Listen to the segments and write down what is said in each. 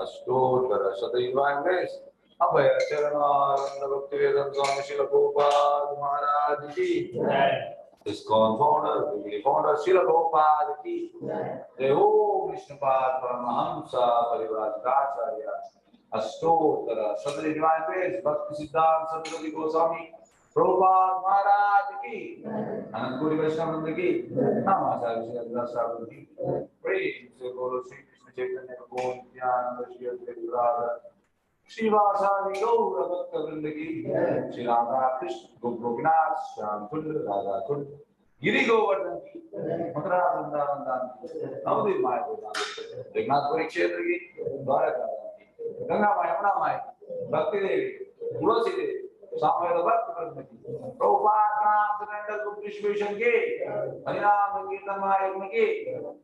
Ashtottara Shataivangres Abhaya Charanaranda Bhaktivedanta Swami Srila Prabhupada Maharaj Ki ISKCON founder, Weekly founder Srila Prabhupada Ki Jai Om Vishnupad Paramahamsa Parivrajacharya Ashtottara Shataivangres Bhakti Siddhanta Saraswati Goswami Prabhupada Maharaj Ki Anandpuri Vaishnavanda Ki Namacharya Sri Adhirasa Ki Praise Guru Sri Krishna Chaitanya Prabhu Nityananda Shri Advaita Radha Srivasadi Gaura Bhakta Vrinda Ki Shri Radha Krishna Gopinath Shyam Kund Radha Kund Giri Govardhan Ki Mathura Vrindavan Ki Navadvip Maya Vrindavan Jagannathpuri Kshetra Ki Dwaraka Ki Ganga Maya Yamuna Maya Bhakti Devi Tulasi Devi Samveda Bhakti Vrinda Ki Prabhupada Transcendental Distribution Ki Harinam Kirtan Mahayagna Ki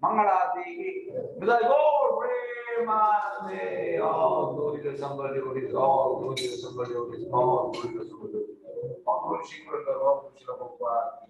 Mangalati Ki Midai Gaur Premanande all glory to Sambhal devotees, all glory to Sambhal devotees, all glory to Sambhal devotees, all glory to Shri Guru all glory to Prabhupada.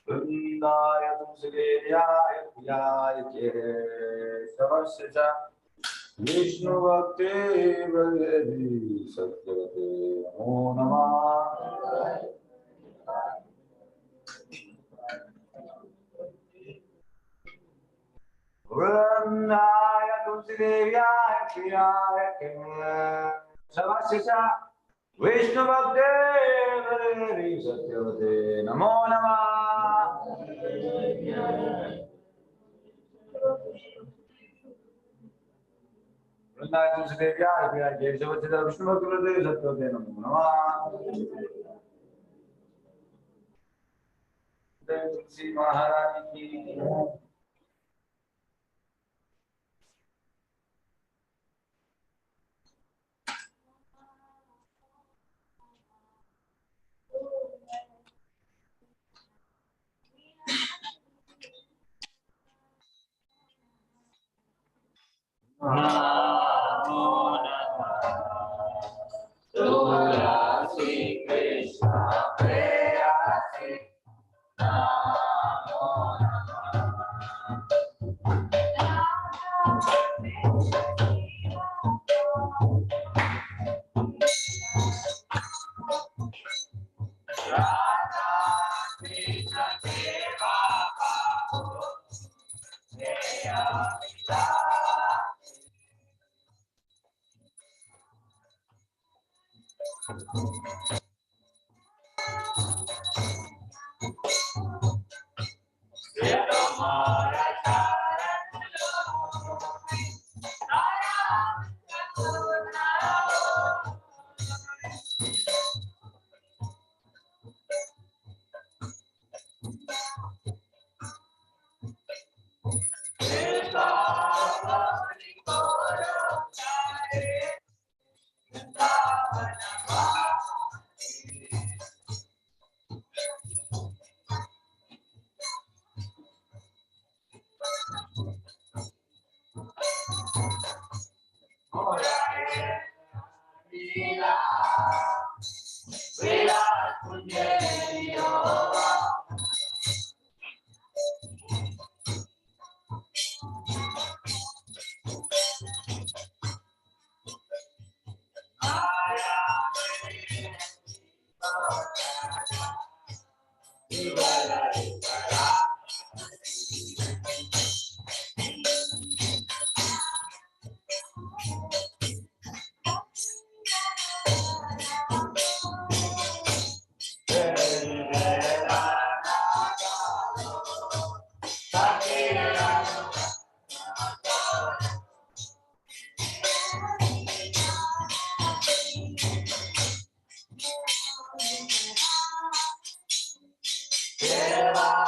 वृंदाय तुलसीदेव्याय प्रियाय केशवस्य च विष्णुभक्ते वल्लभी सत्यवते नमो नमः। वृंदाय तुलसीदेव्याय प्रियाय केशवस्य च विष्णुभक्ते वल्लभी सत्यवते नमो नमः। वृंदाय तुलसीदेव्याय प्रियाय केशवस्य च विष्णुभक्ते वल्लभी सत्यवते नमो नमः। तुलसी महारानी की तुलसी कृष्ण प्रेयसी Yeah.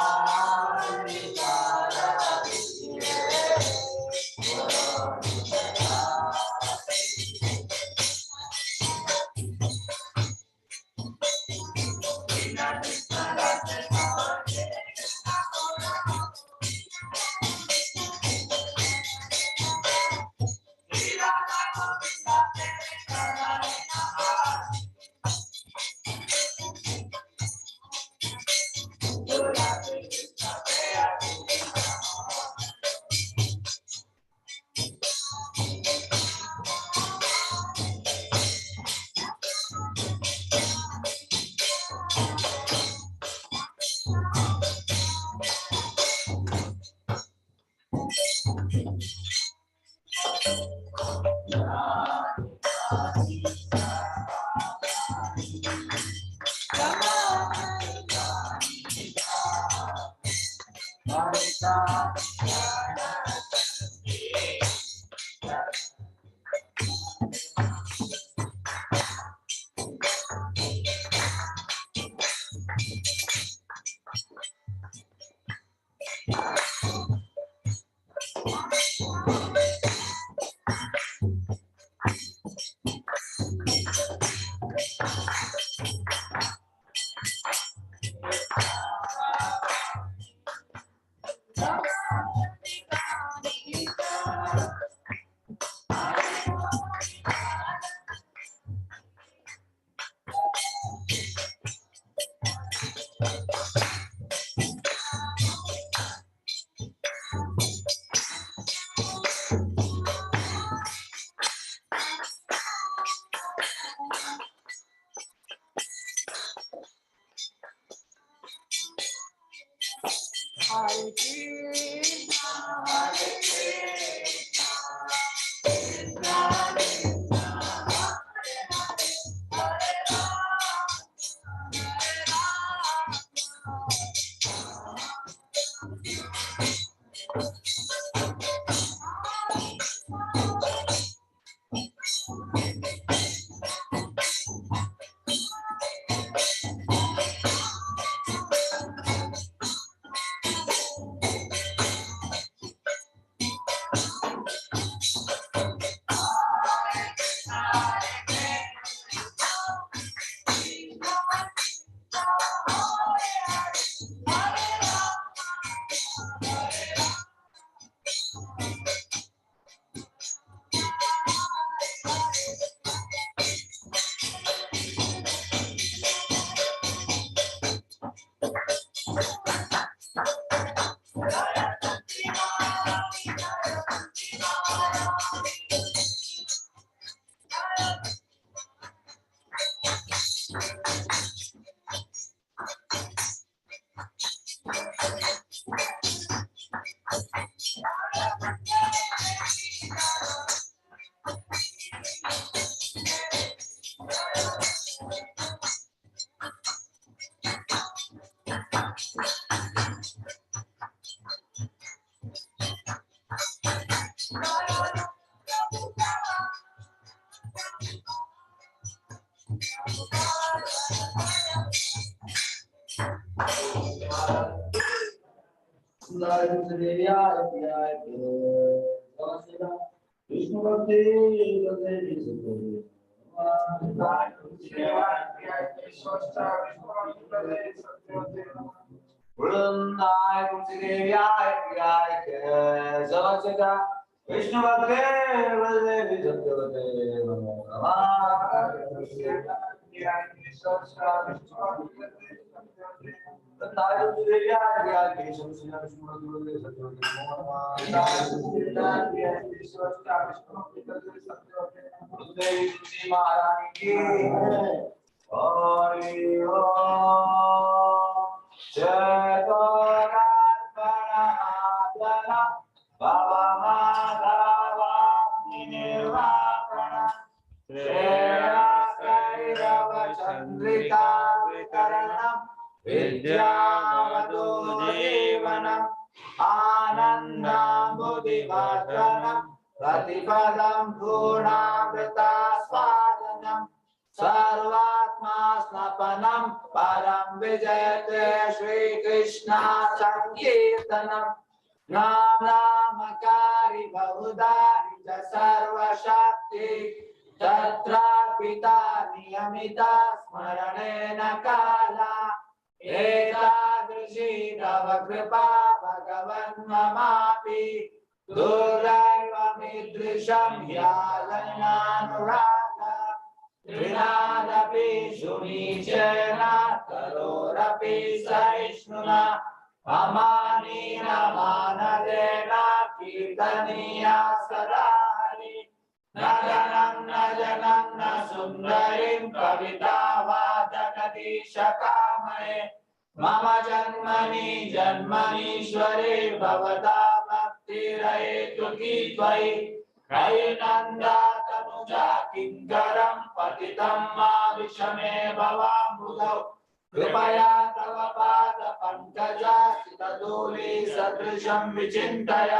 कदूली सदृशं विचिन्तय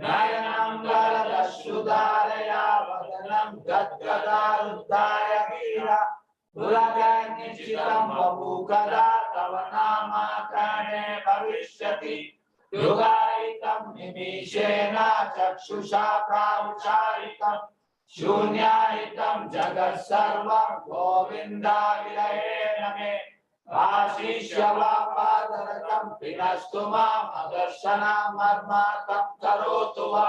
नयनं गलदश्रुधारया वदनं गद्गदारुद्धाय वीरा दुर्गनिश्चितं बभूकदा तव नामाकरणे भविष्यति युगायितं निमीषेण चक्षुषा प्रावुचायितं शून्यायितं जगत् सर्वं गोविन्दाविरयेण मे आशीष्यवापादरतं विनस्तु माम् अदर्शनामर्मार्थं करोतु वा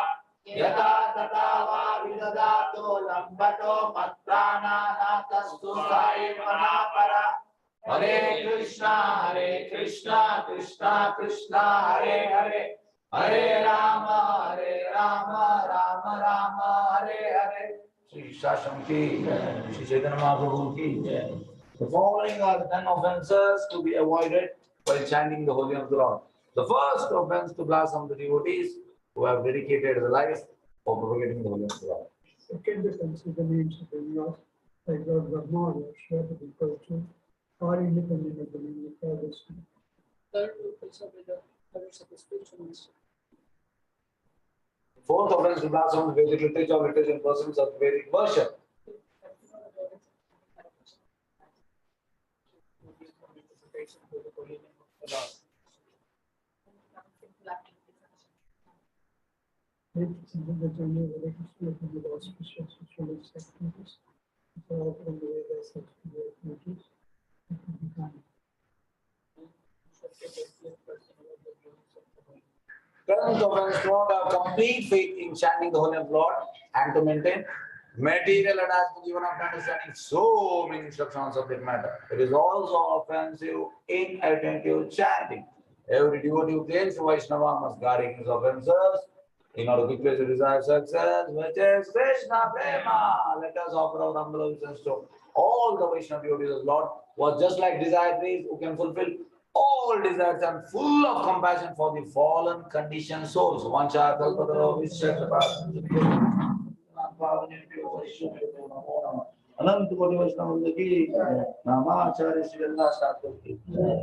यथा तथा वा विददातु लम्बतो मत्प्राणानाथस्तु साई मनापरा हरे कृष्णा कृष्णा कृष्णा हरे हरे हरे राम राम राम हरे हरे। श्री शास्त्रम की श्री चैतन्य महाप्रभु की जय। The following are the 10 offenses to be avoided while chanting the holy name of the Lord. The first offense to blossom the devotees who have dedicated their life for propagating the holy name of the Lord. Second offense is the names of the Lord, like Lord Brahma or Shiva to be cultured, or independent of the name of others. Third offense of the others of the spiritual master. Fourth offense to blossom the Vedic literature or literature in persons of Vedic worship. It's the journey of the history of the auspicious ritual activities. So, from the way they set the activities, Tenth offense to not have complete faith in chanting the holy name of the Lord and to maintain material attachment even after understanding so many instructions of that matter. It is also offensive inattentive chanting. Every devotee who claims to Vaishnava must guard against offenses in order to quickly desire success, which is Krishna Prema. Let us offer our humble obeisance to all the Vaishnava devotees of the Lord who are just like desire trees who can fulfill all desires and full of compassion for the fallen conditioned souls. Vancha kalpadaro vishyakrapa अनंत कोटि वैष्णव वृंद की नामाचार्य श्री रंगनाथ ठाकुर की जय।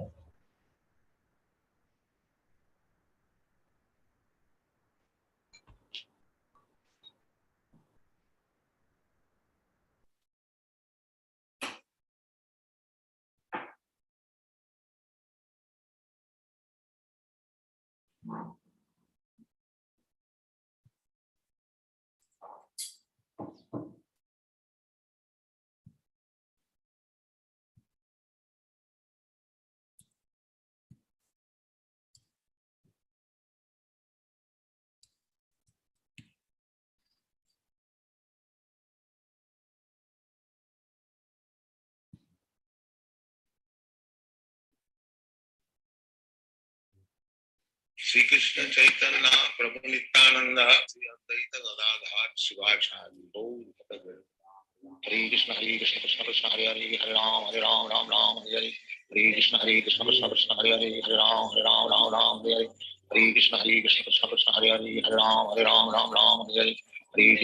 श्री कृष्ण चैतन्य प्रभु नित्यानंद श्री अद्वैत गदाधर शिवाचार्य हरे Krishna Krishna Krishna Hare Hare Hare Ram Ram Ram Hare Hare Hare Krishna Krishna Krishna Hare Hare Hare Ram Ram Hare Hare Hare Krishna Krishna Krishna Hare Hare Hare Ram Ram Hare Hare Hare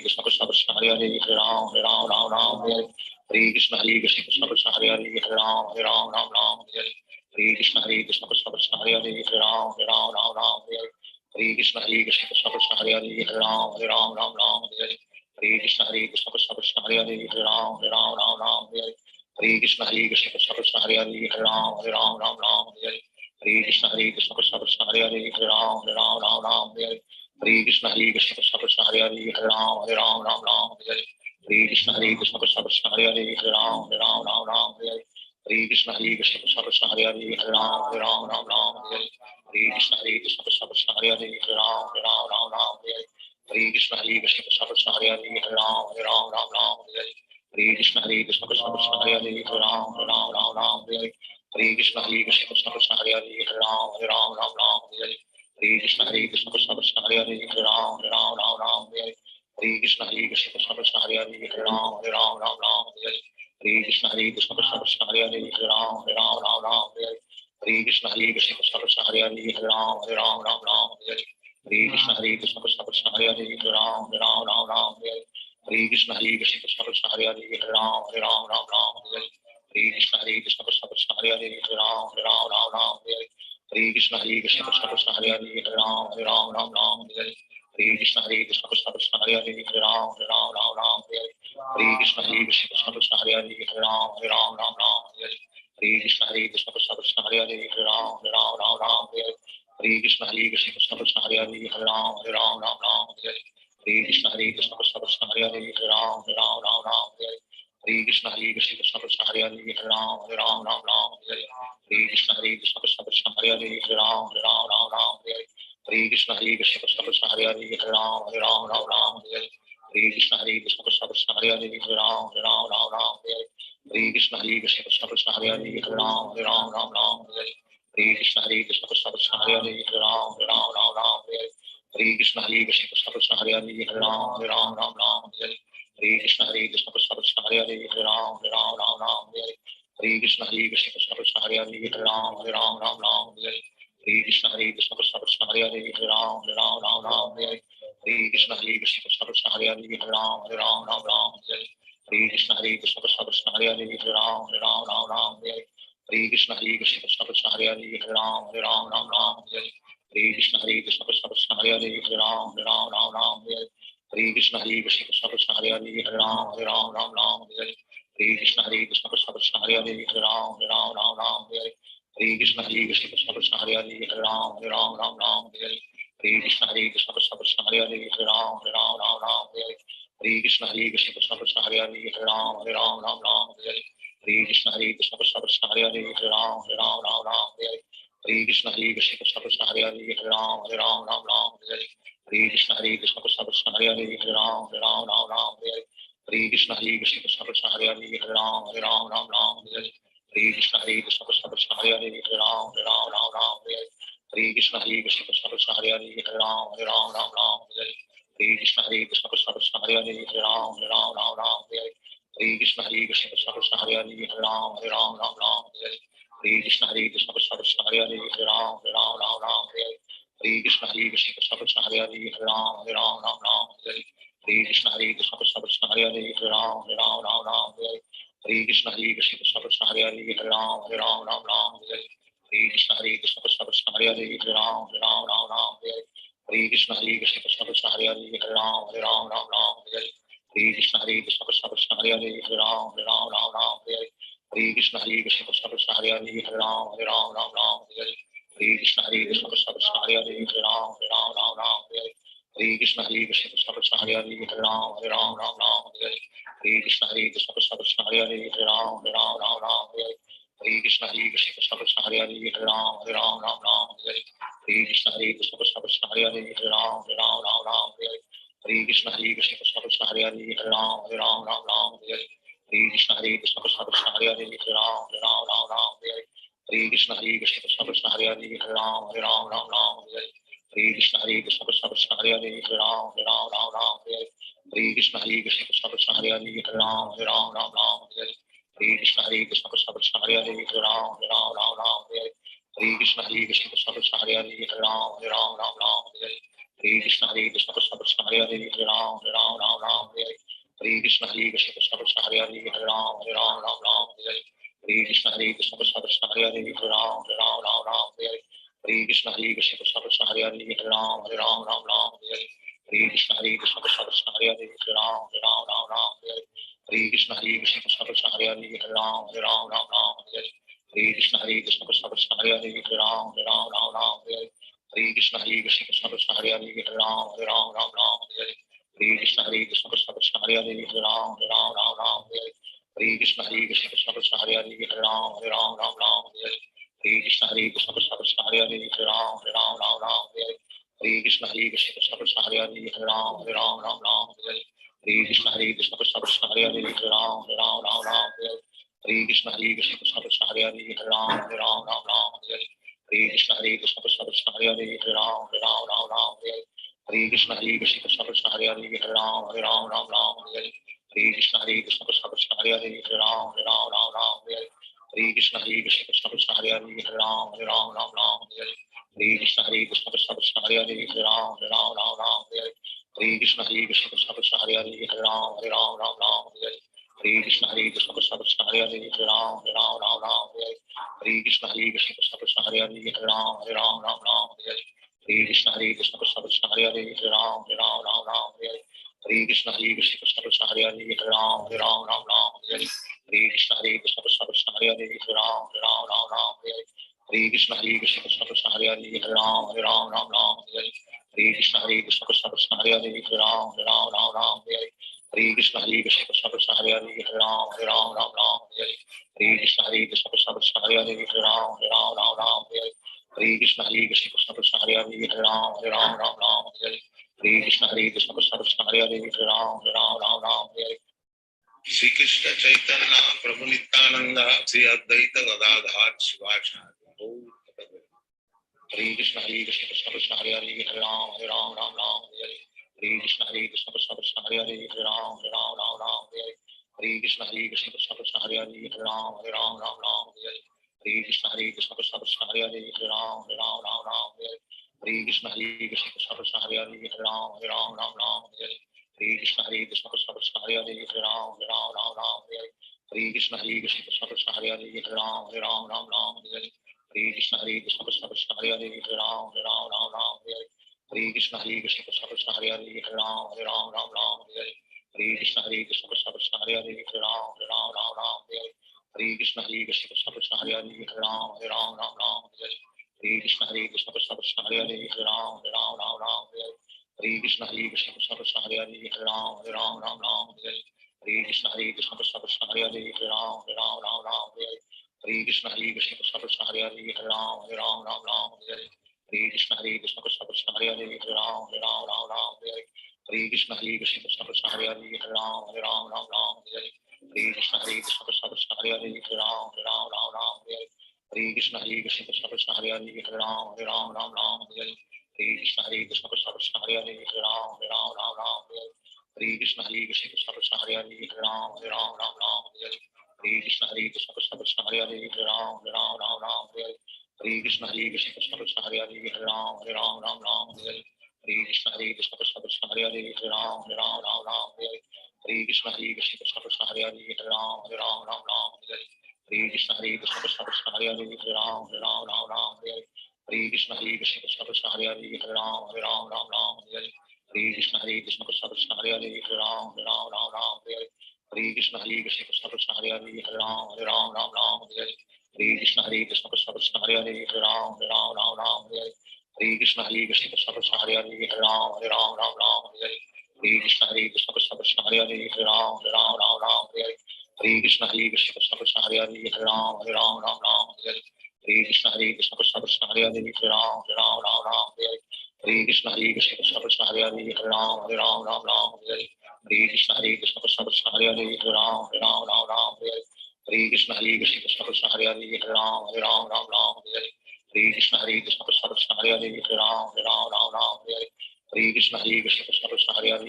Krishna Krishna Krishna Hare Hare Hare Ram Ram Hare Hare Hare Krishna Krishna Krishna Hare Hare Hare Ram Ram Hare Hare Hare Krishna Krishna Krishna Hare Hare Hare Ram Hare Hare Hare Krishna Krishna Krishna Hare Hare Hare Ram Hare Hare Hare Krishna Krishna Krishna Hare Hare Hare Ram Hare Hare Hare Krishna Krishna Krishna Hare Hare Hare Ram Hare Hare Hare Krishna Krishna Krishna Hare Hare Hare Ram Hare Hare Hare Krishna Krishna Krishna Hare Hare Hare Ram Hare Hare Hare Krishna Krishna Krishna Hare Hare Hare Ram Hare Hare Hare Krishna Krishna Krishna Hare Hare Hare Ram Hare Hare Hare Krishna Krishna Krishna Hare Hare Hare Ram Hare Hare Hare Krishna Krishna Krishna Hare Hare Hare Ram Hare Hare Hare Krishna Krishna Krishna Hare Hare Hare Ram Hare Hare Hare Krishna Krishna Krishna Hare Hare Hare Ram Hare Hare Hare Krishna Krishna Krishna Hare Hare Hare Ram Hare Hare Hare Krishna Krishna Krishna Hare Hare Hare Ram Hare Hare Hare Krishna Krishna Krishna Hare Hare Hare Ram Hare Hare Hare Krishna Krishna Krishna Hare Hare Hare Ram Hare Hare Hare Krishna Krishna Krishna Hare Hare Hare Ram Hare Hare Hare Krishna Krishna Krishna Hare Hare Hare Ram Hare Hare Hare Krishna Krishna Krishna Hare Hare Hare Ram Hare Hare Hare Krishna Krishna Krishna Hare Hare Hare Ram Ram Ram Hare Hare Hare Krishna Krishna Krishna Hare Hare Hare Ram Ram Hare Hare Hare Krishna Krishna Krishna Hare Hare Hare Ram Ram Hare Hare Hare Krishna Krishna Krishna Hare Hare Hare Ram Ram Hare Hare Hare Krishna Krishna Krishna Hare Hare Hare Ram Ram Hare Hare Hare Krishna Krishna Krishna Hare Hare Hare Ram Ram Hare Hare Hare Krishna Krishna Krishna Hare Hare Hare Ram Ram Hare Hare Hare Krishna Krishna Krishna Hare Hare Hare Ram Ram Hare Hare Hare Krishna Krishna Krishna Hare Hare Hare Ram Ram Hare Hare Hare Krishna Krishna Krishna Hare Hare Hare Ram Ram Hare Hare Hare Krishna Krishna Krishna Hare Hare Hare Ram Ram Hare Hare Hare Krishna Krishna Krishna Hare Hare Hare Ram Ram Hare Hare Hare Krishna Krishna Krishna Hare Hare Hare Ram Ram Hare Hare Hare Krishna Krishna Krishna Hare Hare Hare Ram Ram Hare Hare Hare Krishna Krishna Krishna Hare Hare Hare Ram Ram Hare Hare Hare Krishna Krishna Krishna Hare Hare Hare Ram Ram Hare Hare Hare Krishna Krishna Krishna Hare Hare Hare Ram Ram Hare Hare Hare Krishna Krishna Krishna Hare Hare Hare Ram Ram Hare Hare Hare Krishna Krishna Krishna Hare Hare Hare Ram Ram Hare Hare Hare Krishna Krishna Krishna Hare Hare Hare Ram Ram Hare Hare Hare Krishna Krishna Krishna Hare Hare Hare Ram Ram Hare Hare Hare Krishna Krishna Krishna Hare Hare Hare Ram Ram Hare Hare Hare Krishna Krishna Krishna Hare Hare Hare Ram Ram Hare Hare Hare Krishna Krishna Krishna Hare Hare Hare Ram Ram Hare Hare Hare Krishna Krishna Krishna Hare Hare Hare Ram Ram Hare Hare Hare Krishna Krishna Krishna Hare Hare Hare Ram Ram Hare Hare Hare Krishna Krishna Krishna Hare Hare Hare Ram Ram Hare Hare Hare Krishna Krishna Krishna Hare Hare Hare Ram Ram Hare Hare Hare Krishna Krishna Krishna Hare Hare Hare Ram Ram Hare Hare Hare Krishna Krishna Krishna Hare Hare Hare Ram Ram Hare Hare Hare Krishna Krishna Krishna Hare Hare Hare Ram Ram Hare Hare Hare Krishna Krishna Krishna Hare Hare Hare Ram Ram Hare Hare Hare Krishna Krishna Krishna Hare Hare Hare Ram Ram Hare Hare Hare Krishna Krishna Krishna Hare Hare Hare Ram Ram Hare Hare Hare Krishna Krishna Krishna Hare Hare Hare Ram Ram Hare Hare Hare Krishna Krishna Krishna Hare Hare Hare Ram Ram Hare Hare Hare Krishna Krishna Krishna Hare Hare Hare Ram Ram Hare Hare Hare Krishna Krishna Krishna Hare Hare Hare Ram Ram Hare Hare Hare Krishna Krishna Krishna Hare Hare Hare Ram Ram Hare Hare Hare Krishna Krishna Krishna Hare Hare Hare Ram Ram Hare Hare Hare Krishna Krishna Krishna Hare Hare Hare Ram Ram Hare Hare Hare Krishna Krishna Krishna Hare Hare Hare Ram Ram Hare Hare Hare Krishna Krishna Krishna Hare Hare Hare Ram Ram Hare Hare Hare Krishna Krishna Krishna Hare Hare Hare Ram Ram Hare Hare Hare Krishna Krishna Krishna Hare Hare Hare Ram Ram Hare Hare Hare Krishna Krishna Krishna Hare Hare Hare Ram Ram Hare Hare Hare Krishna Krishna Krishna Hare Hare Hare Ram Ram Hare Hare Hare Krishna Krishna Krishna Hare Hare Hare Ram Ram Hare Hare Hare Krishna Krishna Krishna Hare Hare Hare Ram Ram Hare Hare Hare Krishna Krishna Krishna Hare Hare Hare Ram Ram Hare Hare Hare Krishna Krishna Krishna Hare Hare Hare Ram Ram Hare Hare Hare Krishna Krishna Krishna Hare Hare Hare Ram Ram Hare Hare Hare Krishna Krishna Krishna Hare Hare Hare Ram Ram Hare Hare Hare Krishna Krishna Krishna Hare Hare Hare Ram Ram Hare Hare Hare Krishna Krishna Krishna Hare Hare Hare Ram Ram Hare Hare Hare Krishna Krishna Krishna Hare Hare Hare Ram Ram Hare Hare Hare Krishna Krishna Krishna Hare Hare Hare Ram Ram Hare Hare Hare Krishna Krishna Krishna Hare Hare Hare Ram Ram Hare Hare Hare Krishna Krishna Krishna Hare Hare Hare Ram Ram Hare Hare Hare Krishna Krishna Krishna Hare Hare Hare Ram Ram Hare Hare Hare Krishna Krishna Krishna Hare Hare Hare Ram Ram Hare Hare Hare Krishna Krishna Krishna Hare Hare Hare Ram Ram Hare Hare Hare Krishna Krishna Krishna Hare Hare Hare Ram Ram Hare Hare Hare Krishna Krishna Krishna Hare Hare Hare Ram Ram Hare Hare Hare Krishna Krishna Krishna Hare Hare Hare Ram Ram Hare Hare Hare Krishna Krishna Krishna Hare Hare Hare Ram Ram Hare Hare Hare Krishna Krishna Krishna Hare Hare Hare Ram Ram Hare Hare Hare Krishna Krishna Krishna Hare Hare Hare Ram Ram Hare Hare Hare Krishna Krishna Krishna Hare Hare Hare Ram Ram Hare Hare Hare Krishna Krishna Krishna Hare Hare Hare Ram Ram Hare Hare Hare Krishna Krishna Krishna Hare Hare Hare Ram Ram Hare Hare Hare Krishna Krishna Krishna Hare Hare Hare Ram Ram Hare Hare Hare Krishna Krishna Krishna Hare Hare Hare Ram Ram Hare Hare Hare Krishna Krishna Krishna Hare Hare Hare Ram Ram Hare Hare Hare Krishna Krishna Krishna Hare Hare Hare Ram Ram Hare Hare Hare Krishna Krishna Krishna Hare Hare Hare Ram Ram Ram Hare Hare Hare Krishna Krishna Krishna Hare Hare Hare Ram Ram Hare Hare Hare Krishna Krishna Krishna Hare Hare Hare Ram Ram Hare Hare Hare Krishna Krishna Krishna Hare Hare Hare Ram Ram Hare Hare Hare Krishna Krishna Krishna Hare Hare Hare Ram Ram Hare Hare Hare Krishna Krishna Krishna Hare Hare Hare Ram Ram Hare Hare Hare Krishna Krishna Krishna Hare Hare Hare Ram Ram Hare Hare Hare Krishna Krishna Krishna Hare Hare Hare Ram Ram Hare Hare Hare Krishna Krishna Krishna Hare Hare Hare Ram Ram Hare Hare Hare Krishna Krishna Krishna Hare Hare Hare Ram Ram Hare Hare Shri Krishna Chaitanya Prabhu Nityananda Shri Advaita Gadadhar Shivacharya Hare Krishna Krishna Krishna Hare Hare Hare Ram Ram Hare Hare Hare Krishna Krishna Krishna Hare Hare Hare Ram Ram Hare Hare Hare Krishna Krishna Krishna Hare Hare Hare Ram Ram Hare Hare Hare Krishna Krishna Krishna Hare Hare Hare Ram Ram Hare Hare Hare Krishna Krishna Krishna Hare Hare Hare Ram Ram Hare Hare Hare Krishna Krishna Krishna Hare Hare Hare Ram Ram Hare Hare Hare Krishna Krishna Krishna Hare Hare Hare Ram Ram Hare Hare Hare Krishna Krishna Krishna Hare Hare Hare Ram Ram Hare Hare Hare Krishna Krishna Krishna Hare Hare Hare Ram Ram Hare Hare Hare Krishna Krishna Krishna Hare Hare Hare Ram Ram Hare Hare Hare Krishna Krishna Krishna Hare Hare Hare Ram Ram Hare Hare Hare Krishna Krishna Krishna Hare Hare Hare Ram Ram Hare Hare Hare Krishna Krishna Krishna Hare Hare Hare Ram Ram Hare Hare Hare Krishna Krishna Krishna Hare Hare Hare Ram Ram Hare Hare Hare Krishna Krishna Krishna Hare Hare Hare Ram Ram Hare Hare Hare Krishna Krishna Krishna Hare Hare Hare Ram Ram Hare Hare Hare Krishna Krishna Krishna Hare Hare Hare Ram Ram Hare Hare Hare Krishna Krishna Krishna Hare Hare Hare Ram Ram Hare Hare Hare Krishna Krishna Krishna Hare Hare Hare Ram Ram Hare Hare Hare Krishna Krishna Krishna Hare Hare Hare Ram Ram Hare Hare Hare Krishna Krishna Krishna Hare Hare Hare Ram Ram Hare Hare Hare Krishna Krishna Krishna Hare Hare Hare Ram Ram Hare Hare Hare Krishna Krishna Krishna Hare Hare Hare Ram Ram Hare Hare Hare Krishna Krishna Krishna Hare Hare Hare Ram Ram Hare Hare Hare Krishna Krishna Krishna Hare Hare Hare Ram Ram Hare Hare Hare Krishna Krishna Krishna Hare Hare Hare Ram Ram Hare Hare Hare Krishna Krishna Krishna Hare Hare Hare Ram Ram Hare Hare Hare Krishna Krishna Krishna Hare Hare Hare Ram Ram Hare Hare Hare Krishna Krishna Krishna Hare Hare Hare Ram Ram Hare Hare Hare Krishna Krishna Krishna Hare Hare Hare Ram Ram Hare Hare Hare Krishna Krishna Krishna Hare Hare Hare Ram Ram Hare Hare Hare Krishna Krishna Krishna Hare Hare Hare Ram Ram Hare Hare Hare Krishna Krishna Krishna Hare Hare Hare Ram Ram Hare Hare Hare Krishna Krishna Krishna Hare Hare Hare Ram Ram Hare Hare Hare Krishna Krishna Krishna Hare Hare Hare Ram Ram Hare Hare Hare Krishna Krishna Krishna Hare Hare Hare Ram Ram Hare Hare Hare Krishna Krishna Krishna Hare Hare Hare Ram Ram Hare Hare Hare Krishna Krishna Krishna Hare Hare Hare Ram Ram Hare Hare Hare Krishna Krishna Krishna Hare Hare Hare Ram Ram Hare Hare Hare Krishna Krishna Krishna Hare Hare Hare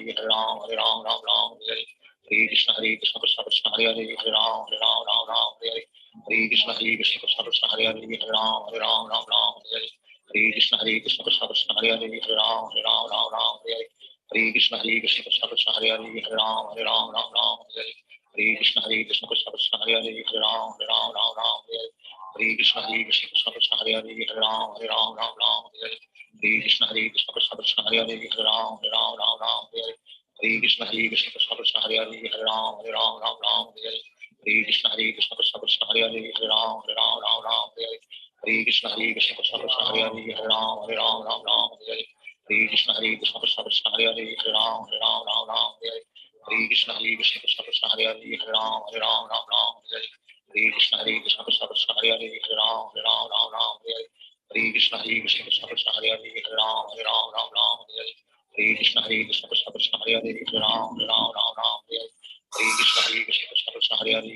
Ram Ram Hare Hare Hare Krishna Krishna Krishna Hare Hare Hare Ram Ram Hare Hare Hare Krishna Krishna Krishna Hare Hare Hare Ram Ram Hare Hare Hare Krishna Krishna Krishna Hare Hare Hare Ram Ram Hare Hare Hare Krishna Krishna Krishna Hare Hare Hare Ram Ram Hare Hare Krishna Krishna Krishna Hare Hare Hare Ram Ram Hare Hare Krishna Krishna Krishna Hare Hare Hare Ram Ram Hare Hare Krishna Krishna Krishna Hare Hare Hare Ram Ram Hare Hare Krishna Krishna Krishna Hare Hare Hare Ram Ram Hare Hare Krishna Krishna Krishna Hare Hare Hare Ram Ram Hare Hare Krishna Krishna Krishna Hare Hare Hare Ram Ram Hare Hare Krishna Krishna Krishna Hare Hare Hare Ram Ram Hare Hare Krishna Krishna Krishna Hare Hare Hare Ram Ram Hare Hare Krishna Krishna Krishna Hare Hare Hare Ram Ram Hare Hare Krishna Krishna Krishna Hare Hare Hare Ram Ram Hare Hare Krishna Krishna Krishna Hare Hare Hare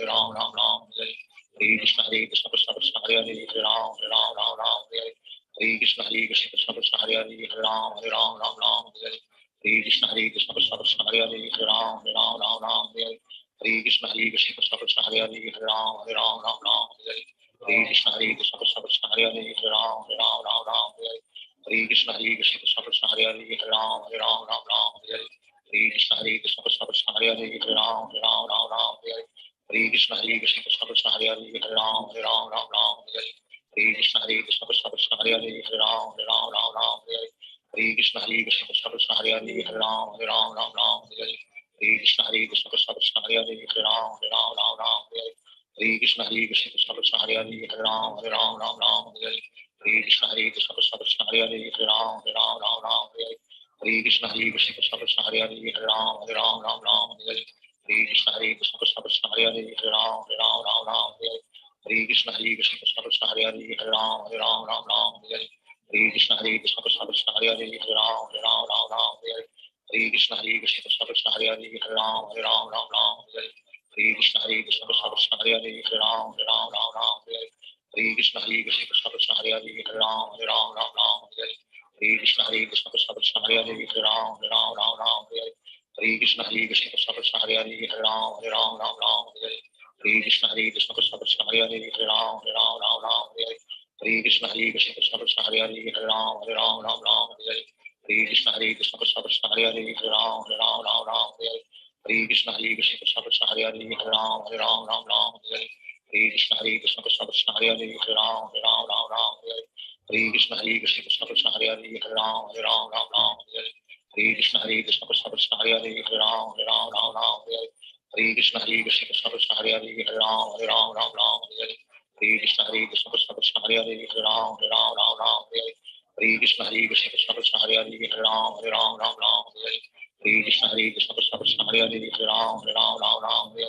Ram Ram Hare Hare Krishna Krishna Krishna Hare Hare Hare Ram Ram Hare Hare Krishna Krishna Krishna Hare Hare Hare Ram Ram Hare Hare Krishna Krishna Krishna Hare Hare Hare Ram Ram Hare Hare Krishna Krishna Krishna Hare Hare Hare Ram Ram Hare Hare Krishna Krishna Krishna Hare Hare Hare Ram Ram Hare Hare Krishna Krishna Krishna Hare Hare Hare Ram Ram Hare Hare Krishna Krishna Krishna Hare Hare Hare Ram Ram Hare Hare Krishna Krishna Krishna Hare Hare Hare Ram Ram Krishna Krishna Krishna Hare Hare Hare Ram Ram Ram Hare Hare Hare Krishna Krishna Krishna Hare Hare Hare Ram Ram Hare Hare Hare Krishna Krishna Krishna Hare Hare Hare Ram Ram Hare Hare Hare Krishna Krishna Krishna Hare Hare Hare Ram Ram Hare Hare Hare Krishna Krishna Krishna Hare Hare Hare Ram Ram Hare Hare Hare Krishna Krishna Krishna Hare Hare Hare Ram Ram Hare Hare Hare Krishna Krishna Krishna Hare Hare Hare Ram Ram Hare Hare Hare Krishna Krishna Krishna Hare Hare Hare Ram Ram Hare Hare Hare Krishna Krishna Krishna Hare Hare Hare Ram Ram Hare Hare Hare Krishna Krishna Krishna Hare Hare Hare Ram Ram Hare Hare Hare Krishna Krishna Krishna Hare Hare Hare Ram Ram Hare Hare Hare Krishna Krishna Krishna Hare Hare Hare Ram Ram Hare Hare Hare Krishna Krishna Krishna Hare Hare Hare Ram Ram Hare Hare Hare Krishna Krishna Krishna Hare Hare Hare Ram Ram Hare Hare Hare Krishna Krishna Krishna Hare Hare Hare Ram Ram Hare Hare Hare Krishna Krishna Krishna Hare Hare Hare Ram Ram Hare Hare Hare Krishna Krishna Krishna Hare Hare Hare Ram Ram Hare Hare Hare Krishna Krishna Krishna Hare Hare Hare Ram Ram Hare Hare Hare Krishna Krishna Krishna Hare Hare Hare Ram Ram Hare Hare Hare Krishna Krishna Krishna Hare Hare Hare Ram Ram Hare Hare Hare Krishna Krishna Krishna Hare Hare Hare Ram Ram Hare Hare Hare Krishna Krishna Krishna Hare Hare Hare Ram Ram Hare Hare Hare Krishna Krishna Krishna Hare Hare Hare Ram Ram Hare Hare Hare Krishna Krishna Krishna Hare Hare Hare Ram Ram Hare Hare Hare Krishna Krishna Krishna Hare Hare Hare Ram Ram Hare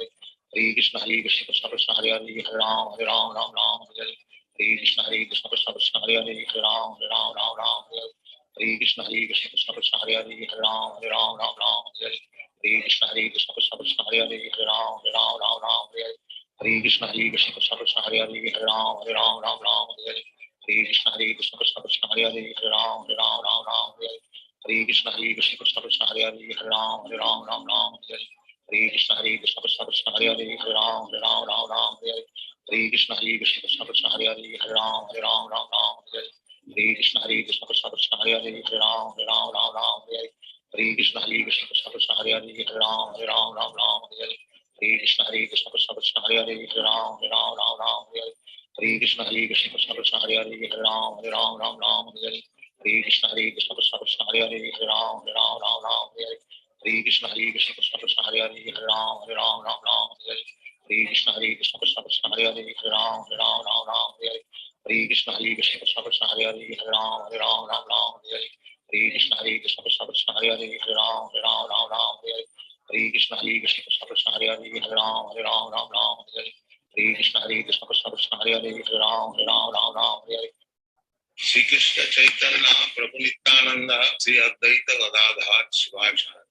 Hare Hare Krishna Krishna Krishna Hare Hare Hare Ram Ram Hare Hare Hare Krishna Krishna Krishna Hare Hare Hare Ram Ram Hare Hare Hare Krishna Krishna Krishna Hare Hare Hare Ram Ram Hare Hare Hare Krishna Krishna Krishna Hare Hare Hare Ram Ram Hare Hare Hare Krishna Krishna Krishna Hare Hare Hare Ram Ram Hare Hare Hare Krishna Krishna Krishna Hare Hare Hare Ram Ram Hare Hare Hare Krishna Krishna Krishna Hare Hare Hare Ram Ram Hare Hare Hare Krishna Krishna Krishna Hare Hare Hare Ram Ram Hare Hare Hare Krishna Krishna Krishna Hare Hare Hare Ram Ram Hare Hare Hare Krishna Krishna Krishna Hare Hare Hare Ram Ram Hare Hare Hare Krishna Krishna Krishna Hare Hare Hare Ram Ram Hare Hare Hare Krishna Krishna Krishna Hare Hare Hare Ram Ram Hare Hare Hare Krishna Krishna Krishna Hare Hare Hare Ram Ram Hare Hare Hare Krishna Krishna Krishna Hare Hare Hare Ram Ram Hare Hare Hare Krishna Krishna Krishna Hare Hare Hare Ram Ram Hare Hare Hare Krishna Krishna Krishna Hare Hare Hare Ram Ram Hare Hare Hare Krishna Krishna Krishna Hare Hare Hare Ram Ram Hare Hare Hare Krishna Krishna Krishna Hare Hare Hare Ram Ram Hare Hare Hare Krishna Krishna Krishna Hare Hare Hare Ram Ram Hare Hare Hare Krishna Krishna Krishna Hare Hare Hare Ram Ram Hare Hare Shri Krishna Chaitanya Prabhu Nityananda Shri Advaita Gadadhar Shivacharya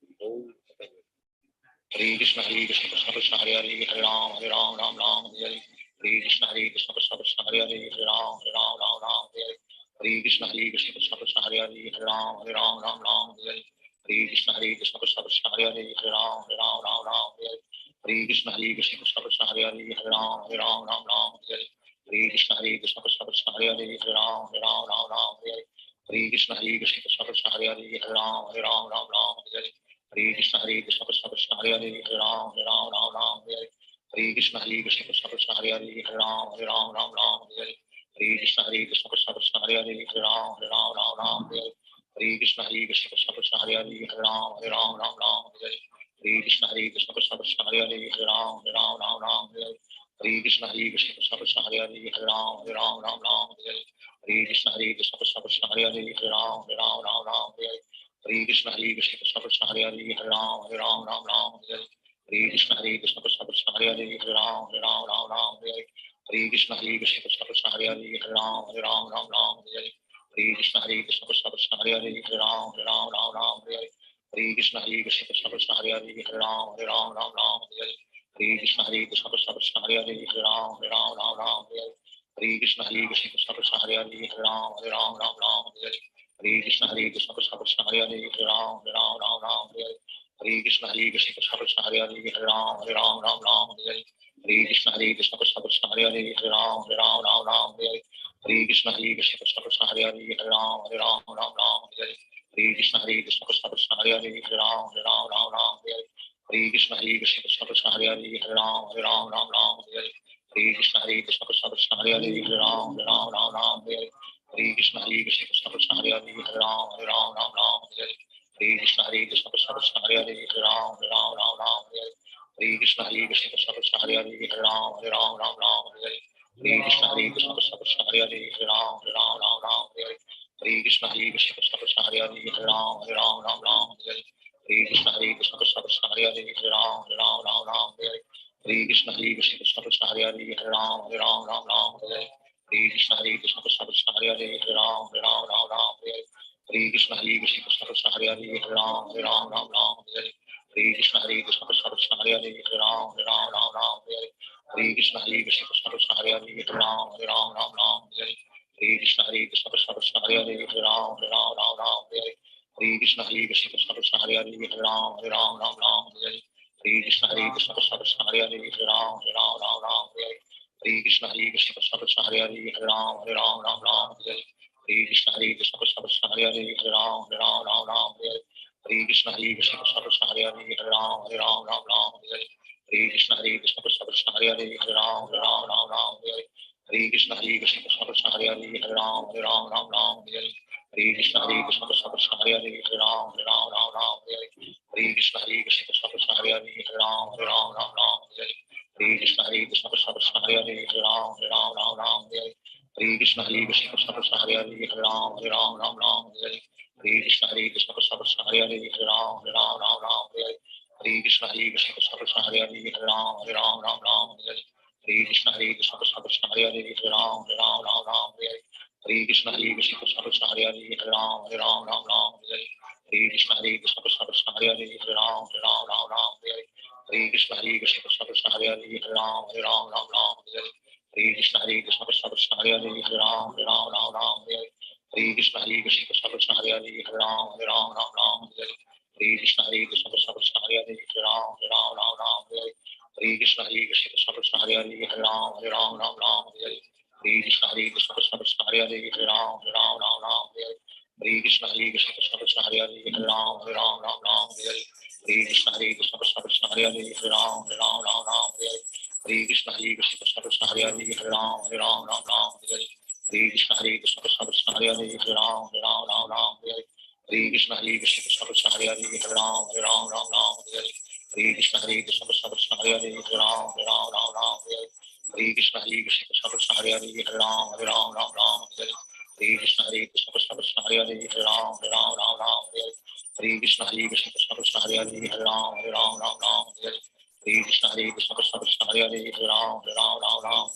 Hare Krishna Krishna Krishna Hare Hare Hare Ram Ram Hare Hare Hare Krishna Krishna Krishna Hare Hare Hare Ram Ram Hare Hare Hare Krishna Krishna Krishna Hare Hare Hare Ram Hare Hare Hare Krishna Krishna Krishna Hare Hare Hare Ram Hare Hare Hare Krishna Krishna Krishna Hare Hare Hare Ram Hare Hare Hare Krishna Krishna Krishna Hare Hare Hare Ram Hare Hare Hare Krishna Krishna Krishna Hare Hare Hare Ram Hare Hare Hare Krishna Krishna Krishna Hare Hare Hare Ram Hare Hare Hare Krishna Krishna Krishna Hare Hare Hare Ram Hare Hare Hare Krishna Krishna Krishna Hare Hare Hare Ram Hare Hare Hare Krishna Krishna Krishna Hare Hare Hare Ram Hare Hare Krishna Krishna Krishna Hare Hare Hare Ram Hare Hare Krishna Krishna Krishna Hare Hare Hare Ram Hare Hare Krishna Krishna Krishna Hare Hare Hare Ram Hare Hare Krishna Krishna Krishna Hare Hare Hare Ram Hare Hare Krishna Krishna Krishna Hare Hare Hare Ram Hare Hare Krishna Krishna Krishna Hare Hare Hare Ram Hare Hare Krishna Krishna Krishna Hare Hare Hare Ram Hare Hare Krishna Krishna Krishna Hare Hare Hare Ram Hare Krishna Krishna Krishna Hare Hare Hare Ram Hare Krishna Krishna Krishna Hare Hare Hare Ram Hare Krishna Krishna Krishna Hare Hare Hare Ram Hare Krishna Krishna Krishna Hare Hare Hare Ram Hare Krishna Krishna Krishna Hare Hare Hare Ram Hare Krishna Krishna Krishna Hare Hare Hare Ram Hare Krishna Krishna Krishna Hare Hare Hare Ram Hare Krishna Krishna Krishna Hare Hare Hare Ram Hare Krishna Krishna Krishna Hare Hare Hare Ram Hare Hare Krishna Krishna Krishna Hare Hare Hare Ram Ram Ram Hare Hare Hare Krishna Krishna Krishna Hare Hare Hare Ram Ram Ram Hare Hare Hare Krishna Krishna Krishna Hare Hare Hare Ram Ram Hare Hare Hare Krishna Krishna Krishna Hare Hare Hare Ram Ram Hare Hare Hare Krishna Krishna Krishna Hare Hare Hare Ram Ram Hare Hare Hare Krishna Krishna Krishna Hare Hare Hare Ram Ram Hare Hare Hare Krishna Krishna Krishna Hare Hare Hare Ram Ram Hare Hare Hare Krishna Krishna Krishna Hare Hare Hare Ram Ram Hare Hare Hare Krishna Krishna Krishna Hare Hare Hare Ram Ram Hare Hare Hare Krishna Krishna Krishna Hare Hare Hare Ram Ram Hare Hare Hare Krishna Krishna Krishna Hare Hare Hare Ram Ram Hare Hare Hare Krishna Krishna Krishna Hare Hare Hare Ram Ram Hare Hare Hare Krishna Krishna Krishna Hare Hare Hare Ram Ram Hare Hare Hare Krishna Krishna Krishna Hare Hare Hare Ram Ram Hare Hare Hare Krishna Krishna Krishna Hare Hare Hare Ram Ram Hare Hare Hare Krishna Krishna Krishna Hare Hare Hare Ram Ram Hare Hare Hare Krishna Krishna Krishna Hare Hare Hare Ram Ram Hare Hare Hare Krishna Krishna Krishna Hare Hare Hare Ram Ram Hare Hare Hare Krishna Krishna Krishna Hare Hare Hare Ram Ram Hare Hare Hare Krishna Krishna Krishna Hare Hare Hare Ram Ram Hare Hare Hare Krishna Krishna Krishna Hare Hare Hare Ram Ram Hare Hare Hare Krishna Krishna Krishna Hare Hare Hare Ram Ram Hare Hare Hare Krishna Krishna Krishna Hare Hare Hare Ram Ram Hare Hare Hare Krishna Krishna Krishna Hare Hare Hare Ram Ram Hare Hare Hare Krishna Krishna Krishna Hare Hare Hare Ram Ram Hare Hare Hare Krishna Krishna Krishna Hare Hare Hare Ram Ram Hare Hare Hare Krishna Krishna Krishna Hare Hare Hare Ram Ram Hare Hare Hare Krishna Krishna Krishna Hare Hare Hare Ram Ram Hare Hare Hare Krishna Krishna Krishna Hare Hare Hare Ram Ram Hare Hare Hare Krishna Krishna Krishna Hare Hare Hare Ram Ram Hare Hare Hare Krishna Krishna Krishna Hare Hare Hare Ram Ram Hare Hare Hare Krishna Krishna Krishna Hare Hare Hare Ram Ram Hare Hare Hare Krishna Krishna Krishna Hare Hare Hare Ram Ram Hare Hare Hare Krishna Krishna Krishna Hare Hare Hare Ram Ram Hare Hare Hare Krishna Krishna Krishna Hare Hare Hare Ram Ram Hare Hare Hare Krishna Krishna Krishna Hare Hare Hare Ram Ram Hare Hare Hare Krishna Krishna Krishna Hare Hare Hare Ram Ram Hare Hare Hare Krishna Krishna Krishna Hare Hare Hare Ram Ram Hare Hare Hare Krishna Krishna Krishna Hare Hare Hare Ram Ram Hare Hare Hare Krishna Krishna Krishna Hare Hare Hare Ram Ram Hare Hare Hare Krishna Krishna Krishna Hare Hare Hare Ram Ram Hare Hare Hare Krishna Krishna Krishna Hare Hare Hare Ram Ram Hare Hare Hare Krishna Krishna Krishna Hare Hare Hare Ram Ram Hare Hare Hare Krishna Krishna Krishna Hare Hare Hare Ram Ram Hare Hare Hare Krishna Krishna Krishna Hare Hare Hare Ram Ram Hare Hare Hare Krishna Krishna Krishna Hare Hare Hare Ram Ram Hare Hare Hare Krishna Krishna Krishna Hare Hare Hare Ram Ram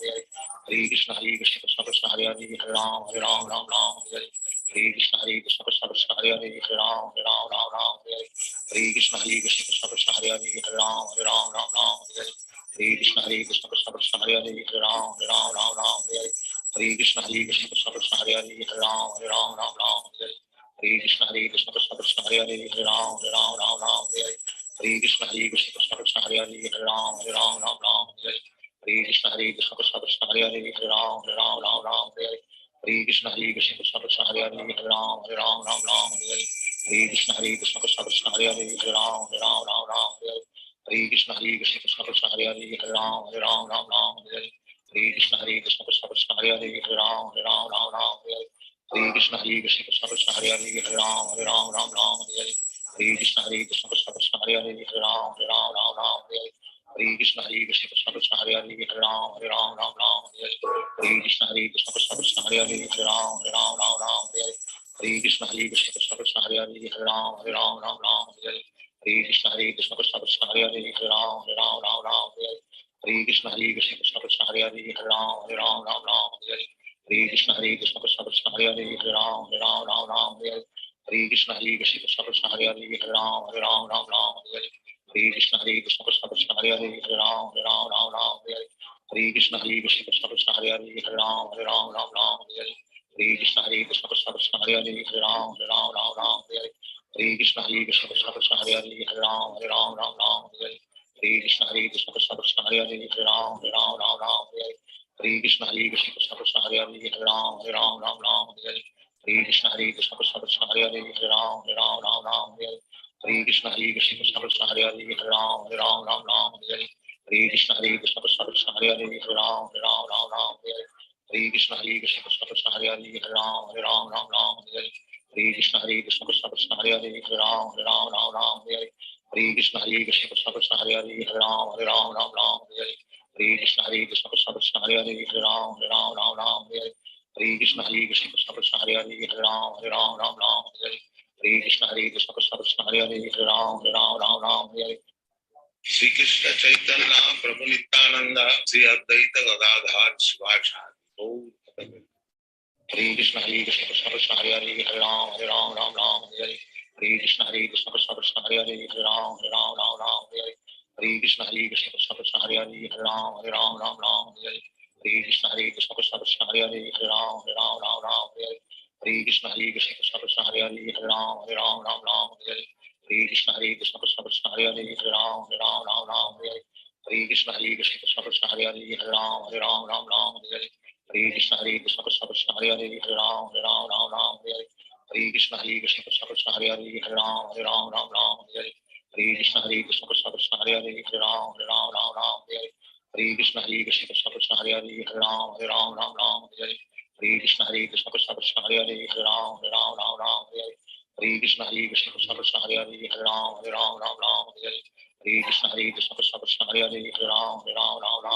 Hare Hare Hare Krishna Krishna Krishna Hare Hare Hare Ram Ram Hare Hare Hare Krishna Krishna Krishna Hare Hare Hare Ram Ram Hare Hare Hare Krishna Krishna Krishna Hare Hare Hare Ram Ram Hare Hare Hare Krishna Krishna Krishna Hare Hare Hare Ram Ram Hare Hare Hare Krishna Krishna Krishna Hare Hare Hare Ram Ram Hare Hare Hare Krishna Krishna Krishna Hare Hare Hare Ram Ram Hare Hare Hare Krishna Krishna Krishna Hare Hare Hare Ram Ram Hare Hare Hare Krishna Krishna Krishna Hare Hare Hare Ram Ram Hare Hare Hare Krishna Krishna Krishna Hare Hare Hare Ram Ram Hare Hare Hare Krishna Krishna Krishna Hare Hare Hare Ram Ram Hare Hare Hare Krishna Krishna Krishna Hare Hare Hare Ram Ram Hare Hare Hare Krishna Krishna Krishna Hare Hare Hare Ram Ram Hare Hare Hare Krishna Krishna Krishna Hare Hare Hare Ram Ram Hare Hare Hare Krishna Krishna Krishna Hare Hare Hare Ram Ram Hare Hare Hare Krishna Krishna Krishna Hare Hare Hare Ram Ram Hare Hare Hare Krishna Krishna Krishna Hare Hare Hare Ram Ram Hare Hare Hare Krishna Krishna Krishna Hare Hare Hare Ram Ram Hare Hare Hare Krishna Krishna Krishna Hare Hare Hare Ram Ram Hare Hare Hare Krishna Krishna Krishna Hare Hare Hare Ram Ram Hare Hare Hare Krishna Krishna Krishna Hare Hare Hare Ram Ram Hare Hare Hare Krishna Krishna Krishna Hare Hare Hare Ram Ram Hare Hare Hare Krishna Krishna Krishna Hare Hare Hare Ram Ram Hare Hare Hare Krishna Krishna Krishna Hare Hare Hare Ram Ram Hare Hare Hare Krishna Krishna Krishna Hare Hare Hare Ram Ram Hare Hare Hare Krishna Krishna Krishna Hare Hare Hare Ram Ram Hare Hare Hare Krishna Krishna Krishna Hare Hare Hare Ram Ram Hare Hare Hare Krishna Krishna Krishna Hare Hare Ram Ram Hare Hare Hare Krishna Krishna Krishna Hare Hare Hare Ram Ram Ram Hare Hare Hare Krishna Krishna Krishna Hare Hare Hare Ram Ram Ram Hare Hare Hare Krishna Krishna Krishna Hare Hare Hare Ram Ram Hare Hare Hare Krishna Krishna Krishna Hare Hare Hare Ram Ram Hare Hare Hare Krishna Krishna Krishna Hare Hare Hare Ram Ram Hare Hare Hare Krishna Krishna Krishna Hare Hare Hare Ram Ram Hare Hare Hare Krishna Krishna Krishna Hare Hare Hare Ram Ram Hare Hare Shri Krishna Chaitanya Prabhu Nityananda Shri Advaita Gadadhar Shivacharya Hare Krishna Krishna Krishna Hare Hare Hare Ram Ram Hare Hare Hare Krishna Krishna Krishna Hare Hare Hare Ram Ram Hare Hare Hare Krishna Krishna Krishna Hare Hare Hare Ram Ram Hare Hare Hare Krishna Krishna Krishna Hare Hare Hare Ram Ram Hare Hare Hare Krishna Krishna Krishna Hare Hare Hare Ram Ram Hare Hare Hare Krishna Krishna Krishna Hare Hare Hare Ram Ram Hare Hare Hare Krishna Krishna Krishna Hare Hare Hare Ram Ram Hare Hare Hare Krishna Krishna Krishna Hare Hare Hare Ram Ram Hare Hare Hare Krishna Krishna Krishna Hare Hare Hare Ram Ram Hare Hare Hare Krishna Krishna Krishna Hare Hare Hare Ram Ram Hare Hare Hare Krishna Krishna Krishna Hare Hare Hare Ram Ram Hare Hare Hare Krishna Krishna Krishna Hare Hare Hare Ram Ram Hare Hare Hare Krishna Krishna Krishna Hare Hare Hare Ram Ram Hare Hare Hare Krishna Krishna Krishna Hare Hare Hare Ram Ram Hare Hare Hare Krishna Krishna Krishna Hare Hare Hare Ram Ram Hare Hare Hare Krishna Krishna Krishna Hare Hare Hare Ram Ram Hare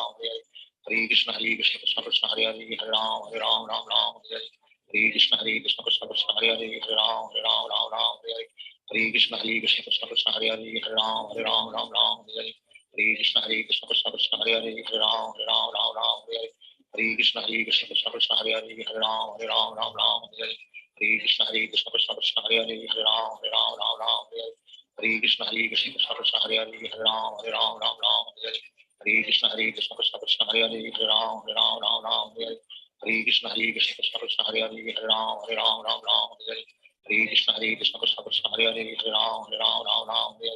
Hare Hare Krishna Krishna Krishna Hare Hare Hare Ram Ram Hare Hare Hare Krishna Krishna Krishna Hare Hare Hare Ram Ram Hare Hare Hare Krishna Krishna Krishna Hare Hare Hare Ram Ram Hare Hare Hare Krishna Krishna Krishna Hare Hare Hare Ram Ram Hare Hare Hare Krishna Krishna Krishna Hare Hare Hare Ram Ram Hare Hare Hare Krishna Krishna Krishna Hare Hare Hare Ram Ram Hare Hare Hare Krishna Krishna Krishna Hare Hare Hare Ram Ram Hare Hare Hare Krishna Krishna Krishna Hare Hare Hare Ram Ram Hare Hare Hare Krishna Krishna Krishna Hare Hare Hare Ram Ram Hare Hare Hare Krishna Krishna Krishna Hare Hare Hare Ram Ram Hare Hare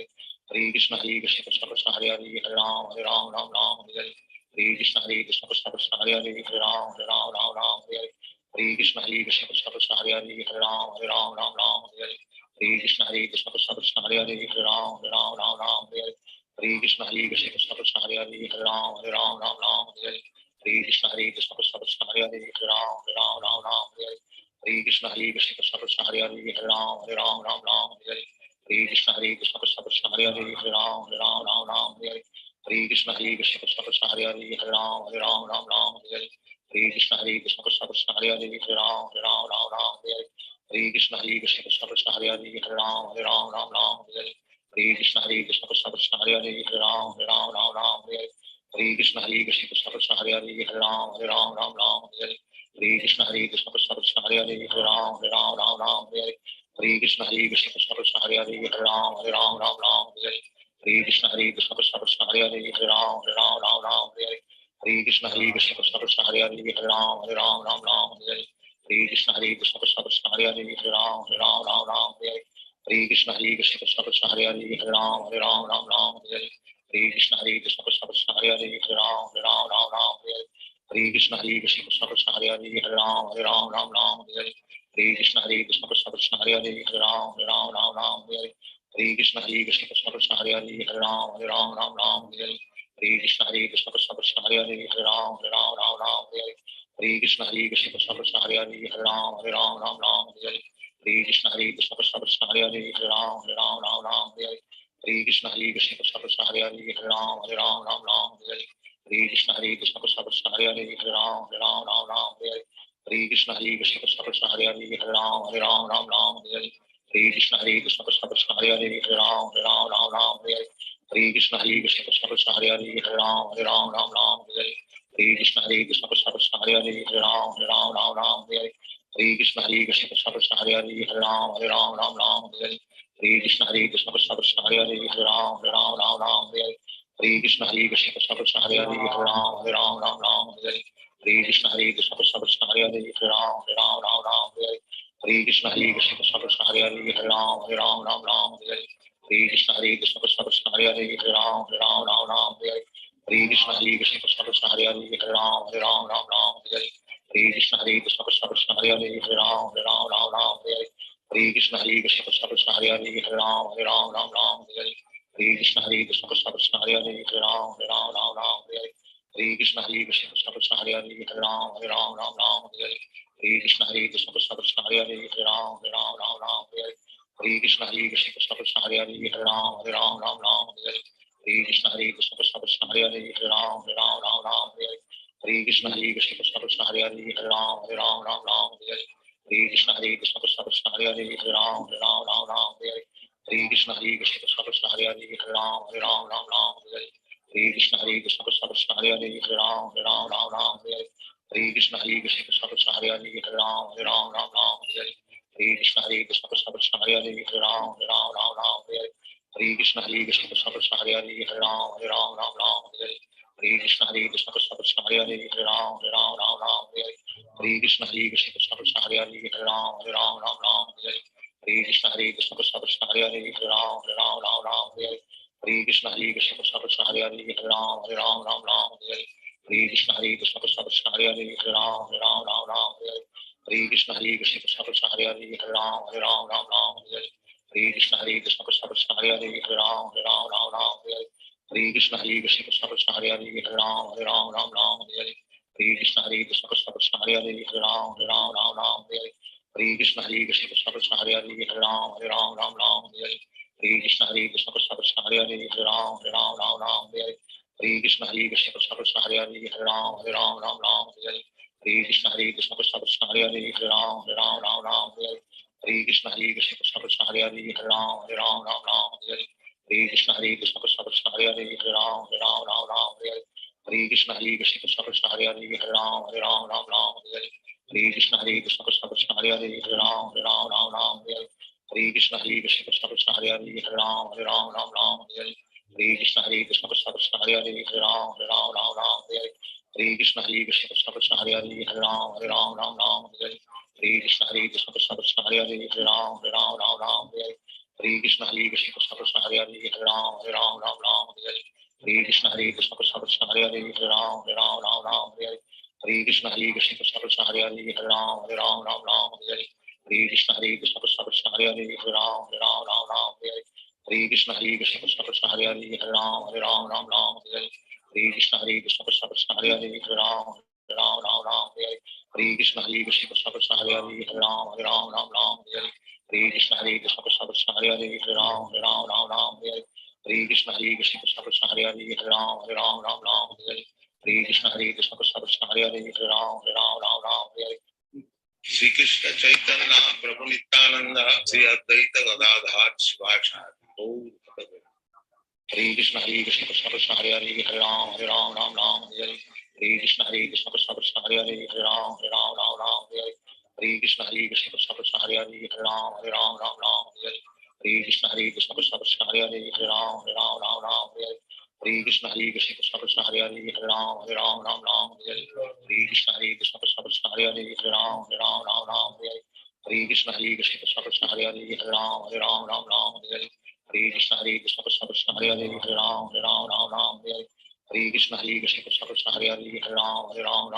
Hare Krishna Krishna Krishna Hare Hare Hare Ram Ram Hare Hare Hare Krishna Krishna Krishna Hare Hare Hare Ram Ram Hare Hare Hare Krishna Krishna Krishna Hare Hare Hare Ram Ram Hare Hare Hare Krishna Krishna Krishna Hare Hare Hare Ram Ram Hare Hare Hare Krishna Krishna Krishna Hare Hare Hare Ram Ram Hare Hare Hare Krishna Krishna Krishna Hare Hare Hare Ram Ram Hare Hare Hare Krishna Krishna Krishna Hare Hare Hare Ram Ram Hare Hare Hare Krishna Krishna Krishna Hare Hare Hare Ram Ram Hare Hare Hare Krishna Krishna Krishna Hare Hare Hare Ram Ram Hare Hare Hare Krishna Krishna Krishna Hare Hare Hare Ram Ram Hare Hare Hare Krishna Krishna Krishna Hare Hare Hare Ram Ram Hare Hare Hare Krishna Krishna Krishna Hare Hare Hare Ram Ram Hare Hare Hare Krishna Krishna Krishna Hare Hare Hare Ram Ram Hare Hare Hare Krishna Krishna Krishna Hare Hare Hare Ram Ram Hare Hare Hare Krishna Krishna Krishna Hare Hare Hare Ram Ram Hare Hare Hare Krishna Krishna Krishna Hare Hare Hare Ram Ram Hare Hare Hare Krishna Krishna Krishna Hare Hare Hare Ram Ram Hare Hare Hare Krishna Krishna Krishna Hare Hare Hare Ram Ram Hare Hare Hare Krishna Krishna Krishna Hare Hare Hare Ram Ram Hare Hare Hare Krishna Krishna Krishna Hare Hare Hare Ram Ram Hare Hare Hare Krishna Krishna Krishna Hare Hare Hare Ram Ram Hare Hare Hare Krishna Krishna Krishna Hare Hare Hare Ram Ram Hare Hare Hare Krishna Krishna Krishna Hare Hare Hare Ram Ram Hare Hare Hare Krishna Krishna Krishna Hare Hare Hare Ram Ram Hare Hare Hare Krishna Krishna Krishna Hare Hare Hare Ram Ram Hare Hare Hare Krishna Krishna Krishna Hare Hare Hare Ram Ram Hare Hare Hare Krishna Krishna Krishna Hare Hare Hare Ram Ram Hare Hare Hare Krishna Krishna Krishna Hare Hare Hare Ram Ram Hare Hare Hare Krishna Krishna Krishna Hare Hare Hare Ram Ram Hare Hare Hare Krishna Krishna Krishna Hare Hare Hare Ram Ram Hare Hare Hare Krishna Krishna Krishna Hare Hare Hare Ram Ram Hare Hare Hare Krishna Krishna Krishna Hare Hare Hare Ram Ram Hare Hare Hare Krishna Krishna Krishna Hare Hare Hare Ram Ram Hare Hare Hare Krishna Krishna Krishna Hare Hare Hare Ram Ram Hare Hare Hare Krishna Krishna Krishna Hare Hare Hare Ram Ram Hare Hare Hare Krishna Krishna Krishna Hare Hare Hare Ram Ram Hare Hare Hare Krishna Krishna Krishna Hare Hare Hare Ram Ram Hare Hare Hare Krishna Krishna Krishna Hare Hare Hare Ram Ram Hare Hare Hare Krishna Krishna Krishna Hare Hare Hare Ram Ram Hare Hare Hare Krishna Krishna Krishna Hare Hare Hare Ram Hare Krishna Krishna Krishna Hare Hare Hare Ram Ram Ram Hare Hare Hare Krishna Krishna Krishna Hare Hare Hare Ram Ram Hare Hare Hare Krishna Krishna Krishna Hare Hare Hare Ram Ram Hare Hare Hare Krishna Krishna Krishna Hare Hare Hare Ram Ram Hare Hare Hare Krishna Krishna Krishna Hare Hare Hare Ram Ram Hare Hare Hare Krishna Krishna Krishna Hare Hare Hare Ram Ram Hare Hare Hare Krishna Krishna Krishna Hare Hare Hare Ram Ram Hare Hare Hare Krishna Krishna Krishna Hare Hare Hare Ram Ram Hare Hare Hare Krishna Krishna Krishna Hare Hare Hare Ram Ram Hare Hare Hare Krishna Krishna Krishna Krishna Hare Hare Hare Ram Ram Hare Hare Hare Krishna Krishna Krishna Krishna Hare Hare Hare Ram Ram Hare Hare Hare Krishna Krishna Krishna Krishna Hare Hare Hare Ram Ram Hare Hare Hare Krishna Krishna Krishna Krishna Hare Hare Hare Ram Ram Hare Hare Hare Krishna Krishna Krishna Krishna Hare Hare Hare Ram Ram Hare Hare Hare Krishna Krishna Krishna Krishna Hare Hare Hare Ram Hare Hare Hare Krishna Krishna Krishna Krishna Hare Hare Hare Ram Hare Hare Hare Krishna Krishna Krishna Krishna Hare Hare Hare Ram Hare Hare Hare Krishna Krishna Krishna Krishna Hare Hare Hare Ram Hare Hare Hare Krishna Krishna Krishna Krishna Hare Hare Hare Ram Hare Hare Hare Krishna Krishna Krishna Krishna Hare Hare Hare Ram Hare Hare Hare Krishna Krishna Krishna Krishna Hare Hare Hare Ram Hare Hare Hare Krishna Krishna Krishna Krishna Hare Hare Hare Ram Hare Hare Hare Krishna Krishna Krishna Krishna Hare Hare Hare Ram Hare Hare Krishna Krishna Krishna Krishna Hare Hare Hare Ram Hare Hare Krishna Krishna Krishna Krishna Hare Hare Hare Ram Hare Hare Krishna Krishna Krishna Krishna Hare Hare Hare Ram Hare Hare Krishna Krishna Krishna Krishna Hare Hare Hare Ram Hare Hare Krishna Krishna Krishna Krishna Hare Hare Hare Ram Hare Hare Krishna Krishna Krishna Krishna Hare Hare Hare Ram Hare Hare Krishna Krishna Krishna Krishna Hare Hare Hare Ram Hare Hare Krishna Krishna Krishna Krishna Hare Hare Hare Ram Hare Hare Krishna Krishna Krishna Krishna Hare Hare Hare Ram Hare Hare Krishna Krishna Krishna Krishna Hare Hare Hare Ram Hare Hare Krishna Krishna Krishna Krishna Hare Hare Hare Ram Hare Hare Krishna Krishna Krishna Krishna Hare Hare Hare Ram Hare Hare Krishna Krishna Krishna Krishna Hare Hare Hare Ram Hare Hare Krishna Krishna Krishna Krishna Hare Hare Hare Ram Hare Krishna Krishna Krishna Krishna Hare Hare Hare Ram Hare Krishna Krishna Krishna Krishna Hare Hare Hare Ram Hare Krishna Krishna Krishna Krishna Hare Hare Hare Ram Hare Krishna Krishna Krishna Krishna Hare Hare Hare Ram Hare Krishna Krishna Krishna Krishna Hare Hare Hare Ram Hare Shri Krishna Chaitanya Prabhu Nityananda Shri Advaita Gadadhar Shivacharya Hare Krishna Krishna Krishna Hare Hare Hare Ram Hare Hare Krishna Krishna Krishna Hare Hare Hare Ram Hare Hare Krishna Krishna Krishna Hare Hare Hare Ram Hare Krishna Krishna Krishna Hare Hare Hare Ram Hare Krishna Krishna Krishna Hare Hare Hare Ram Hare Krishna Krishna Krishna Hare Hare Hare Ram Hare Krishna Krishna Krishna Hare Hare Hare Ram Hare Krishna Krishna Krishna Hare Hare Hare Ram Hare Krishna Krishna Krishna Hare Hare Hare Ram Hare Krishna Krishna Krishna Hare Hare Hare Ram Hare Krishna Krishna Krishna Hare Hare Hare Ram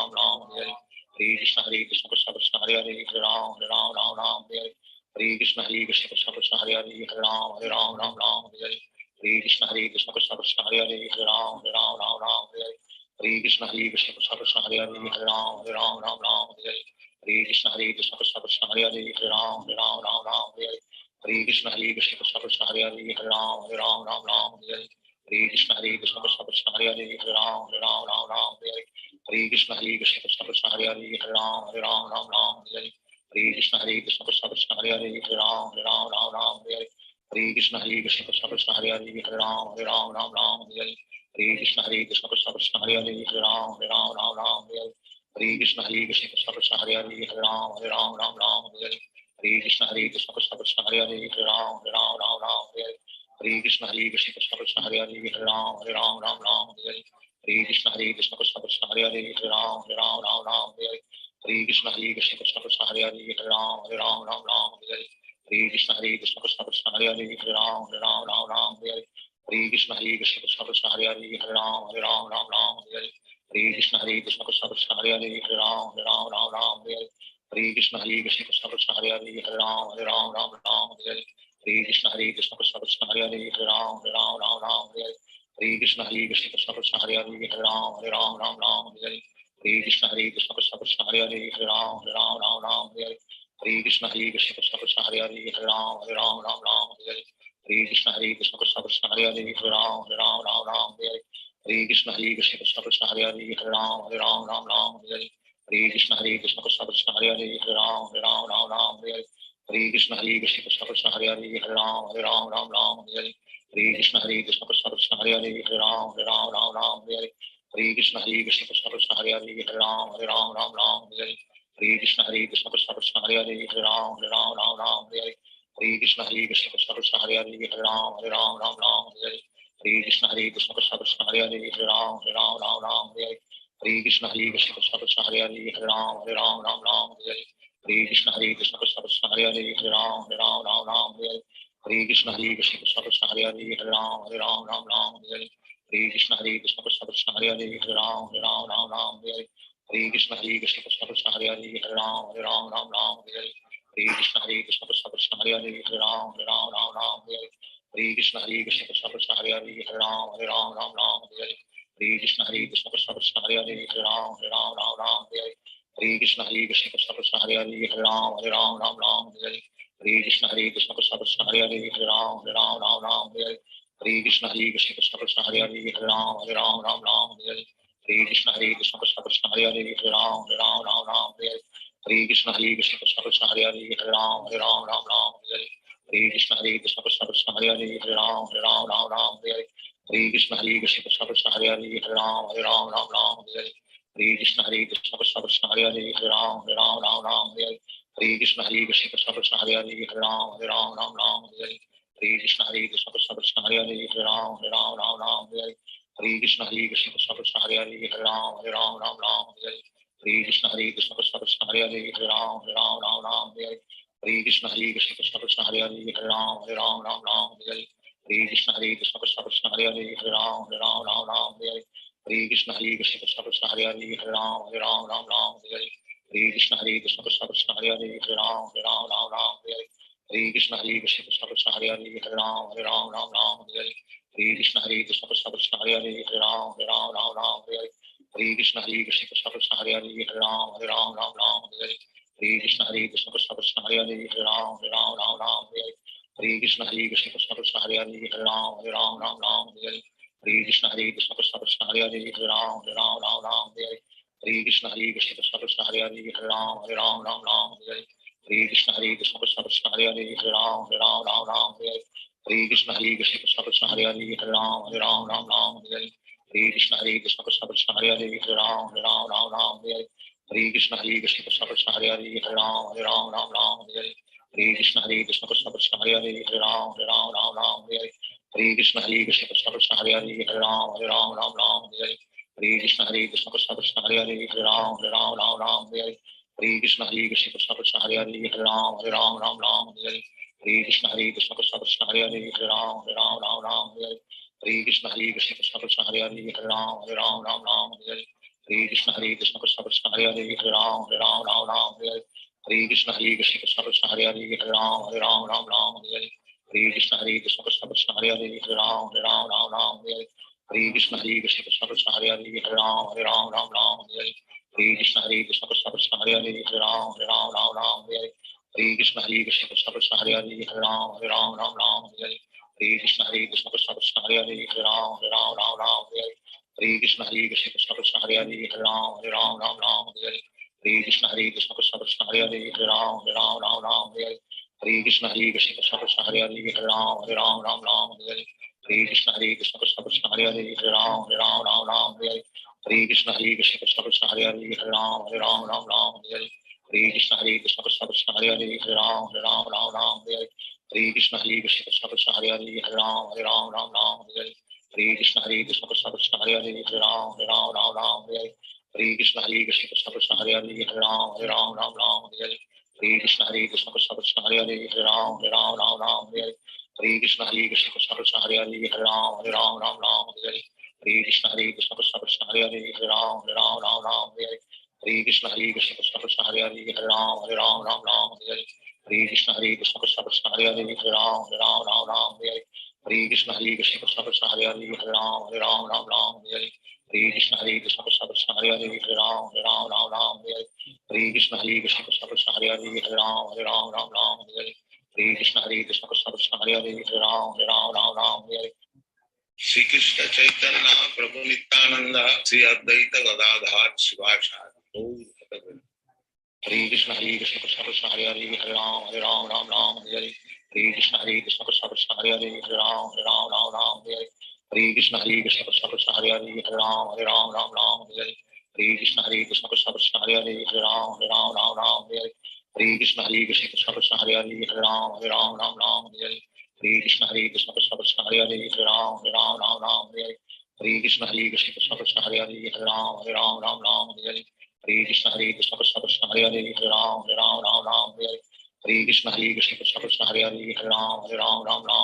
Hare Krishna Krishna Krishna Hare Hare Hare Ram Hare Krishna Krishna Krishna Hare Hare Hare Ram Hare Krishna Krishna Krishna Hare Hare Hare Ram Hare Krishna Krishna Krishna Hare Hare Hare Ram Hare Krishna Krishna Krishna Hare Hare Hare Ram Hare Krishna Krishna Krishna Hare Hare Hare Ram Hare Krishna Krishna Krishna Hare Hare Hare Ram Hare Krishna Krishna Krishna Hare Hare Hare Ram Hare Krishna Krishna Krishna Hare Hare Hare Ram Hare Krishna Krishna Krishna Hare Hare Hare Ram Hare Krishna Krishna Krishna Hare Hare Hare Ram Hare Krishna Krishna Krishna Hare Hare Hare Ram Hare Krishna Krishna Krishna Hare Hare Hare Ram Hare Krishna Krishna Krishna Hare Hare Hare Ram Hare Krishna Krishna Krishna Hare Hare Hare Ram Hare Krishna Krishna Krishna Hare Hare Hare Ram Hare Krishna Krishna Krishna Hare Hare Hare Ram Hare Krishna Krishna Krishna Hare Hare Hare Ram Hare Krishna Krishna Krishna Hare Hare Hare Ram Hare Krishna Krishna Krishna Hare Hare Hare Ram Hare Hare Krishna Krishna Krishna Hare Hare Hare Ram Ram Ram Hare Hare Hare Krishna Krishna Krishna Hare Hare Hare Ram Ram Hare Hare Hare Krishna Krishna Krishna Hare Hare Hare Ram Ram Hare Hare Hare Krishna Krishna Krishna Hare Hare Hare Ram Ram Hare Hare Hare Krishna Krishna Krishna Hare Hare Hare Ram Ram Hare Hare Hare Krishna Krishna Krishna Hare Hare Hare Ram Ram Hare Hare Hare Krishna Krishna Krishna Hare Hare Hare Ram Ram Hare Hare Hare Krishna Krishna Krishna Hare Hare Hare Ram Hare Hare Hare Krishna Krishna Krishna Hare Hare Hare Ram Hare Hare Hare Krishna Krishna Krishna Hare Hare Hare Ram Hare Hare Hare Krishna Krishna Krishna Hare Hare Hare Ram Hare Hare Hare Krishna Krishna Krishna Hare Hare Hare Ram Hare Hare Hare Krishna Krishna Krishna Hare Hare Hare Ram Hare Hare Hare Krishna Krishna Krishna Hare Hare Hare Ram Hare Hare Hare Krishna Krishna Krishna Hare Hare Hare Ram Hare Hare Hare Krishna Krishna Krishna Hare Hare Hare Ram Hare Hare Hare Krishna Krishna Krishna Hare Hare Hare Ram Hare Hare Hare Krishna Krishna Krishna Hare Hare Hare Ram Hare Hare Krishna Krishna Krishna Hare Hare Hare Ram Hare Hare Krishna Krishna Krishna Hare Hare Hare Ram Hare Hare Krishna Krishna Krishna Hare Hare Hare Ram Hare Hare Krishna Krishna Krishna Hare Hare Hare Ram Hare Hare Krishna Krishna Krishna Hare Hare Hare Ram Hare Hare Krishna Krishna Krishna Hare Hare Hare Ram Hare Krishna Krishna Krishna Hare Hare Hare Ram Hare Krishna Krishna Krishna Hare Hare Hare Ram Hare Krishna Krishna Krishna Hare Hare Hare Ram Hare Krishna Krishna Krishna Hare Hare Hare Ram Hare Krishna Krishna Krishna Hare Hare Hare Ram Hare Krishna Krishna Krishna Hare Hare Hare Ram Hare Krishna Krishna Krishna Hare Hare Hare Ram Hare Krishna Krishna Krishna Hare Hare Hare Ram Hare Krishna Krishna Krishna Hare Hare Hare Ram Hare Krishna Krishna Krishna Hare Hare Hare Ram Hare Krishna Krishna Krishna Hare Hare Hare Ram Hare Krishna Krishna Krishna Hare Hare Hare Ram Hare Krishna Krishna Krishna Hare Hare Hare Ram Hare Krishna Krishna Krishna Hare Hare Hare Ram Hare Krishna Krishna Krishna Hare Hare Hare Ram Hare Krishna Krishna Krishna Hare Hare Hare Ram Hare Krishna Krishna Krishna Hare Hare Hare Ram Hare Krishna Krishna Krishna Hare Hare Hare Ram Hare Krishna Krishna Krishna Hare Hare Hare Ram Hare Krishna Krishna Krishna Hare Hare Hare Ram Hare Krishna Krishna Krishna Hare Hare Hare Ram Hare Krishna Krishna Krishna Hare Hare Hare Ram Hare Krishna Krishna Krishna Hare Hare Hare Ram Hare Krishna Krishna Krishna Hare Hare Hare Ram Hare Krishna Krishna Krishna Hare Hare Hare Ram Hare Krishna Krishna Krishna Hare Hare Hare Ram Hare Krishna Krishna Krishna Hare Hare Hare Ram Hare Krishna Krishna Krishna Hare Hare Hare Ram Hare Krishna Krishna Krishna Hare Hare Hare Ram Hare Krishna Krishna Krishna Hare Hare Hare Ram Hare Krishna Krishna Krishna Hare Hare Hare Ram Hare Krishna Krishna Krishna Hare Hare Hare Ram Hare Krishna Krishna Krishna Hare Hare Hare Ram Hare Krishna Krishna Krishna Hare Hare Hare Ram Hare Krishna Krishna Krishna Hare Hare Hare Ram Hare Krishna Krishna Krishna Hare Hare Hare Ram Hare Krishna Krishna Krishna Hare Hare Hare Ram Hare Krishna Krishna Krishna Hare Hare Hare Ram Hare Krishna Krishna Krishna Hare Hare Hare Ram Hare Krishna Krishna Krishna Hare Hare Hare Ram Hare Krishna Krishna Krishna Hare Hare Hare Ram Hare Krishna Krishna Krishna Hare Hare Hare Ram Hare Krishna Krishna Krishna Hare Hare Hare Ram Hare Krishna Krishna Krishna Hare Hare Hare Ram Hare Krishna Krishna Krishna Hare Hare Hare Ram Hare Krishna Krishna Krishna Hare Hare Hare Ram Hare Krishna Krishna Krishna Hare Hare Hare Ram Hare Krishna Krishna Krishna Hare Hare Hare Ram Hare Krishna Krishna Krishna Hare Hare Hare Ram Hare Krishna Krishna Krishna Hare Hare Hare Ram Hare Krishna Krishna Krishna Hare Hare Hare Ram Hare Hare Krishna Krishna Krishna Hare Hare Hare Ram Ram Ram Hare Hare Hare Krishna Krishna Krishna Hare Hare Hare Ram Ram Hare Hare Hare Krishna Krishna Krishna Hare Hare Hare Ram Ram Hare Hare Hare Krishna Krishna Krishna Hare Hare Hare Ram Ram Hare Hare Shri Krishna Chaitanya Prabhu Nityananda Shri Advaita Gadadhar Shivacharya Hare Krishna Krishna Krishna Hare Hare Hare Ram Ram Hare Hare Hare Krishna Krishna Krishna Hare Hare Hare Ram Ram Hare Hare Hare Krishna Krishna Krishna Hare Hare Hare Ram Ram Hare Hare Hare Krishna Krishna Krishna Hare Hare Hare Ram Ram Hare Hare Hare Krishna Krishna Krishna Hare Hare Hare Ram Ram Hare Hare Hare Krishna Krishna Krishna Hare Hare Hare Ram Ram Hare Hare Hare Krishna Krishna Krishna Hare Hare Hare Ram Ram Hare Hare Hare Krishna Krishna Krishna Hare Hare Hare Ram Hare Hare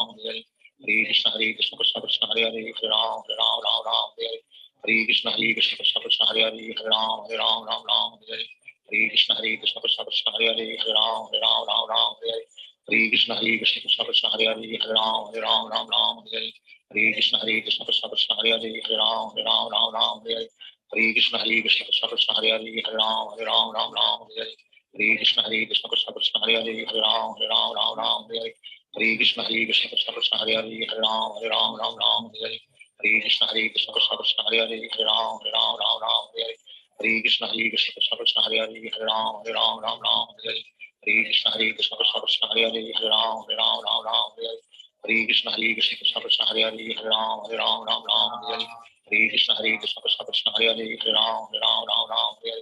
Hare Krishna Krishna Krishna Hare Hare Hare Ram Hare Hare Hare Krishna Krishna Krishna Hare Hare Hare Ram Hare Hare Hare Krishna Krishna Krishna Hare Hare Hare Ram Hare Hare Hare Krishna Krishna Krishna Hare Hare Hare Ram Hare Hare Hare Krishna Krishna Krishna Hare Hare Hare Ram Hare Hare Hare Krishna Krishna Krishna Hare Hare Hare Ram Hare Hare Hare Krishna Krishna Krishna Hare Hare Hare Ram Hare Hare Hare Krishna Krishna Krishna Hare Hare Hare Ram Hare Hare Hare Krishna Krishna Krishna Hare Hare Hare Ram Hare Hare Hare Krishna Krishna Krishna Hare Hare Hare Ram Hare Hare Hare Krishna Krishna Krishna Hare Hare Hare Ram Hare Hare Krishna Krishna Krishna Hare Hare Hare Ram Hare Hare Krishna Krishna Krishna Hare Hare Hare Ram Hare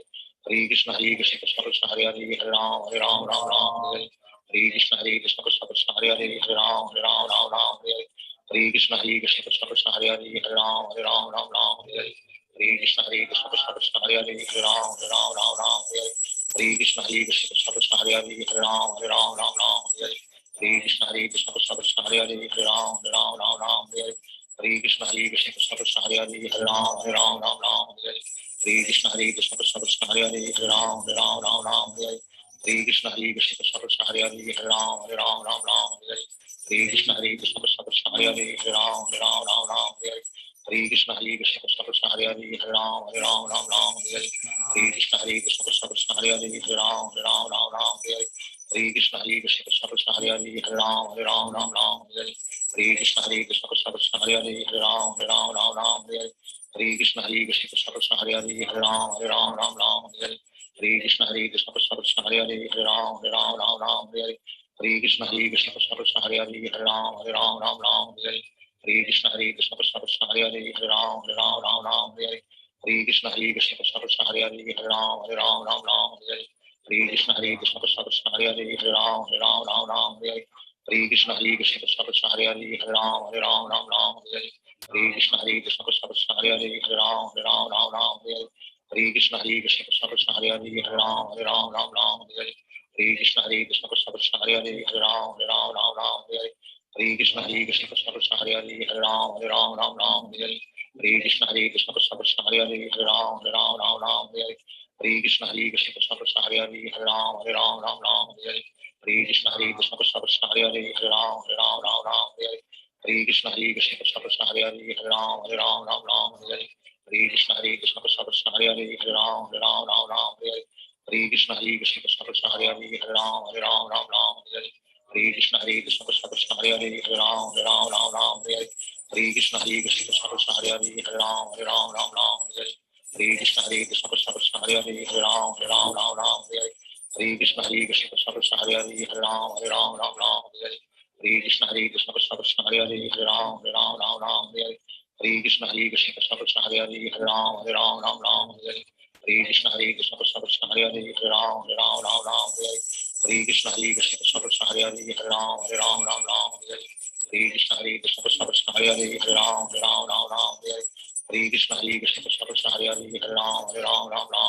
Hare Krishna Krishna Krishna Hare Hare Hare Ram Hare Hare Krishna Krishna Krishna Hare Hare Hare Ram Hare Hare Krishna Krishna Krishna Hare Hare Hare Ram Hare Krishna Krishna Krishna Hare Hare Hare Ram Hare Krishna Krishna Krishna Hare Hare Hare Ram Hare Krishna Krishna Krishna Hare Hare Hare Ram Hare Krishna Krishna Krishna Hare Hare Hare Ram Hare Krishna Krishna Krishna Hare Hare Hare Ram Hare Krishna Krishna Krishna Hare Hare Hare Ram Hare Krishna Krishna Krishna Hare Hare Hare Ram Hare Krishna Krishna Krishna Hare Hare Hare Ram Hare Krishna Krishna Krishna Hare Hare Hare Ram Hare Krishna Krishna Krishna Hare Hare Hare Ram Hare Krishna Krishna Krishna Hare Hare Hare Ram Hare Krishna Krishna Krishna Hare Hare Hare Ram Hare Krishna Krishna Krishna Hare Hare Hare Ram Hare Krishna Krishna Krishna Hare Hare Hare Ram Hare Krishna Krishna Krishna Hare Hare Hare Ram Hare Krishna Krishna Krishna Hare Hare Hare Ram Hare Krishna Krishna Krishna Hare Hare Hare Ram Hare Krishna Krishna Krishna Hare Hare Hare Ram Hare Krishna Krishna Krishna Hare Hare Hare Ram Hare Krishna Krishna Krishna Hare Hare Hare Ram Hare Krishna Krishna Krishna Hare Hare Hare Ram Hare Krishna Krishna Krishna Hare Hare Hare Ram Hare Krishna Krishna Krishna Hare Hare Hare Ram Hare Krishna Krishna Krishna Hare Hare Hare Ram Hare Krishna Krishna Krishna Hare Hare Hare Ram Hare Krishna Krishna Krishna Hare Hare Hare Ram Hare Krishna Krishna Krishna Hare Hare Hare Ram Hare Krishna Krishna Krishna Hare Hare Hare Ram Hare Krishna Krishna Krishna Hare Hare Hare Ram Hare Krishna Krishna Krishna Hare Hare Hare Ram Hare Krishna Krishna Krishna Hare Hare Hare Ram Hare Krishna Krishna Krishna Hare Hare Hare Ram Hare Krishna Krishna Krishna Hare Hare Hare Ram Hare Krishna Krishna Krishna Hare Hare Hare Ram Hare Krishna Krishna Krishna Hare Hare Hare Ram Hare Krishna Krishna Krishna Hare Hare Hare Ram Hare Krishna Krishna Krishna Hare Hare Hare Ram Hare Krishna Krishna Krishna Hare Hare Hare Ram Hare Krishna Krishna Krishna Hare Hare Hare Ram Hare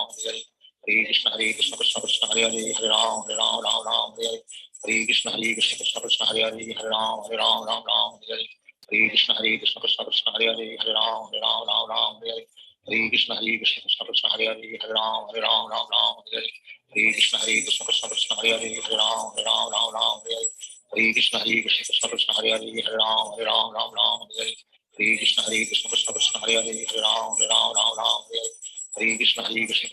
Krishna Krishna Krishna Hare Hare Hare Ram Hare Krishna Krishna Krishna Hare Hare Hare Ram Hare Krishna Krishna Krishna Hare Hare Hare Ram Hare Krishna Krishna Krishna Hare Hare Hare Ram Hare Krishna Krishna Krishna Hare Hare Hare Ram Hare Krishna Krishna Krishna Hare Hare Hare Ram Hare Hare Krishna Krishna Krishna Hare Hare Hare Ram Ram Ram Hare Hare Hare Krishna Krishna Krishna Hare Hare Hare Ram Ram Ram Hare Hare Hare Krishna Krishna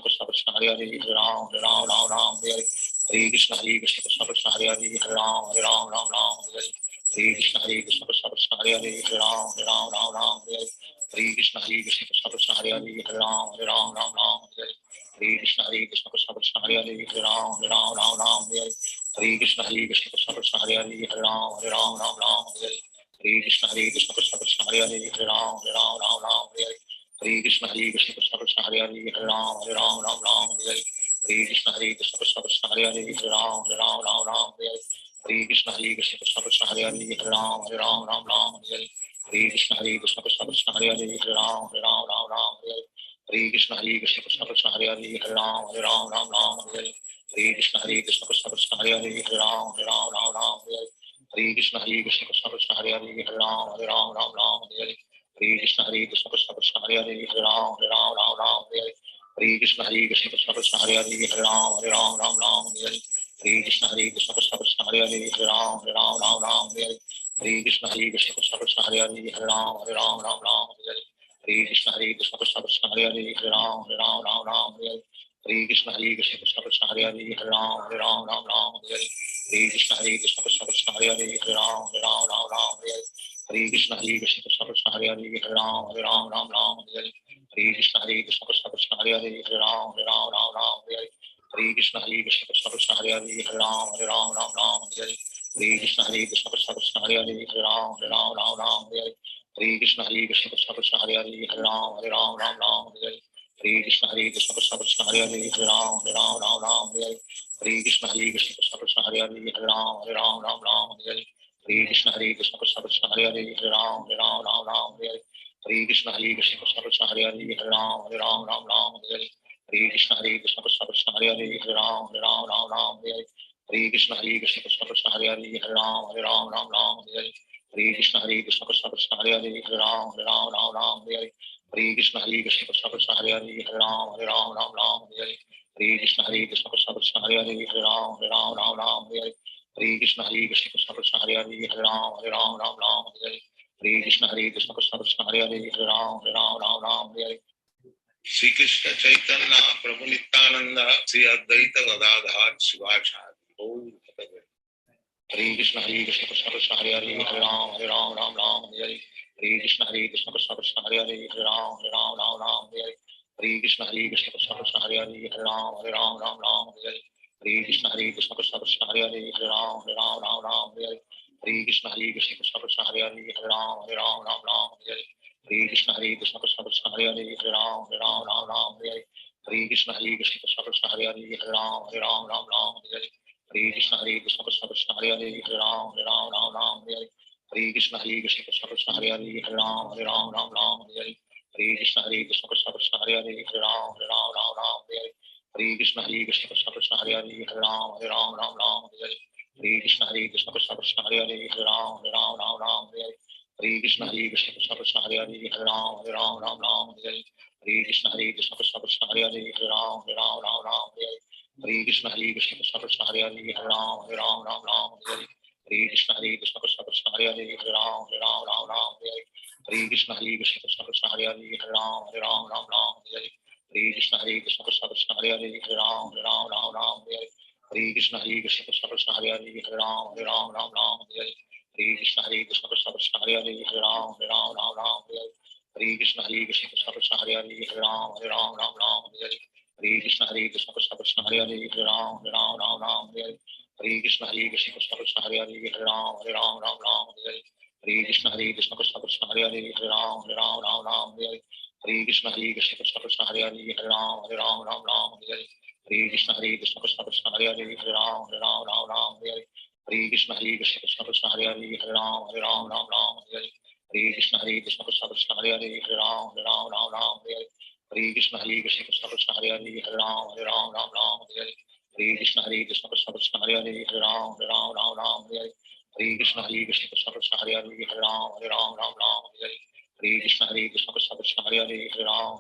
Krishna Hare Hare Hare Ram Ram Ram Hare Hare Hare Krishna Krishna Krishna Hare Hare Hare Ram Ram Hare Hare Hare Krishna Krishna Krishna Hare Hare Hare Ram Ram Hare Hare Hare Krishna Krishna Krishna Hare Hare Hare Ram Ram Hare Hare Hare Krishna Krishna Krishna Hare Hare Hare Ram Ram Hare Hare Hare Krishna Krishna Krishna Hare Hare Hare Ram Ram Hare Hare Hare Krishna Krishna Krishna Hare Hare Hare Ram Ram Hare Hare Hare Krishna Krishna Krishna Krishna Hare Hare Hare Ram Ram Hare Hare Hare Krishna Krishna Krishna Krishna Hare Hare Hare Ram Ram Hare Hare Hare Krishna Krishna Krishna Krishna Hare Hare Hare Ram Ram Hare Hare Hare Krishna Krishna Krishna Krishna Hare Hare Hare Ram Ram Hare Hare Hare Krishna Krishna Krishna Krishna Hare Hare Hare Ram Ram Hare Hare Hare Krishna Krishna Krishna Krishna Hare Hare Hare Ram Hare Hare Hare Krishna Krishna Krishna Krishna Hare Hare Hare Ram Hare Hare Hare Krishna Krishna Krishna Krishna Hare Hare Hare Ram Hare Hare Hare Krishna Krishna Krishna Krishna Hare Hare Hare Ram Hare Hare Hare Krishna Krishna Krishna Krishna Hare Hare Hare Ram Hare Hare Hare Krishna Krishna Krishna Krishna Hare Hare Hare Ram Hare Hare Hare Krishna Krishna Krishna Krishna Hare Hare Hare Ram Hare Hare Hare Krishna Krishna Krishna Krishna Hare Hare Hare Ram Hare Hare Hare Krishna Krishna Krishna Krishna Hare Hare Hare Ram Hare Hare Hare Krishna Krishna Krishna Krishna Hare Hare Hare Ram Hare Hare Hare Krishna Krishna Krishna Krishna Hare Hare Hare Ram Hare Hare Hare Krishna Krishna Krishna Krishna Hare Hare Hare Ram Hare Hare Hare Krishna Krishna Krishna Krishna Hare Hare Hare Ram Hare Hare Krishna Krishna Krishna Krishna Hare Hare Hare Ram Hare Hare Krishna Krishna Krishna Krishna Hare Hare Hare Ram Hare Hare Krishna Krishna Krishna Krishna Hare Hare Hare Ram Hare Hare Krishna Krishna Krishna Krishna Hare Hare Hare Ram Hare Hare Krishna Krishna Krishna Krishna Hare Hare Hare Ram Hare Hare Krishna Krishna Krishna Krishna Hare Hare Hare Ram Hare Hare Krishna Krishna Krishna Krishna Hare Hare Hare Ram Hare Hare Krishna Krishna Krishna Krishna Hare Hare Hare Ram Hare Hare Krishna Krishna Krishna Krishna Hare Hare Hare Ram Hare Hare Krishna Krishna Krishna Krishna Hare Hare Hare Ram Hare Hare Krishna Krishna Krishna Krishna Hare Hare Hare Ram Hare Hare Krishna Krishna Krishna Krishna Hare Hare Hare Ram Hare Krishna Krishna Krishna Krishna Hare Hare Hare Ram Hare Shri Krishna Chaitanya Prabhu Nityananda Shri Advaita Gadadhar Shivacharya Gaur Bhakta Hare Krishna Krishna Krishna Hare Hare Hare Ram Hare Hare Hare Krishna Krishna Krishna Hare Hare Hare Ram Hare Hare Krishna Krishna Krishna Hare Hare Hare Ram Hare Hare Krishna Krishna Krishna Hare Hare Hare Ram Hare Hare Krishna Krishna Krishna Hare Hare Hare Ram Hare Hare Krishna Krishna Krishna Hare Hare Hare Ram Hare Hare Krishna Krishna Krishna Hare Hare Hare Ram Hare Hare Krishna Krishna Krishna Hare Hare Hare Ram Hare Hare Krishna Krishna Krishna Hare Hare Hare Ram Hare Krishna Krishna Krishna Hare Hare Hare Ram Hare Krishna Krishna Krishna Hare Hare Hare Ram Hare Krishna Krishna Krishna Hare Hare Hare Ram Hare Krishna Krishna Krishna Hare Hare Hare Ram Hare Krishna Krishna Krishna Hare Hare Hare Ram Hare Krishna Krishna Krishna Hare Hare Hare Ram Hare Krishna Krishna Krishna Hare Hare Hare Ram Hare Krishna Krishna Krishna Hare Hare Hare Ram Hare Krishna Krishna Krishna Hare Hare Hare Ram Hare Krishna Krishna Krishna Hare Hare Hare Ram Hare Krishna Krishna Krishna Hare Hare Hare Ram Hare Krishna Krishna Krishna Hare Hare Hare Ram Hare Krishna Krishna Krishna Hare Hare Hare Ram Hare Krishna Krishna Krishna Hare Hare Hare Ram Hare Krishna Krishna Krishna Hare Hare Hare Ram Hare Krishna Krishna Krishna Hare Hare Hare Ram Hare Krishna Krishna Krishna Hare Hare Hare Ram Hare Krishna Krishna Krishna Hare Hare Hare Ram Hare Krishna Krishna Krishna Hare Hare Hare Ram Hare Krishna Krishna Krishna Hare Hare Hare Ram Hare Krishna Krishna Krishna Hare Hare Hare Ram Hare Krishna Krishna Krishna Hare Hare Hare Ram Hare Krishna Krishna Krishna Hare Hare Hare Ram Hare Krishna Krishna Krishna Hare Hare Hare Ram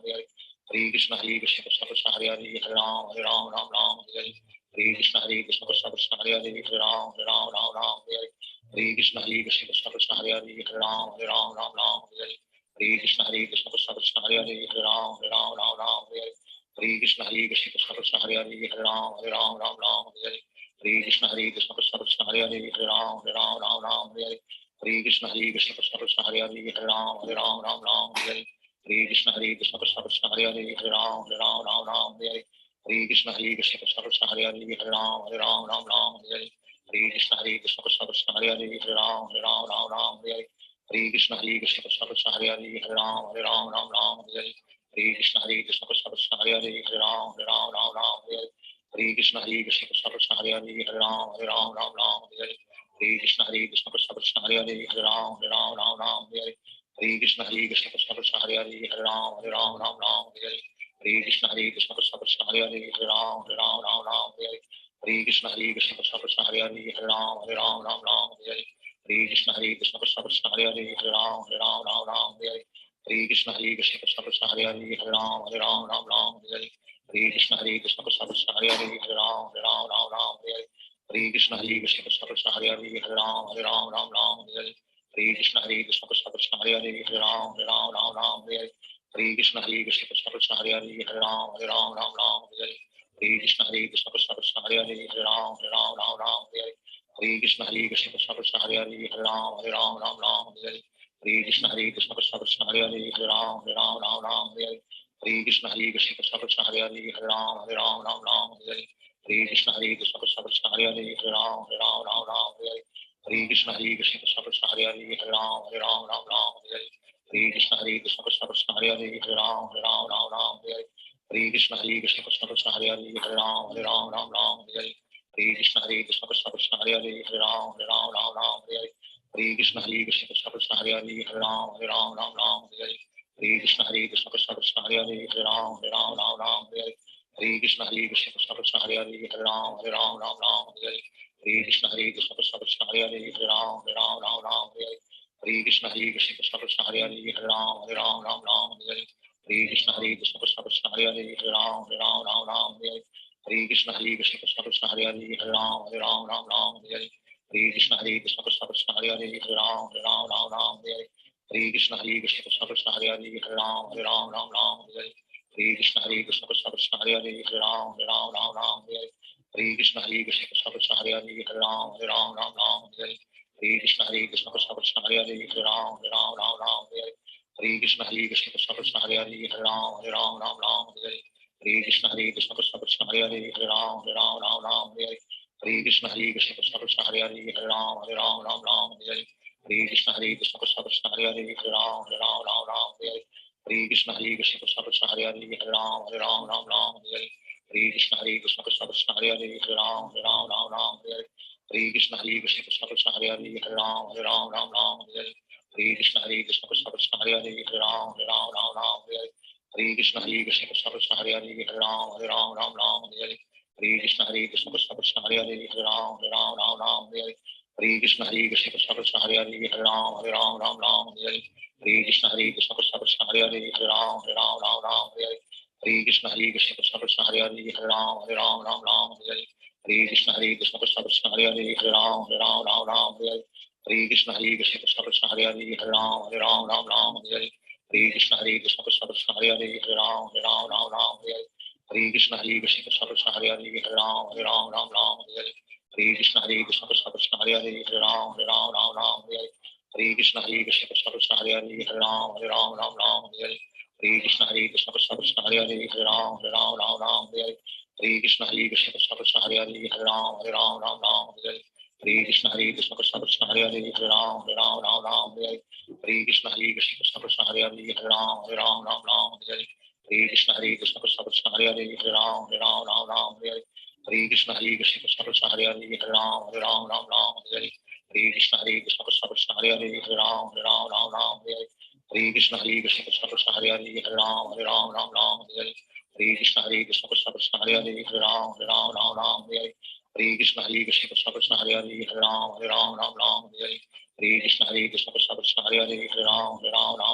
Hare Hare Krishna Krishna Krishna Hare Hare Hare Ram Ram Ram Hare Hare Hare Krishna Krishna Krishna Hare Hare Hare Ram Ram Hare Hare Hare Krishna Krishna Krishna Hare Hare Hare Ram Ram Hare Hare Hare Krishna Krishna Krishna Hare Hare Hare Ram Ram Hare Hare Hare Krishna Krishna Krishna Hare Hare Hare Ram Ram Hare Hare Hare Krishna Krishna Krishna Hare Hare Hare Ram Ram Hare Hare Hare Krishna Krishna Krishna Hare Hare Hare Ram Ram Hare Hare Hare Krishna Krishna Krishna Hare Hare Hare Ram Ram Hare Hare Hare Krishna Krishna Krishna Hare Hare Hare Ram Ram Hare Hare Hare Krishna Krishna Krishna Hare Hare Hare Ram Ram Hare Hare Hare Krishna Krishna Krishna Hare Hare Hare Ram Ram Hare Hare Hare Krishna Krishna Krishna Hare Hare Hare Ram Ram Hare Hare Hare Krishna Krishna Krishna Hare Hare Hare Ram Ram Hare Hare Hare Krishna Krishna Krishna Hare Hare Hare Ram Ram Hare Hare Hare Krishna Krishna Krishna Hare Hare Hare Ram Ram Hare Hare Hare Krishna Krishna Krishna Hare Hare Hare Ram Ram Hare Hare Hare Krishna Krishna Krishna Hare Hare Hare Ram Ram Hare Hare Hare Krishna Krishna Krishna Hare Hare Hare Ram Ram Hare Hare Hare Krishna Krishna Krishna Hare Hare Hare Ram Ram Hare Hare Hare Krishna Krishna Krishna Hare Hare Hare Ram Ram Hare Hare Hare Krishna Krishna Krishna Hare Hare Hare Ram Ram Hare Hare Hare Krishna Krishna Krishna Hare Hare Hare Ram Ram Hare Hare Hare Krishna Krishna Krishna Hare Hare Hare Ram Ram Hare Hare Hare Krishna Krishna Krishna Hare Hare Hare Ram Ram Hare Hare Hare Krishna Krishna Krishna Hare Hare Hare Ram Ram Hare Hare Hare Krishna Krishna Krishna Hare Hare Hare Ram Ram Hare Hare Hare Krishna Krishna Krishna Hare Hare Hare Ram Ram Hare Hare Hare Krishna Krishna Krishna Hare Hare Hare Ram Ram Hare Hare Hare Krishna Krishna Krishna Hare Hare Hare Ram Ram Hare Hare Hare Krishna Krishna Krishna Hare Hare Hare Ram Ram Hare Hare Hare Krishna Krishna Krishna Hare Hare Hare Ram Ram Hare Hare Hare Krishna Krishna Krishna Hare Hare Hare Ram Ram Hare Hare Hare Krishna Krishna Krishna Hare Hare Hare Ram Ram Hare Hare Hare Krishna Krishna Krishna Hare Hare Hare Ram Ram Hare Hare Hare Krishna Krishna Krishna Hare Hare Hare Ram Ram Hare Hare Hare Krishna Krishna Krishna Hare Hare Hare Ram Ram Hare Hare Hare Krishna Krishna Krishna Hare Hare Hare Ram Ram Hare Hare Hare Krishna Krishna Krishna Hare Hare Hare Ram Ram Hare Hare Hare Krishna Krishna Krishna Hare Hare Hare Ram Ram Hare Hare Hare Krishna Krishna Krishna Hare Hare Hare Ram Ram Hare Hare Hare Krishna Krishna Krishna Hare Hare Hare Ram Ram Hare Hare Hare Krishna Krishna Krishna Hare Hare Hare Ram Ram Hare Hare Hare Krishna Krishna Krishna Hare Hare Hare Ram Ram Hare Hare Hare Krishna Krishna Krishna Hare Hare Hare Ram Ram Hare Hare Hare Krishna Krishna Krishna Hare Hare Hare Ram Ram Hare Hare Hare Krishna Krishna Krishna Hare Hare Hare Ram Ram Hare Hare Hare Krishna Krishna Krishna Hare Hare Hare Ram Ram Hare Hare Hare Krishna Krishna Krishna Hare Hare Hare Ram Ram Hare Hare Hare Krishna Krishna Krishna Hare Hare Hare Ram Ram Hare Hare Hare Krishna Krishna Krishna Hare Hare Hare Ram Ram Hare Hare Hare Krishna Krishna Krishna Hare Hare Hare Ram Ram Hare Hare Hare Krishna Krishna Krishna Hare Hare Hare Ram Ram Hare Hare Hare Krishna Krishna Krishna Hare Hare Hare Ram Ram Hare Hare Hare Krishna Krishna Krishna Hare Hare Hare Ram Ram Hare Hare Hare Krishna Krishna Krishna Hare Hare Hare Ram Ram Hare Hare Hare Krishna Krishna Krishna Hare Hare Hare Ram Ram Hare Hare Hare Krishna Krishna Krishna Hare Hare Hare Ram Ram Hare Hare Hare Krishna Krishna Krishna Hare Hare Hare Ram Ram Hare Hare Hare Krishna Krishna Krishna Hare Hare Hare Ram Ram Hare Hare Hare Krishna Krishna Krishna Hare Hare Hare Ram Ram Hare Hare Hare Krishna Krishna Krishna Hare Hare Hare Ram Ram Hare Hare Hare Krishna Krishna Krishna Hare Hare Hare Ram Ram Hare Hare Hare Krishna Krishna Krishna Hare Hare Hare Ram Ram Hare Hare Hare Krishna Krishna Krishna Hare Hare Hare Ram Ram Hare Hare Hare Krishna Krishna Krishna Hare Hare Hare Ram Ram Hare Hare Hare Krishna Krishna Krishna Hare Hare Hare Ram Ram Hare Hare Hare Krishna Krishna Krishna Hare Hare Hare Ram Ram Hare Hare Hare Krishna Krishna Krishna Hare Hare Hare Ram Ram Hare Hare Hare Krishna Krishna Krishna Hare Hare Hare Ram Ram Hare Hare Hare Krishna Krishna Krishna Hare Hare Hare Ram Ram Hare Hare Hare Krishna Krishna Krishna Hare Hare Hare Ram Ram Hare Hare Hare Krishna Krishna Krishna Hare Hare Hare Ram Ram Hare Hare Hare Krishna Krishna Krishna Hare Hare Hare Ram Ram Hare Hare Hare Krishna Krishna Krishna Hare Hare Hare Ram Ram Hare Hare Hare Krishna Krishna Krishna Hare Hare Hare Ram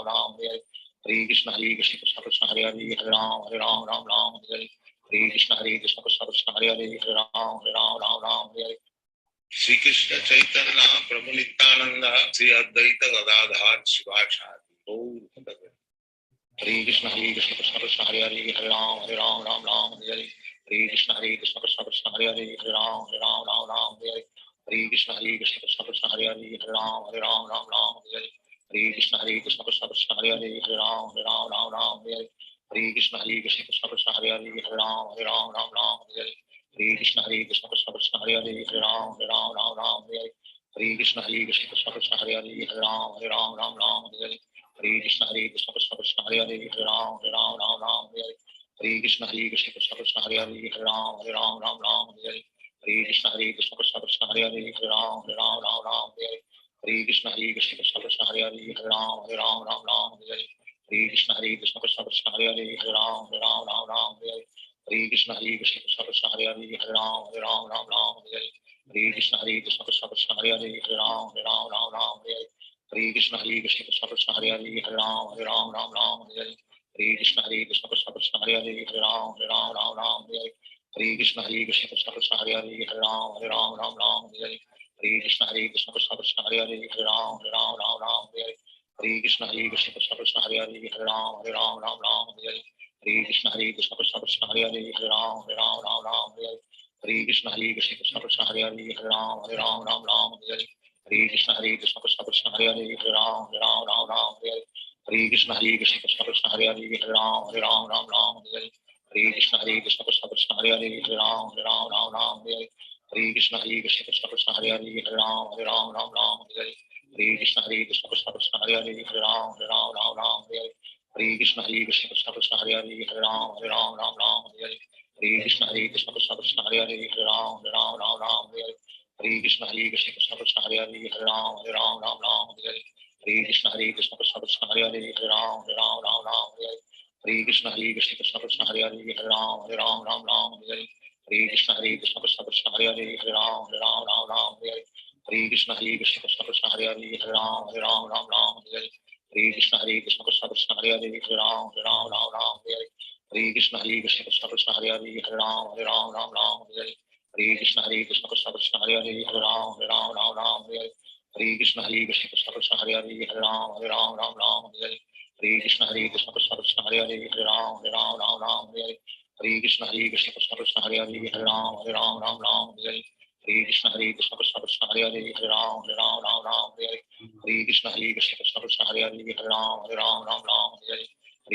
Ram Hare Hare Hare Krishna Krishna Krishna Hare Hare Hare Ram Ram Ram Hare Hare Hare Krishna Krishna Krishna Hare Hare Hare Ram Ram Hare Hare Shri Krishna Chaitanya Prabhu Nityananda Shri Advaita Gadadhar Shivachari Gaur Bhakta Hare Krishna Krishna Krishna Hare Hare Hare Ram Ram Hare Hare Hare Krishna Krishna Krishna Hare Hare Hare Ram Ram Hare Hare Hare Krishna Krishna Krishna Hare Hare Hare Ram Ram Hare Hare Hare Krishna Krishna Krishna Hare Hare Hare Ram Ram Hare Hare Hare Krishna Krishna Krishna Hare Hare Hare Ram Ram Hare Hare Hare Krishna Krishna Krishna Hare Hare Hare Ram Ram Hare Hare Hare Krishna Krishna Krishna Hare Hare Hare Ram Ram Hare Hare Hare Krishna Krishna Krishna Hare Hare Hare Ram Ram Hare Hare Hare Krishna Krishna Krishna Hare Hare Hare Ram Ram Hare Hare Hare Krishna Krishna Krishna Hare Hare Hare Ram Ram Hare Hare Hare Krishna Krishna Krishna Hare Hare Hare Ram Hare Hare Hare Krishna Krishna Krishna Hare Hare Hare Ram Hare Hare Hare Krishna Krishna Krishna Hare Hare Hare Ram Hare Hare Hare Krishna Krishna Krishna Hare Hare Hare Ram Hare Hare Hare Krishna Krishna Krishna Hare Hare Hare Ram Hare Hare Hare Krishna Krishna Krishna Hare Hare Hare Ram Hare Hare Hare Krishna Krishna Krishna Hare Hare Hare Ram Hare Hare Hare Krishna Krishna Krishna Hare Hare Hare Ram Hare Hare Hare Krishna Krishna Krishna Hare Hare Hare Ram Hare Hare Hare Krishna Krishna Krishna Hare Hare Hare Ram Hare Hare Hare Krishna Krishna Krishna Hare Hare Hare Ram Hare Hare Krishna Krishna Krishna Krishna Hare Hare Hare Ram Hare Hare Krishna Krishna Krishna Krishna Hare Hare Hare Ram Hare Hare Krishna Krishna Krishna Krishna Hare Hare Hare Ram Hare Hare Krishna Krishna Krishna Krishna Hare Hare Hare Ram Hare Hare Krishna Krishna Krishna Krishna Hare Hare Hare Ram Hare Hare Krishna Krishna Krishna Krishna Hare Hare Hare Ram Hare Hare Krishna Krishna Krishna Krishna Hare Hare Hare Ram Hare Hare Krishna Krishna Krishna Krishna Hare Hare Hare Ram Hare Hare Krishna Krishna Krishna Krishna Hare Hare Hare Ram Hare Krishna Krishna Krishna Krishna Hare Hare Hare Ram Hare Krishna Krishna Krishna Krishna Hare Hare Hare Ram Hare Krishna Krishna Krishna Krishna Hare Hare Hare Ram Hare Krishna Krishna Krishna Krishna Hare Hare Hare Ram Hare Krishna Krishna Krishna Krishna Hare Hare Hare Ram Hare Krishna Krishna Krishna Krishna Hare Hare Hare Ram Hare Krishna Krishna Krishna Krishna Hare Hare Hare Ram Hare Krishna Krishna Krishna Krishna Hare Hare Hare Ram Hare Krishna Krishna Krishna Krishna Hare Hare Hare Ram Hare Krishna Krishna Krishna Krishna Hare Hare Hare Ram Hare Krishna Krishna Krishna Krishna Hare Hare Hare Ram Hare Krishna Krishna Krishna Krishna Hare Hare Hare Ram Hare Krishna Krishna Krishna Krishna Hare Hare Hare Ram Hare Krishna Krishna Krishna Krishna Hare Hare Hare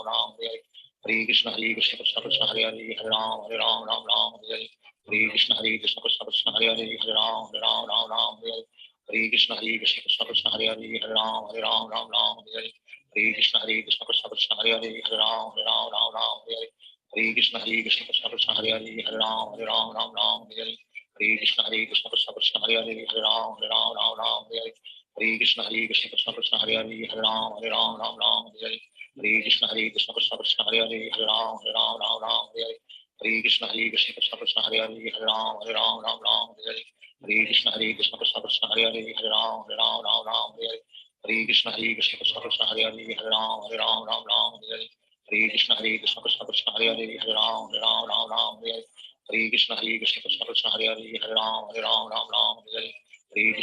Ram Hare Krishna Krishna Krishna Krishna Hare Hare Hare Ram Hare Krishna Krishna Krishna Krishna Hare Hare Hare Ram Hare Krishna Krishna Krishna Krishna Hare Hare Hare Ram Hare Krishna Krishna Krishna Krishna Hare Hare Hare Ram Hare Krishna Krishna Krishna Krishna Hare Hare Hare Ram Hare Krishna Krishna Krishna Krishna Hare Hare Hare Ram Hare Krishna Krishna Krishna Krishna Hare Hare Hare Ram Hare Krishna Krishna Krishna Krishna Hare Hare Hare Ram Hare Krishna Krishna Krishna Krishna Hare Hare Hare Ram Hare Krishna Krishna Krishna Krishna Hare Hare Hare Ram Hare Krishna Krishna Krishna Krishna Hare Hare Hare Ram Hare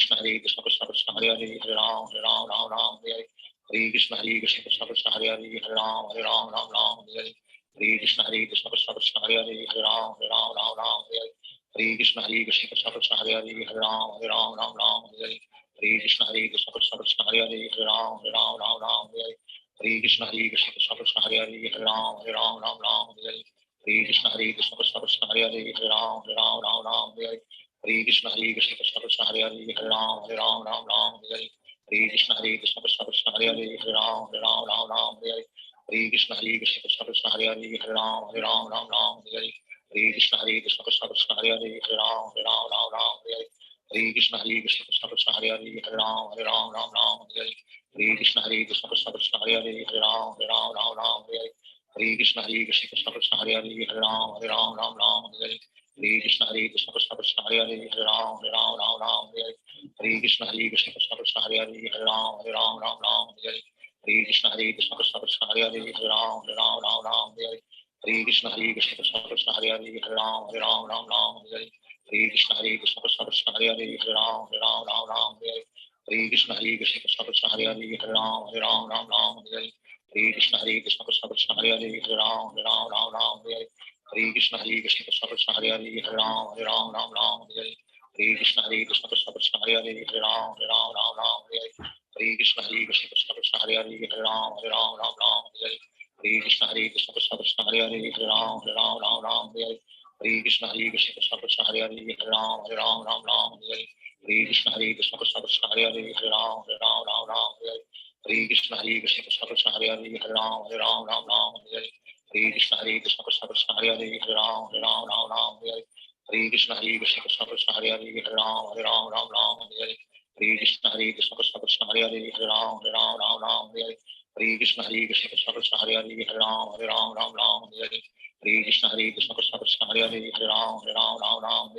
Krishna Krishna Krishna Krishna Hare Hare Hare Ram Hare Krishna Krishna Krishna Krishna Hare Hare Hare Ram Hare Krishna Krishna Krishna Krishna Hare Hare Hare Ram Hare Krishna Krishna Krishna Krishna Hare Hare Hare Ram Hare Krishna Krishna Krishna Krishna Hare Hare Hare Ram Hare Krishna Krishna Krishna Krishna Hare Hare Hare Ram Hare Krishna Krishna Krishna Krishna Hare Hare Hare Ram Hare Krishna Krishna Krishna Krishna Hare Hare Hare Ram Hare Krishna Krishna Krishna Krishna Hare Hare Hare Ram Hare Krishna Krishna Krishna Krishna Hare Hare Hare Ram Hare Krishna Krishna Krishna Krishna Hare Hare Hare Ram Hare Krishna Krishna Krishna Krishna Hare Hare Hare Ram Hare Krishna Krishna Krishna Krishna Hare Hare Hare Ram Hare Krishna Krishna Krishna Krishna Hare Hare Hare Ram Hare Krishna Krishna Krishna Krishna Hare Hare Hare Ram Hare Hare Krishna Krishna Krishna Hare Hare Hare Ram Ram Ram Hare Hare Hare Krishna Krishna Krishna Hare Hare Hare Ram Ram Hare Hare Hare Krishna Krishna Krishna Hare Hare Hare Ram Ram Hare Hare Hare Krishna Krishna Krishna Hare Hare Hare Ram Ram Hare Hare Hare Krishna Krishna Krishna Hare Hare Hare Ram Ram Hare Hare Hare Krishna Krishna Krishna Krishna Hare Hare Hare Ram Ram Hare Hare Hare Krishna Krishna Krishna Krishna Hare Hare Hare Ram Ram Hare Hare Hare Krishna Krishna Krishna Krishna Hare Hare Hare Ram Hare Hare Hare Krishna Krishna Krishna Krishna Hare Hare Hare Ram Hare Hare Hare Krishna Krishna Krishna Krishna Hare Hare Hare Ram Hare Hare Hare Krishna Krishna Krishna Krishna Hare Hare Hare Ram Hare Hare Hare Krishna Krishna Krishna Krishna Hare Hare Hare Ram Hare Hare Hare Krishna Krishna Krishna Krishna Hare Hare Hare Ram Hare Hare Krishna Krishna Krishna Krishna Hare Hare Hare Ram Hare Hare Krishna Krishna Krishna Krishna Hare Hare Hare Ram Hare Hare Krishna Krishna Krishna Krishna Hare Hare Hare Ram Hare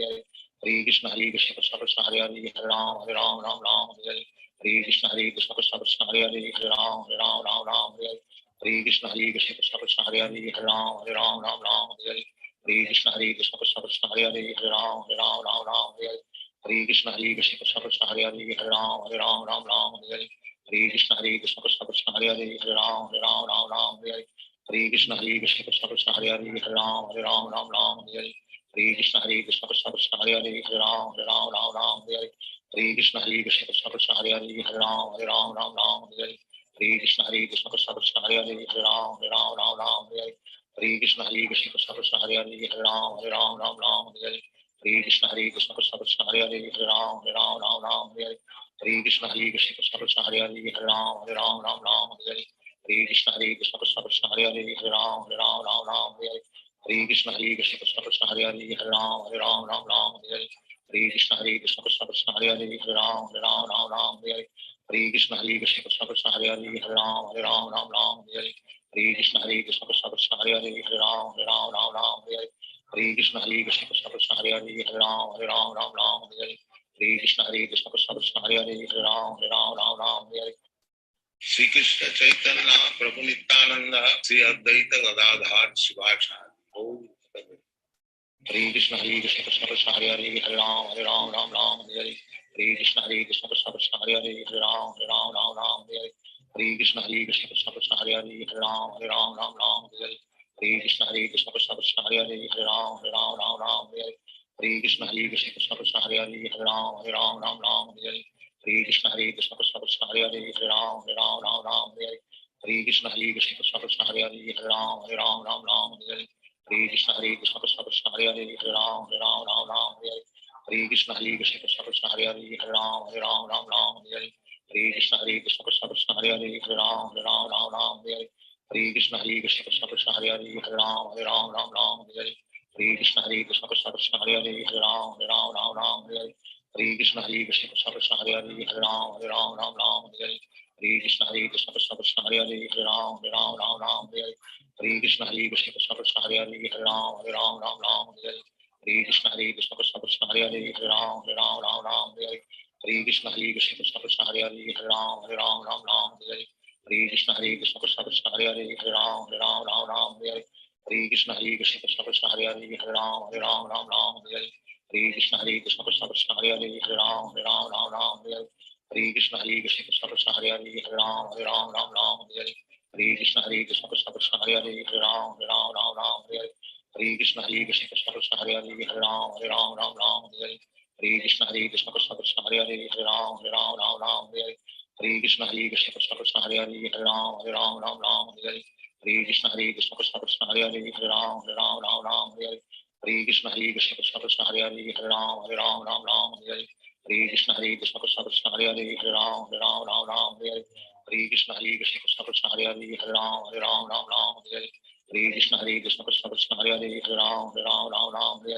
Hare Krishna Krishna Krishna Krishna Hare Hare Hare Ram Hare Hare Krishna Krishna Krishna Krishna Hare Hare Hare Ram Hare Hare Krishna Krishna Krishna Krishna Hare Hare Hare Ram Hare Hare Krishna Krishna Krishna Krishna Hare Hare Hare Ram Hare Hare Krishna Krishna Krishna Krishna Hare Hare Hare Ram Hare Hare Krishna Krishna Krishna Krishna Hare Hare Hare Ram Hare Hare Krishna Krishna Krishna Krishna Hare Hare Hare Ram Hare Hare Krishna Krishna Krishna Krishna Hare Hare Hare Ram Hare Hare Krishna Krishna Krishna Krishna Hare Hare Hare Ram Hare Hare Krishna Krishna Krishna Krishna Hare Hare Hare Ram Hare Krishna Krishna Krishna Krishna Hare Hare Hare Ram Hare Krishna Krishna Krishna Krishna Hare Hare Hare Ram Hare Krishna Krishna Krishna Krishna Hare Hare Hare Ram Hare Krishna Krishna Krishna Krishna Hare Hare Hare Ram Hare Krishna Krishna Krishna Krishna Hare Hare Hare Ram Hare Krishna Krishna Krishna Krishna Hare Hare Hare Ram Hare Krishna Krishna Krishna Krishna Hare Hare Hare Ram Hare Krishna Krishna Krishna Krishna Hare Hare Hare Ram Hare Krishna Krishna Krishna Krishna Hare Hare Hare Ram Hare Krishna Krishna Krishna Krishna Hare Hare Hare Ram Hare Krishna Krishna Krishna Krishna Hare Hare Hare Ram Hare Krishna Krishna Krishna Krishna Hare Hare Hare Ram Hare Shri Krishna Chaitanya Prabhu Nityananda Shri Advaita Gadadhar Shivacharya Hare Krishna Krishna Krishna Hare Hare Hare Ram Hare Hare Krishna Krishna Krishna Hare Hare Hare Ram Hare Krishna Krishna Krishna Hare Hare Hare Ram Hare Krishna Krishna Krishna Hare Hare Hare Ram Hare Krishna Krishna Krishna Hare Hare Hare Ram Hare Krishna Krishna Krishna Hare Hare Hare Ram Hare Krishna Krishna Krishna Hare Hare Hare Ram Hare Krishna Krishna Krishna Hare Hare Hare Ram Hare Krishna Krishna Krishna Hare Hare Hare Ram Hare Krishna Krishna Krishna Hare Hare Hare Ram Hare Krishna Krishna Krishna Hare Hare Hare Ram Hare Krishna Krishna Krishna Hare Hare Hare Ram Hare Krishna Krishna Krishna Hare Hare Hare Ram Hare Krishna Krishna Krishna Hare Hare Hare Ram Hare Krishna Krishna Krishna Hare Hare Hare Ram Hare Krishna Krishna Krishna Hare Hare Hare Ram Hare Krishna Krishna Krishna Hare Hare Hare Ram Hare Krishna Krishna Krishna Hare Hare Hare Ram Hare Krishna Krishna Krishna Hare Hare Hare Ram Hare Krishna Krishna Krishna Hare Hare Hare Ram Hare Krishna Krishna Krishna Hare Hare Hare Ram Hare Krishna Krishna Krishna Hare Hare Hare Ram Hare Krishna Krishna Krishna Hare Hare Hare Ram Hare Krishna Krishna Krishna Hare Hare Hare Ram Hare Krishna Krishna Krishna Hare Hare Hare Ram Hare Krishna Krishna Krishna Hare Hare Hare Ram Hare Krishna Krishna Krishna Hare Hare Hare Ram Hare Krishna Krishna Krishna Hare Hare Hare Ram Hare Krishna Krishna Krishna Hare Hare Hare Ram Hare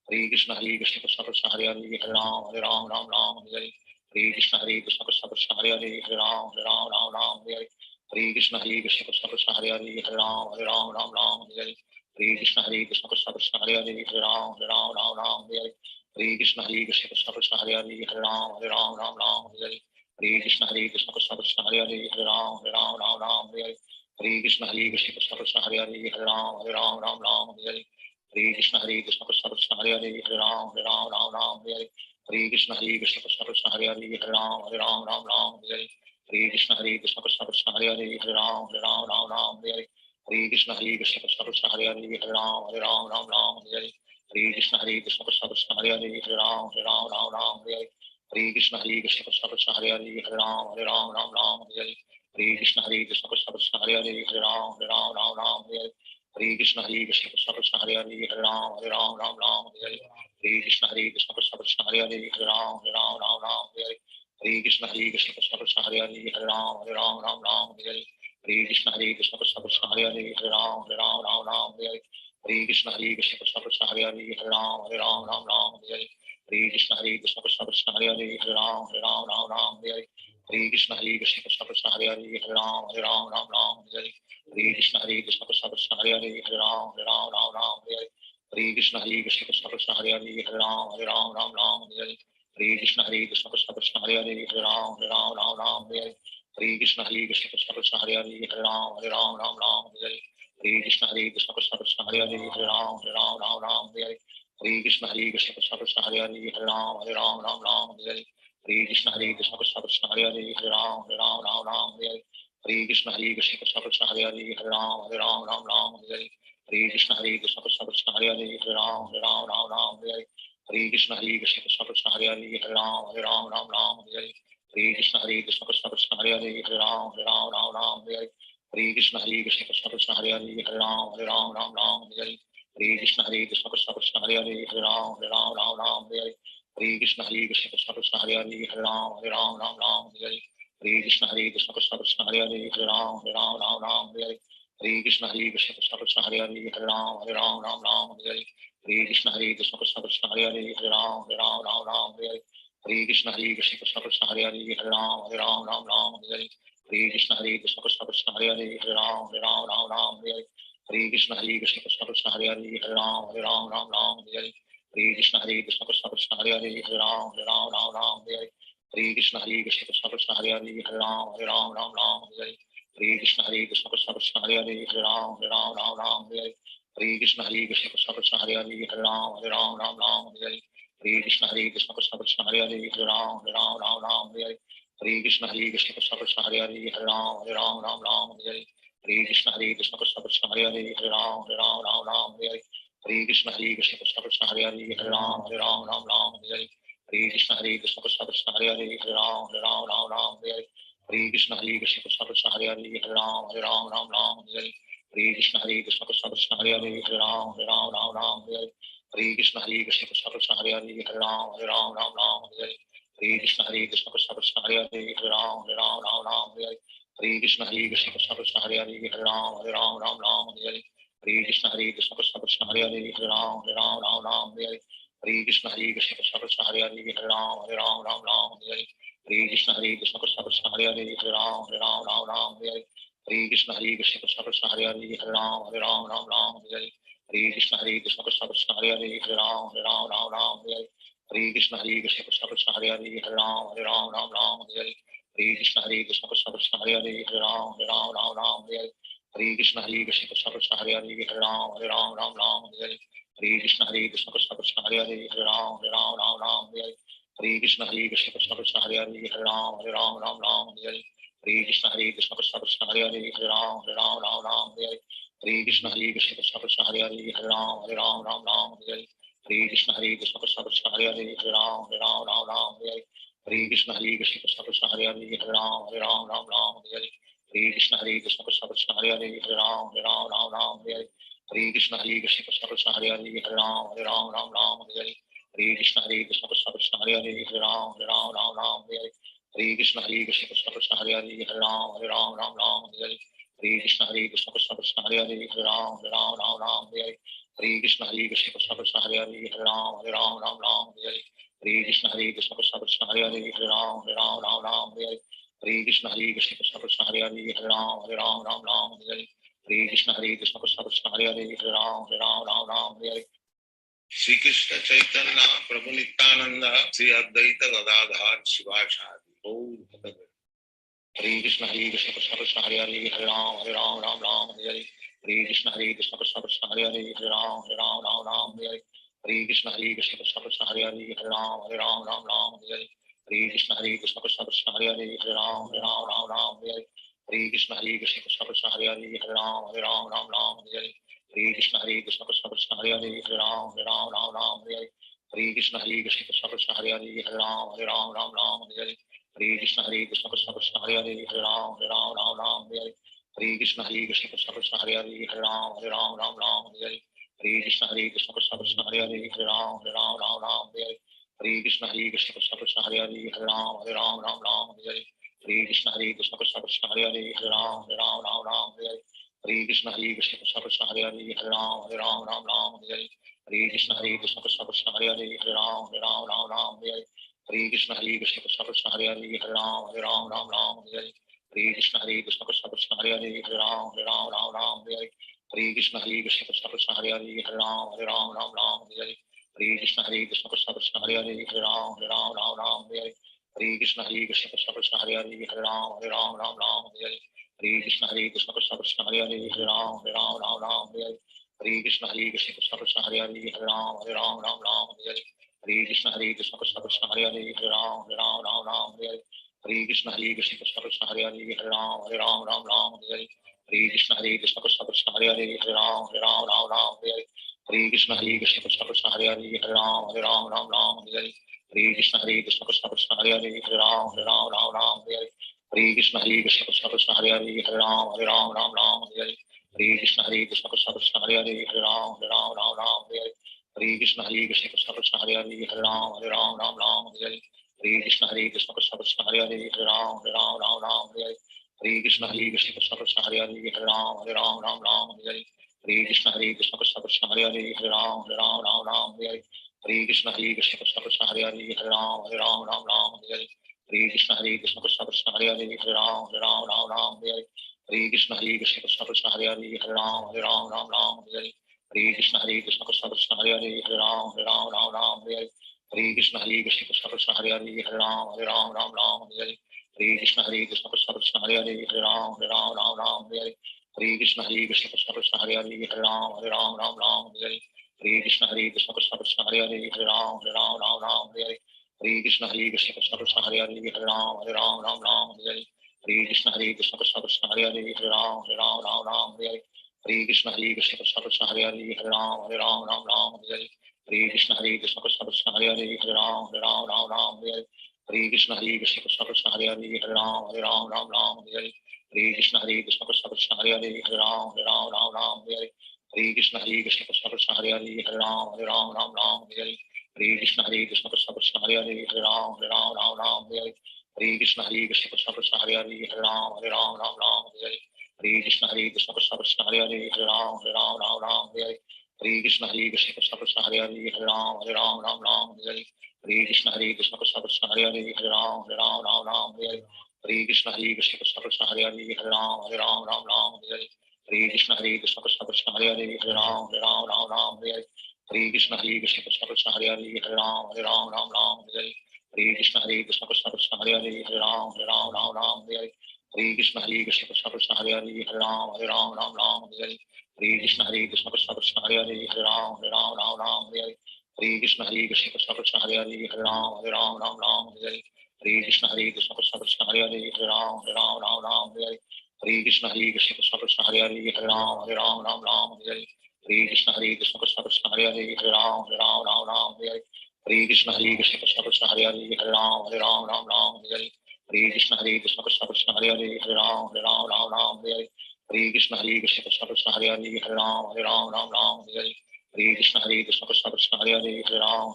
Krishna Krishna Krishna Hare Hare Hare Ram Hare Krishna Krishna Krishna Hare Hare Hare Ram Hare Krishna Krishna Krishna Hare Hare Hare Ram Hare Krishna Krishna Krishna Hare Hare Hare Ram Hare Krishna Krishna Krishna Hare Hare Hare Ram Hare Hare Krishna Krishna Krishna Hare Hare Hare Ram Ram Ram Hare Hare Hare Krishna Krishna Krishna Hare Hare Hare Ram Ram Hare Hare Hare Krishna Krishna Krishna Hare Hare Hare Ram Ram Hare Hare Hare Krishna Krishna Krishna Hare Hare Hare Ram Ram Hare Hare Hare Krishna Krishna Krishna Hare Hare Hare Ram Ram Hare Hare Hare Krishna Krishna Krishna Hare Hare Hare Ram Ram Hare Hare Hare Krishna Krishna Krishna Hare Hare Hare Ram Ram Hare Hare Hare Krishna Krishna Krishna Hare Hare Hare Ram Ram Hare Hare Hare Krishna Krishna Krishna Hare Hare Hare Ram Ram Hare Hare Hare Krishna Krishna Krishna Hare Hare Hare Ram Ram Hare Hare Hare Krishna Krishna Krishna Hare Hare Hare Ram Ram Hare Hare Hare Krishna Krishna Krishna Hare Hare Hare Ram Ram Hare Hare Hare Krishna Krishna Krishna Hare Hare Hare Ram Ram Hare Hare Hare Krishna Krishna Krishna Hare Hare Hare Ram Ram Hare Hare Hare Krishna Krishna Krishna Hare Hare Hare Ram Ram Hare Hare Hare Krishna Krishna Krishna Hare Hare Hare Ram Ram Hare Hare Hare Krishna Krishna Krishna Hare Hare Hare Ram Ram Hare Hare Hare Krishna Krishna Krishna Hare Hare Hare Ram Ram Hare Hare Hare Krishna Krishna Krishna Hare Hare Hare Ram Ram Hare Hare Hare Krishna Krishna Krishna Hare Hare Hare Ram Ram Hare Hare Hare Krishna Krishna Krishna Hare Hare Hare Ram Ram Hare Hare Hare Krishna Krishna Krishna Hare Hare Hare Ram Ram Hare Hare Hare Krishna Krishna Krishna Hare Hare Hare Ram Ram Hare Hare Hare Krishna Krishna Krishna Hare Hare Hare Ram Ram Hare Hare Hare Krishna Krishna Krishna Hare Hare Hare Ram Ram Hare Hare Hare Krishna Krishna Krishna Hare Hare Hare Ram Ram Hare Hare Hare Krishna Krishna Krishna Hare Hare Hare Ram Ram Hare Hare Hare Krishna Krishna Krishna Hare Hare Hare Ram Ram Hare Hare Hare Krishna Krishna Krishna Hare Hare Hare Ram Ram Hare Hare Hare Krishna Krishna Krishna Hare Hare Hare Ram Ram Hare Hare Hare Krishna Krishna Krishna Hare Hare Hare Ram Ram Hare Hare Hare Krishna Krishna Krishna Hare Hare Hare Ram Ram Hare Hare Hare Krishna Krishna Krishna Hare Hare Hare Ram Ram Hare Hare Hare Krishna Krishna Krishna Hare Hare Hare Ram Ram Hare Hare Hare Krishna Krishna Krishna Hare Hare Hare Ram Ram Hare Hare Hare Krishna Krishna Krishna Hare Hare Hare Ram Ram Hare Hare Hare Krishna Krishna Krishna Hare Hare Hare Ram Ram Hare Hare Hare Krishna Krishna Krishna Hare Hare Hare Ram Ram Hare Hare Hare Krishna Krishna Krishna Hare Hare Hare Ram Ram Hare Hare Hare Krishna Krishna Krishna Hare Hare Hare Ram Ram Hare Hare Hare Krishna Krishna Krishna Hare Hare Hare Ram Ram Hare Hare Hare Krishna Krishna Krishna Hare Hare Hare Ram Ram Hare Hare Hare Krishna Krishna Krishna Hare Hare Hare Ram Ram Hare Hare Hare Krishna Krishna Krishna Hare Hare Hare Ram Ram Hare Hare Hare Krishna Krishna Krishna Hare Hare Hare Ram Ram Hare Hare Hare Krishna Krishna Krishna Hare Hare Hare Ram Ram Hare Hare Hare Krishna Krishna Krishna Hare Hare Hare Ram Ram Hare Hare Hare Krishna Krishna Krishna Hare Hare Hare Ram Ram Hare Hare Hare Krishna Krishna Krishna Hare Hare Hare Ram Ram Hare Hare Hare Krishna Krishna Krishna Hare Hare Hare Ram Ram Hare Hare Hare Krishna Krishna Krishna Hare Hare Hare Ram Ram Hare Hare Hare Krishna Krishna Krishna Hare Hare Hare Ram Ram Hare Hare Hare Krishna Krishna Krishna Hare Hare Hare Ram Ram Hare Hare Hare Krishna Krishna Krishna Hare Hare Hare Ram Ram Hare Hare Hare Krishna Krishna Krishna Hare Hare Hare Ram Ram Hare Hare Hare Krishna Krishna Krishna Hare Hare Hare Ram Ram Hare Hare Hare Krishna Krishna Krishna Hare Hare Hare Ram Ram Hare Hare Hare Krishna Krishna Krishna Hare Hare Hare Ram Ram Hare Hare Hare Krishna Krishna Krishna Hare Hare Hare Ram Ram Hare Hare Hare Krishna Krishna Krishna Hare Hare Hare Ram Ram Hare Hare Hare Krishna Krishna Krishna Hare Hare Hare Ram Ram Hare Hare Hare Krishna Krishna Krishna Hare Hare Hare Ram Ram Hare Hare Hare Krishna Krishna Krishna Hare Hare Hare Ram Ram Hare Hare Hare Krishna Krishna Krishna Hare Hare Hare Ram Ram Hare Hare Hare Krishna Krishna Krishna Hare Hare Hare Ram Ram Hare Hare Hare Krishna Krishna Krishna Hare Hare Hare Ram Ram Hare Hare Hare Krishna Krishna Krishna Hare Hare Hare Ram Ram Hare Hare Hare Krishna Krishna Krishna Hare Hare Hare Ram Ram Hare Hare Hare Krishna Krishna Krishna Hare Hare Hare Ram Ram Hare Hare Hare Krishna Krishna Krishna Hare Hare Hare Ram Ram Hare Hare Hare Krishna Krishna Krishna Hare Hare Hare Ram Ram Hare Hare Hare Krishna Krishna Krishna Hare Hare Hare Ram Ram Hare Hare Hare Krishna Krishna Krishna Hare Hare Hare Ram Ram Hare Hare Hare Krishna Krishna Krishna Hare Hare Hare Ram Ram Hare Hare Shri Krishna Chaitanya प्रभु नित्यानंद श्री अद्वैत गदाधर शिवाचार्य गौर भक्त हरे Krishna Krishna Krishna Hare Hare Hare Ram Ram Ram Hare Hare Hare Krishna Krishna Krishna Hare Hare Hare Ram Ram Ram Hare Hare Hare Krishna Krishna Krishna Hare Hare Hare Ram Ram Hare Hare Hare Krishna Krishna Krishna Hare Hare Hare Ram Ram Hare Hare Hare Krishna Krishna Krishna Hare Hare Hare Ram Ram Hare Hare Hare Krishna Krishna Krishna Hare Hare Hare Ram Ram Hare Hare Hare Krishna Krishna Krishna Hare Hare Hare Ram Ram Hare Hare Hare Krishna Krishna Krishna Hare Hare Hare Ram Ram Hare Hare Hare Krishna Krishna Krishna Hare Hare Hare Ram Ram Hare Hare Hare Krishna Krishna Krishna Hare Hare Hare Ram Ram Hare Hare Hare Krishna Krishna Krishna Hare Hare Hare Ram Ram Hare Hare Hare Krishna Krishna Krishna Hare Hare Hare Ram Ram Hare Hare Hare Krishna Krishna Krishna Hare Hare Hare Ram Hare Hare Hare Krishna Krishna Krishna Hare Hare Hare Ram Hare Hare Hare Krishna Krishna Krishna Hare Hare Hare Ram Hare Hare Hare Krishna Krishna Krishna Hare Hare Hare Ram Hare Hare Hare Krishna Krishna Krishna Hare Hare Hare Ram Hare Hare Hare Krishna Krishna Krishna Hare Hare Hare Ram Hare Hare Hare Krishna Krishna Krishna Hare Hare Hare Ram Hare Hare Hare Krishna Krishna Krishna Hare Hare Hare Ram Hare Hare Hare Krishna Krishna Krishna Hare Hare Hare Ram Hare Hare Hare Krishna Krishna Krishna Hare Hare Hare Ram Hare Hare Hare Krishna Krishna Krishna Hare Hare Hare Ram Hare Hare Hare Krishna Krishna Krishna Hare Hare Hare Ram Hare Hare Hare Krishna Krishna Krishna Hare Hare Hare Ram Hare Hare Hare Krishna Krishna Krishna Hare Hare Hare Ram Hare Hare Hare Krishna Krishna Krishna Hare Hare Hare Ram Hare Hare Hare Krishna Krishna Krishna Hare Hare Hare Ram Hare Hare Hare Krishna Krishna Krishna Hare Hare Hare Ram Hare Hare Hare Krishna Krishna Krishna Hare Hare Hare Ram Hare Hare Hare Krishna Krishna Krishna Hare Hare Hare Ram Hare Hare Hare Krishna Krishna Krishna Hare Hare Hare Ram Hare Hare Hare Krishna Krishna Krishna Hare Hare Hare Ram Hare Hare Hare Krishna Krishna Krishna Hare Hare Hare Ram Hare Hare Hare Krishna Krishna Krishna Hare Hare Hare Ram Hare Hare Hare Krishna Krishna Krishna Hare Hare Hare Ram Hare Hare Hare Krishna Krishna Krishna Hare Hare Hare Ram Hare Hare Hare Krishna Krishna Krishna Hare Hare Hare Ram Hare Hare Hare Krishna Krishna Krishna Hare Hare Hare Ram Hare Hare Hare Krishna Krishna Krishna Hare Hare Hare Ram Hare Hare Hare Krishna Krishna Krishna Hare Hare Hare Ram Hare Hare Hare Krishna Krishna Krishna Hare Hare Hare Ram Hare Hare Hare Krishna Krishna Krishna Hare Hare Hare Ram Hare Hare Hare Krishna Krishna Krishna Hare Hare Hare Ram Hare Hare Hare Krishna Krishna Krishna Hare Hare Hare Ram Hare Hare Hare Krishna Krishna Krishna Hare Hare Hare Ram Hare Hare Hare Krishna Krishna Krishna Hare Hare Hare Ram Hare Hare Hare Krishna Krishna Krishna Hare Hare Hare Ram Hare Hare Hare Krishna Krishna Krishna Hare Hare Hare Ram Hare Hare Hare Krishna Krishna Krishna Hare Hare Hare Ram Hare Hare Hare Krishna Krishna Krishna Hare Hare Hare Ram Hare Hare Hare Krishna Krishna Krishna Hare Hare Hare Ram Hare Hare Hare Krishna Krishna Krishna Hare Hare Hare Ram Hare Hare Hare Krishna Krishna Krishna Hare Hare Hare Ram Hare Hare Hare Krishna Krishna Krishna Hare Hare Hare Ram Hare Hare Hare Krishna Krishna Krishna Hare Hare Hare Ram Hare Hare Hare Krishna Krishna Krishna Hare Hare Hare Ram Hare Hare Hare Krishna Krishna Krishna Hare Hare Hare Ram Hare Hare Hare Krishna Krishna Krishna Hare Hare Hare Ram Hare Hare Hare Krishna Krishna Krishna Hare Hare Hare Ram Hare Hare Hare Krishna Krishna Krishna Hare Hare Hare Ram Hare Hare Hare Krishna Krishna Krishna Hare Hare Hare Ram Hare Hare Hare Krishna Krishna Krishna Hare Hare Hare Ram Hare Hare Hare Krishna Krishna Krishna Hare Hare Hare Ram Hare Hare Hare Krishna Krishna Krishna Hare Hare Hare Ram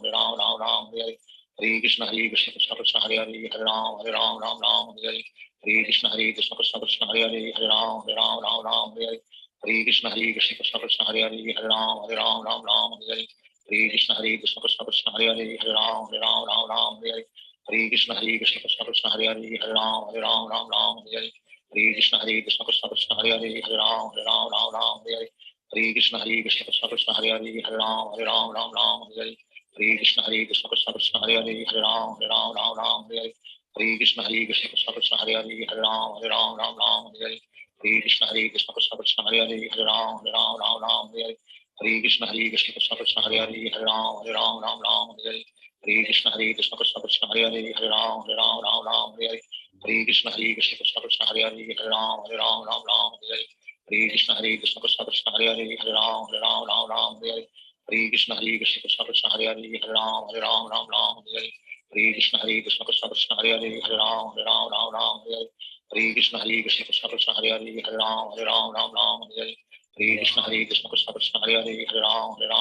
Hare Hare Hare Krishna Krishna Krishna Hare Hare Hare Ram Hare Hare Hare Krishna Krishna Krishna Hare Hare Hare Ram Hare Hare Hare Krishna Krishna Krishna Hare Hare Hare Ram Hare Hare Hare Krishna Krishna Krishna Hare Hare Hare Ram Hare Hare Hare Krishna Krishna Krishna Hare Hare Hare Ram Hare Hare Hare Krishna Krishna Krishna Hare Hare Hare Ram Hare Hare Hare Krishna Krishna Krishna Hare Hare Hare Ram Hare Hare Hare Krishna Krishna Krishna Hare Hare Hare Ram Ram Ram Hare Hare Hare Krishna Krishna Krishna Hare Hare Hare Ram Ram Hare Hare Hare Krishna Krishna Krishna Hare Hare Hare Ram Ram Hare Hare Hare Krishna Krishna Krishna Hare Hare Hare Ram Ram Hare Hare Hare Krishna Krishna Krishna Hare Hare Hare Ram Ram Hare Hare Hare Krishna Krishna Krishna Hare Hare Hare Ram Ram Hare Hare Hare Krishna Krishna Krishna Hare Hare Hare Ram Ram Hare Hare Hare Krishna Krishna Krishna Hare Hare Hare Ram Ram Hare Hare Hare Krishna Krishna Krishna Hare Hare Hare Ram Ram Hare Hare Hare Krishna Krishna Krishna Hare Hare Hare Ram Ram Hare Hare Hare Krishna Krishna Krishna Hare Hare Hare Ram Ram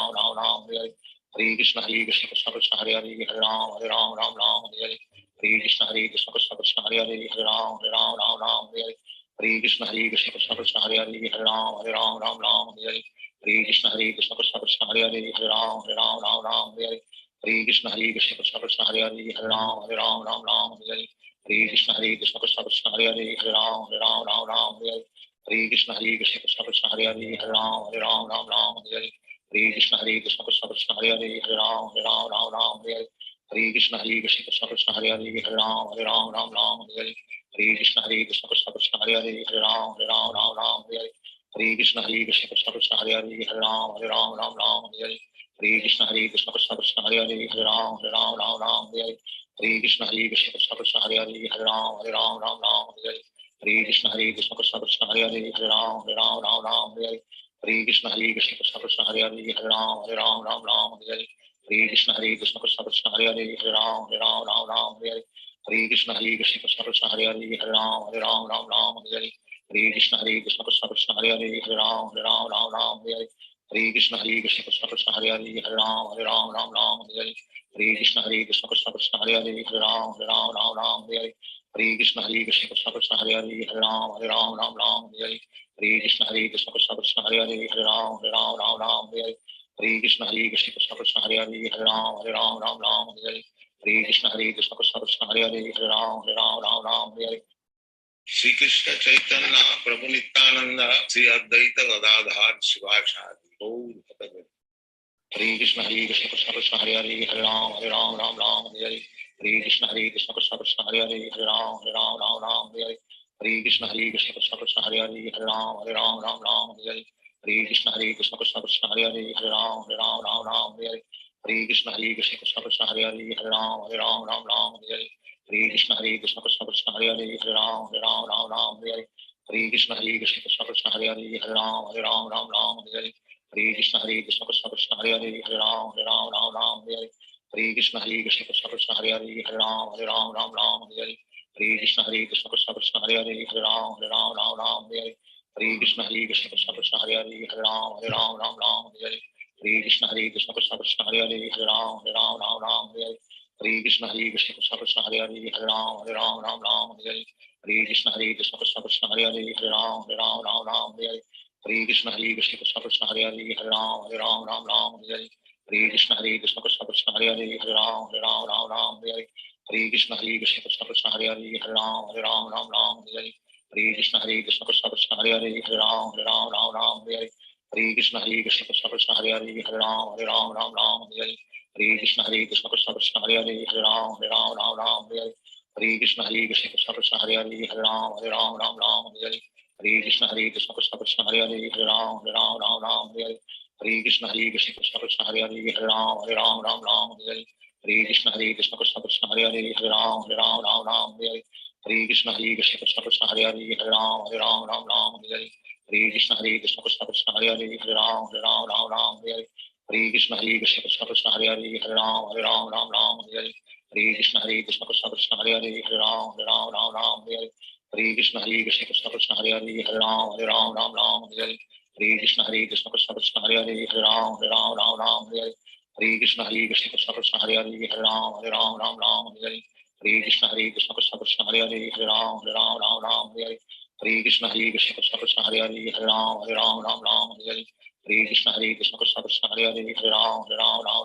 Hare Hare Hare Krishna Krishna Krishna Hare Hare Hare Ram Ram Hare Hare Hare Krishna Krishna Krishna Hare Hare Hare Ram Ram Hare Hare Hare Krishna Krishna Krishna Hare Hare Hare Ram Ram Hare Hare Hare Krishna Krishna Krishna Hare Hare Hare Ram Ram Hare Hare Hare Krishna Krishna Krishna Hare Hare Hare Ram Ram Hare Hare Hare Krishna Krishna Krishna Hare Hare Hare Ram Ram Hare Hare Hare Krishna Krishna Krishna Hare Hare Hare Ram Ram Hare Hare Hare Krishna Krishna Krishna Hare Hare Hare Ram Ram Hare Hare Hare Krishna Krishna Krishna Hare Hare Hare Ram Ram Hare Hare Hare Krishna Krishna Krishna Hare Hare Hare Ram Ram Hare Hare Hare Krishna Krishna Krishna Hare Hare Hare Ram Ram Hare Hare Hare Krishna Krishna Krishna Hare Hare Hare Ram Ram Hare Hare Hare Krishna Krishna Krishna Hare Hare Hare Ram Ram Hare Hare Hare Krishna Krishna Krishna Hare Hare Hare Ram Ram Hare Hare Hare Krishna Krishna Krishna Hare Hare Hare Ram Ram Hare Hare Hare Krishna Krishna Krishna Hare Hare Hare Ram Ram Hare Hare Hare Krishna Krishna Krishna Hare Hare Hare Ram Ram Hare Hare Hare Krishna Krishna Krishna Hare Hare Hare Ram Ram Hare Hare Hare Krishna Krishna Krishna Hare Hare Hare Ram Ram Hare Hare Hare Krishna Krishna Krishna Hare Hare Hare Ram Ram Hare Hare Hare Krishna Krishna Krishna Hare Hare Hare Ram Ram Hare Hare Hare Krishna Krishna Krishna Hare Hare Hare Ram Ram Hare Hare Hare Krishna Krishna Krishna Hare Hare Hare Ram Ram Hare Hare Hare Krishna Krishna Krishna Hare Hare Hare Ram Ram Hare Hare Hare Krishna Krishna Krishna Hare Hare Hare Ram Hare Hare Shri Krishna Chaitanya Prabhu Nityananda Shri Advaita Gadadhar Shivachari Gaur Bhakta Hare Krishna Krishna Krishna Hare Hare Hare Ram Ram Hare Hare Hare Krishna Krishna Krishna Hare Hare Hare Ram Ram Hare Hare Hare Krishna Krishna Krishna Hare Hare Hare Ram Hare Hare Hare Krishna Krishna Krishna Hare Hare Hare Ram Hare Hare Hare Krishna Krishna Krishna Hare Hare Hare Ram Hare Hare Hare Krishna Krishna Krishna Hare Hare Hare Ram Hare Hare Hare Krishna Krishna Krishna Hare Hare Hare Ram Hare Hare Hare Krishna Krishna Krishna Hare Hare Hare Ram Hare Hare Hare Krishna Krishna Krishna Hare Hare Hare Ram Hare Hare Hare Krishna Krishna Krishna Hare Hare Hare Ram Hare Hare Krishna Krishna Krishna Hare Hare Hare Ram Hare Hare Krishna Krishna Krishna Hare Hare Hare Ram Hare Hare Krishna Krishna Krishna Hare Hare Hare Ram Hare Hare Krishna Krishna Krishna Hare Hare Hare Ram Hare Hare Krishna Krishna Krishna Hare Hare Hare Ram Hare Hare Krishna Krishna Krishna Hare Hare Hare Ram Hare Hare Krishna Krishna Krishna Hare Hare Hare Ram Hare Hare Krishna Krishna Krishna Hare Hare Hare Ram Hare Hare Krishna Krishna Krishna Hare Hare Hare Ram Hare Hare Krishna Krishna Krishna Hare Hare Hare Ram Hare Krishna Krishna Krishna Hare Hare Hare Ram Hare Krishna Krishna Krishna Hare Hare Hare Ram Hare Krishna Krishna Krishna Hare Hare Hare Ram Hare Krishna Krishna Krishna Hare Hare Hare Ram Hare Krishna Krishna Krishna Hare Hare Hare Ram Hare Krishna Krishna Krishna Hare Hare Hare Ram Hare Krishna Krishna Krishna Hare Hare Hare Ram Hare Krishna Krishna Krishna Hare Hare Hare Ram Hare Krishna Krishna Krishna Hare Hare Hare Ram Hare Krishna Krishna Krishna Hare Hare Hare Ram Hare Krishna Krishna Krishna Hare Hare Hare Ram Hare Krishna Krishna Krishna Hare Hare Hare Ram Hare Krishna Krishna Krishna Hare Hare Hare Ram Hare Krishna Krishna Krishna Hare Hare Hare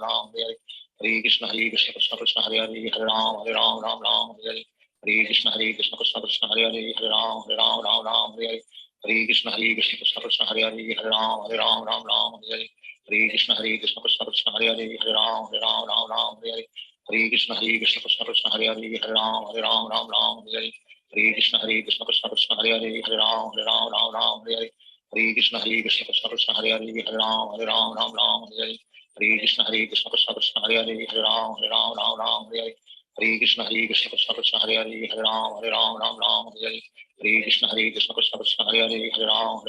Ram Hare Krishna Krishna Krishna Hare Hare Hare Ram Hare Krishna Krishna Krishna Hare Hare Hare Ram Hare Krishna Krishna Krishna Hare Hare Hare Ram Hare Hare Krishna Krishna Krishna Hare Hare Hare Ram Ram Ram Hare Hare Hare Krishna Krishna Krishna Hare Hare Hare Ram Ram Hare Hare Hare Krishna Krishna Krishna Hare Hare Hare Ram Ram Hare Hare Hare Krishna Krishna Krishna Hare Hare Hare Ram Ram Hare Hare Hare Krishna Krishna Krishna Hare Hare Hare Ram Ram Hare Hare Hare Krishna Krishna Krishna Hare Hare Hare Ram Ram Hare Hare Hare Krishna Krishna Krishna Hare Hare Hare Ram Ram Hare Hare Hare Krishna Krishna Krishna Hare Hare Hare Ram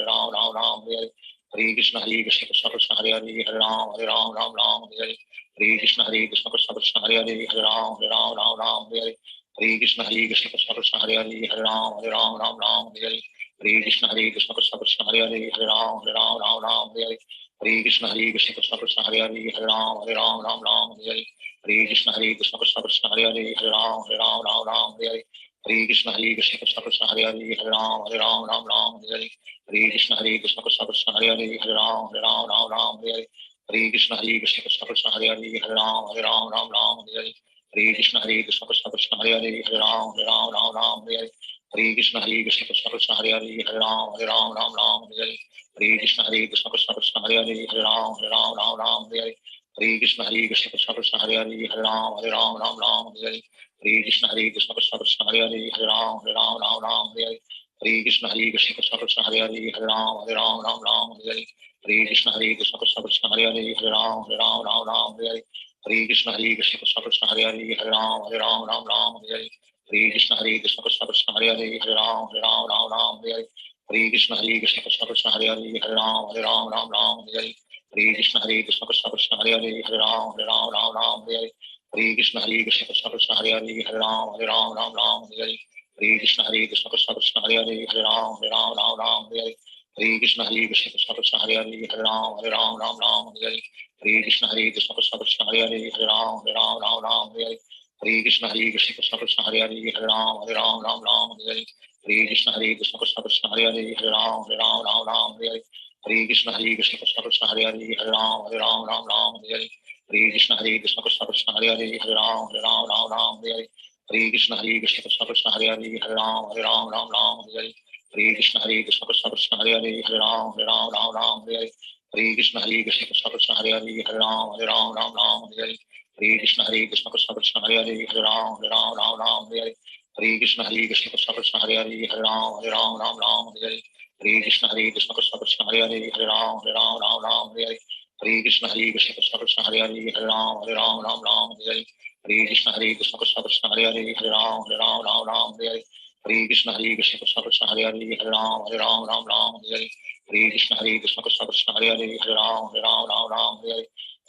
Ram Hare Hare Hare Krishna Krishna Krishna Hare Hare Hare Ram Ram Hare Hare Hare Krishna Krishna Krishna Hare Hare Hare Ram Ram Hare Hare Hare Krishna Krishna Krishna Hare Hare Hare Ram Ram Hare Hare Hare Krishna Krishna Krishna Hare Hare Hare Ram Ram Hare Hare Hare Krishna Krishna Krishna Hare Hare Hare Ram Ram Hare Hare Hare Krishna Krishna Krishna Hare Hare Hare Ram Ram Hare Hare Hare Krishna Krishna Krishna Hare Hare Hare Ram Ram Hare Hare Hare Krishna Krishna Krishna Hare Hare Hare Ram Ram Hare Hare Hare Krishna Krishna Krishna Hare Hare Hare Ram Ram Hare Hare Hare Krishna Krishna Krishna Hare Hare Hare Ram Ram Hare Hare Hare Krishna Krishna Krishna Hare Hare Hare Ram Ram Hare Hare Hare Krishna Krishna Krishna Hare Hare Hare Ram Ram Hare Hare Hare Krishna Krishna Krishna Hare Hare Hare Ram Ram Hare Hare Hare Krishna Krishna Krishna Hare Hare Hare Ram Ram Hare Hare Hare Krishna Krishna Krishna Hare Hare Hare Ram Ram Hare Hare Hare Krishna Krishna Krishna Hare Hare Hare Ram Ram Hare Hare Hare Krishna Krishna Krishna Hare Hare Hare Ram Ram Hare Hare Hare Krishna Krishna Krishna Hare Hare Hare Ram Ram Hare Hare Hare Krishna Krishna Krishna Hare Hare Hare Ram Ram Hare Hare Hare Krishna Krishna Krishna Hare Hare Hare Ram Ram Hare Hare Hare Krishna Krishna Krishna Hare Hare Hare Ram Ram Hare Hare Hare Krishna Krishna Krishna Hare Hare Hare Ram Ram Hare Hare Hare Krishna Krishna Krishna Hare Hare Hare Ram Ram Hare Hare Hare Krishna Krishna Krishna Hare Hare Hare Ram Ram Hare Hare Hare Krishna Krishna Krishna Hare Hare Hare Ram Ram Hare Hare Hare Krishna Krishna Krishna Hare Hare Hare Ram Ram Hare Hare Hare Krishna Krishna Krishna Hare Hare Hare Ram Ram Hare Hare Hare Krishna Krishna Krishna Hare Hare Hare Ram Ram Hare Hare Hare Krishna Krishna Krishna Hare Hare Hare Ram Ram Hare Hare Hare Krishna Krishna Krishna Hare Hare Hare Ram Ram Hare Hare Hare Krishna Krishna Krishna Hare Hare Hare Ram Ram Hare Hare Hare Krishna Krishna Krishna Hare Hare Hare Ram Ram Hare Hare Hare Krishna Krishna Krishna Hare Hare Hare Ram Ram Hare Hare Hare Krishna Krishna Krishna Hare Hare Hare Ram Ram Hare Hare Hare Krishna Krishna Krishna Hare Hare Hare Ram Ram Hare Hare Hare Krishna Krishna Krishna Hare Hare Hare Ram Ram Hare Hare Hare Krishna Krishna Krishna Hare Hare Hare Ram Ram Hare Hare Hare Krishna Krishna Krishna Hare Hare Hare Ram Ram Hare Hare Hare Krishna Krishna Krishna Hare Hare Hare Ram Ram Hare Hare Hare Krishna Krishna Krishna Hare Hare Hare Ram Ram Hare Hare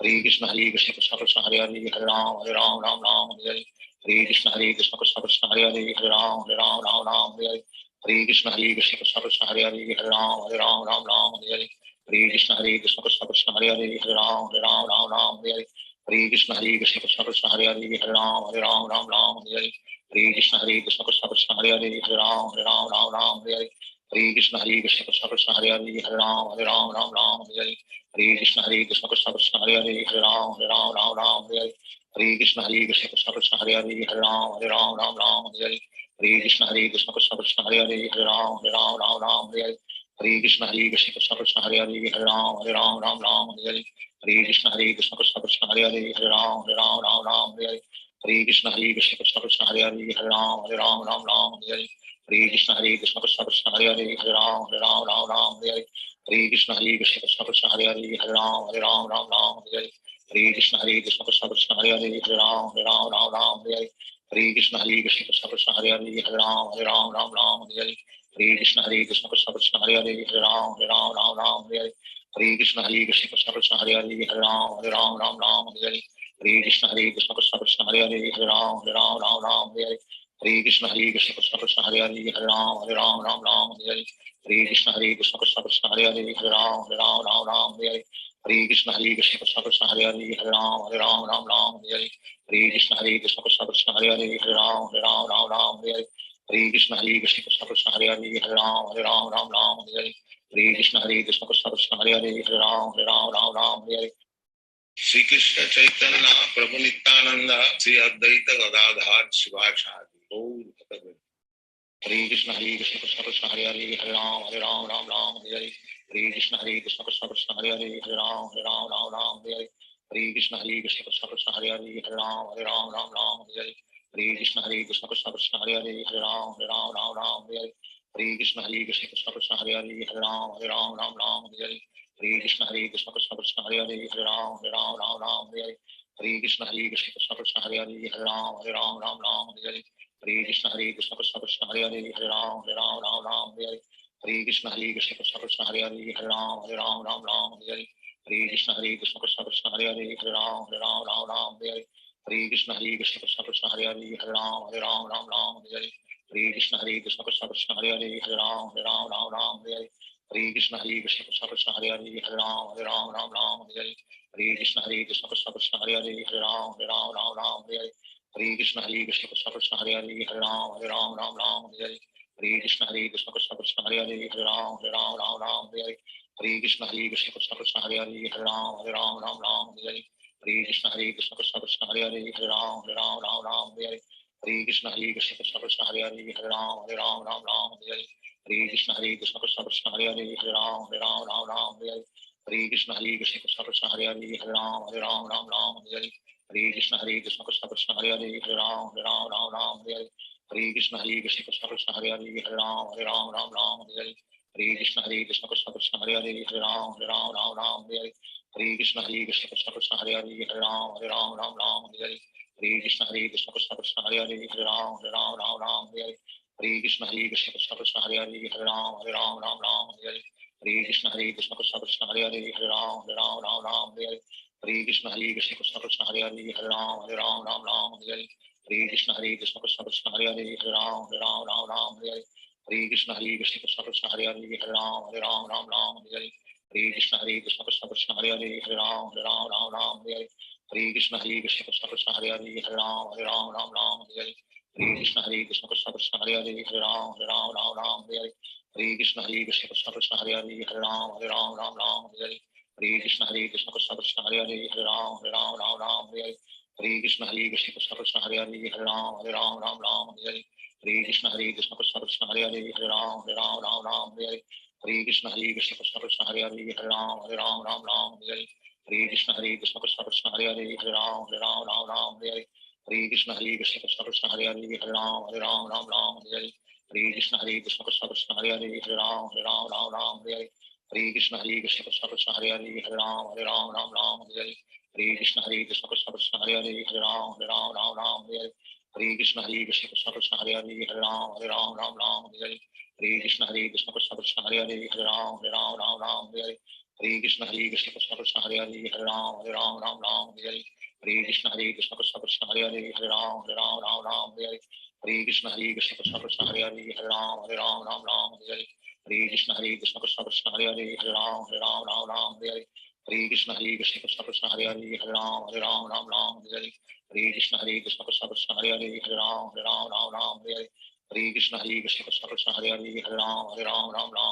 Hare Krishna Krishna Krishna Hare Hare Hare Ram Ram Hare Hare Hare Krishna Krishna Krishna Hare Hare Hare Ram Ram Hare Hare Hare Krishna Krishna Krishna Hare Hare Hare Ram Ram Hare Hare Hare Krishna Krishna Krishna Hare Hare Hare Ram Ram Hare Hare Hare Krishna Krishna Krishna Hare Hare Hare Ram Ram Hare Hare Hare Krishna Krishna Krishna Hare Hare Hare Ram Ram Hare Hare Hare Krishna Krishna Krishna Hare Hare Hare Ram Ram Hare Hare Hare Krishna Krishna Krishna Hare Hare Hare Ram Ram Hare Hare Hare Krishna Krishna Krishna Hare Hare Hare Ram Ram Hare Hare Hare Krishna Krishna Krishna Hare Hare Hare Ram Ram Hare Hare Hare Krishna Krishna Krishna Hare Hare Hare Ram Ram Hare Hare Hare Krishna Krishna Krishna Hare Hare Hare Ram Ram Hare Hare Hare Krishna Krishna Krishna Hare Hare Hare Ram Ram Hare Hare Hare Krishna Krishna Krishna Hare Hare Hare Ram Ram Hare Hare Hare Krishna Krishna Krishna Hare Hare Hare Ram Ram Hare Hare Hare Krishna Krishna Krishna Hare Hare Hare Ram Ram Hare Hare Hare Krishna Krishna Krishna Hare Hare Hare Ram Ram Hare Hare Hare Krishna Krishna Krishna Hare Hare Hare Ram Ram Hare Hare Hare Krishna Krishna Krishna Hare Hare Hare Ram Ram Hare Hare Hare Krishna Krishna Krishna Hare Hare Hare Ram Ram Hare Hare Hare Krishna Krishna Krishna Hare Hare Hare Ram Ram Hare Hare Hare Krishna Krishna Krishna Hare Hare Hare Ram Ram Hare Hare Hare Krishna Krishna Krishna Hare Hare Hare Ram Ram Hare Hare Hare Krishna Krishna Krishna Hare Hare Hare Ram Hare Hare Shri Krishna Chaitanya Prabhu Nityananda Shri Advaita Gadadhar Shivachaari Hare Krishna Krishna Krishna Hare Hare Hare Ram Ram Ram Hare Hare Hare Krishna Krishna Krishna Hare Hare Hare Ram Ram Hare Hare Hare Krishna Krishna Krishna Hare Hare Hare Ram Ram Hare Hare Hare Krishna Krishna Krishna Hare Hare Hare Ram Ram Hare Hare Hare Krishna Krishna Krishna Hare Hare Hare Ram Ram Hare Hare Hare Krishna Krishna Krishna Hare Hare Hare Ram Ram Hare Hare Hare Krishna Krishna Krishna Hare Hare Hare Ram Ram Hare Hare Hare Krishna Krishna Krishna Hare Hare Hare Ram Ram Hare Hare Hare Krishna Krishna Krishna Hare Hare Hare Ram Ram Hare Hare Hare Krishna Krishna Krishna Krishna Hare Hare Hare Ram Ram Hare Hare Hare Krishna Krishna Krishna Krishna Hare Hare Hare Ram Hare Hare Hare Krishna Krishna Krishna Krishna Hare Hare Hare Ram Hare Hare Hare Krishna Krishna Krishna Krishna Hare Hare Hare Ram Hare Hare Hare Krishna Krishna Krishna Krishna Hare Hare Hare Ram Hare Hare Hare Krishna Krishna Krishna Krishna Hare Hare Hare Ram Hare Hare Hare Krishna Krishna Krishna Krishna Hare Hare Hare Ram Hare Hare Hare Krishna Krishna Krishna Krishna Hare Hare Hare Ram Hare Hare Hare Krishna Krishna Krishna Krishna Hare Hare Hare Ram Hare Hare Hare Krishna Krishna Krishna Krishna Hare Hare Hare Ram Hare Hare Krishna Krishna Krishna Krishna Hare Hare Hare Ram Hare Hare Krishna Krishna Krishna Krishna Hare Hare Hare Ram Hare Hare Krishna Krishna Krishna Krishna Hare Hare Hare Ram Hare Hare Krishna Krishna Krishna Krishna Hare Hare Hare Ram Hare Hare Krishna Krishna Krishna Krishna Hare Hare Hare Ram Hare Hare Krishna Krishna Krishna Krishna Hare Hare Hare Ram Hare Hare Krishna Krishna Krishna Krishna Hare Hare Hare Ram Hare Hare Krishna Krishna Krishna Krishna Hare Hare Hare Ram Hare Hare Krishna Krishna Krishna Krishna Hare Hare Hare Ram Hare Hare Krishna Krishna Krishna Krishna Hare Hare Hare Ram Hare Hare Krishna Krishna Krishna Krishna Hare Hare Hare Ram Hare Hare Krishna Krishna Krishna Krishna Hare Hare Hare Ram Hare Hare Krishna Krishna Krishna Krishna Hare Hare Hare Ram Hare Hare Krishna Krishna Krishna Krishna Hare Hare Hare Ram Hare Hare Krishna Krishna Krishna Krishna Hare Hare Hare Ram Hare Hare Krishna Krishna Krishna Krishna Hare Hare Hare Ram Hare Krishna Krishna Krishna Krishna Hare Hare Hare Ram Hare Krishna Krishna Krishna Krishna Hare Hare Hare Ram Hare Krishna Krishna Krishna Krishna Hare Hare Hare Ram Hare Krishna Krishna Krishna Krishna Hare Hare Hare Ram Hare Krishna Krishna Krishna Krishna Hare Hare Hare Ram Hare Krishna Krishna Krishna Krishna Hare Hare Hare Ram Hare Krishna Krishna Krishna Krishna Hare Hare Hare Ram Hare Krishna Krishna Krishna Krishna Hare Hare Hare Ram Hare Krishna Krishna Krishna Krishna Hare Hare Hare Ram Hare Krishna Krishna Krishna Krishna Hare Hare Hare Ram Hare Krishna Krishna Krishna Krishna Hare Hare Hare Ram Hare Krishna Krishna Krishna Krishna Hare Hare Hare Ram Hare Krishna Krishna Krishna Krishna Hare Hare Hare Ram Hare Krishna Krishna Krishna Krishna Hare Hare Hare Ram Hare Krishna Krishna Krishna Krishna Hare Hare Hare Ram Hare Krishna Krishna Krishna Krishna Hare Hare Hare Ram Hare Krishna Krishna Krishna Krishna Hare Hare Hare Ram Hare Krishna Krishna Krishna Krishna Hare Hare Hare Ram Hare Krishna Krishna Krishna Krishna Hare Hare Hare Ram Hare Krishna Krishna Krishna Krishna Hare Hare Hare Ram Hare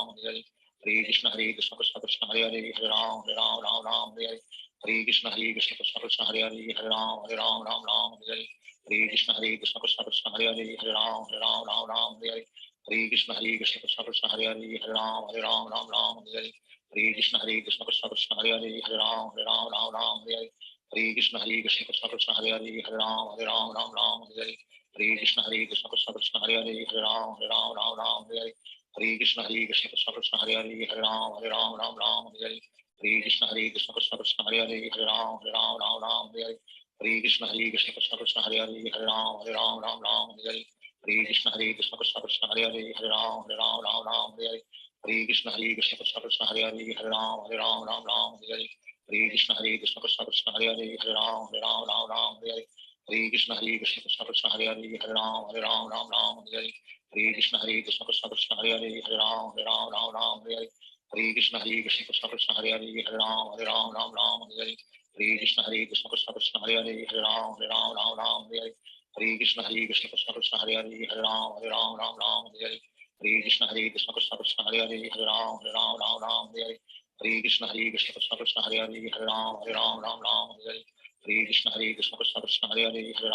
Krishna Krishna Krishna Krishna Hare Hare Hare Ram Hare Krishna Krishna Krishna Krishna Hare Hare Hare Ram Hare Krishna Krishna Krishna Krishna Hare Hare Hare Ram Hare Krishna Krishna Krishna Krishna Hare Hare Hare Ram Hare Krishna Krishna Krishna Krishna Hare Hare Hare Ram Hare Krishna Krishna Krishna Krishna Hare Hare Hare Ram Hare Krishna Krishna Krishna Krishna Hare Hare Hare Ram Hare Krishna Krishna Krishna Krishna Hare Hare Hare Ram Hare Krishna Krishna Krishna Krishna Hare Hare Hare Ram Hare Krishna Krishna Krishna Krishna Hare Hare Hare Ram Hare Krishna Krishna Krishna Krishna Hare Hare Hare Ram Hare Krishna Krishna Krishna Krishna Hare Hare Hare Ram Hare Krishna Krishna Krishna Krishna Hare Hare Hare Ram Hare Krishna Krishna Krishna Krishna Hare Hare Hare Ram Hare Krishna Krishna Krishna Krishna Hare Hare Hare Ram Hare Krishna Krishna Krishna Krishna Hare Hare Hare Ram Hare Krishna Krishna Krishna Krishna Hare Hare Hare Ram Hare Krishna Krishna Krishna Krishna Hare Hare Hare Ram Hare Krishna Krishna Krishna Krishna Hare Hare Hare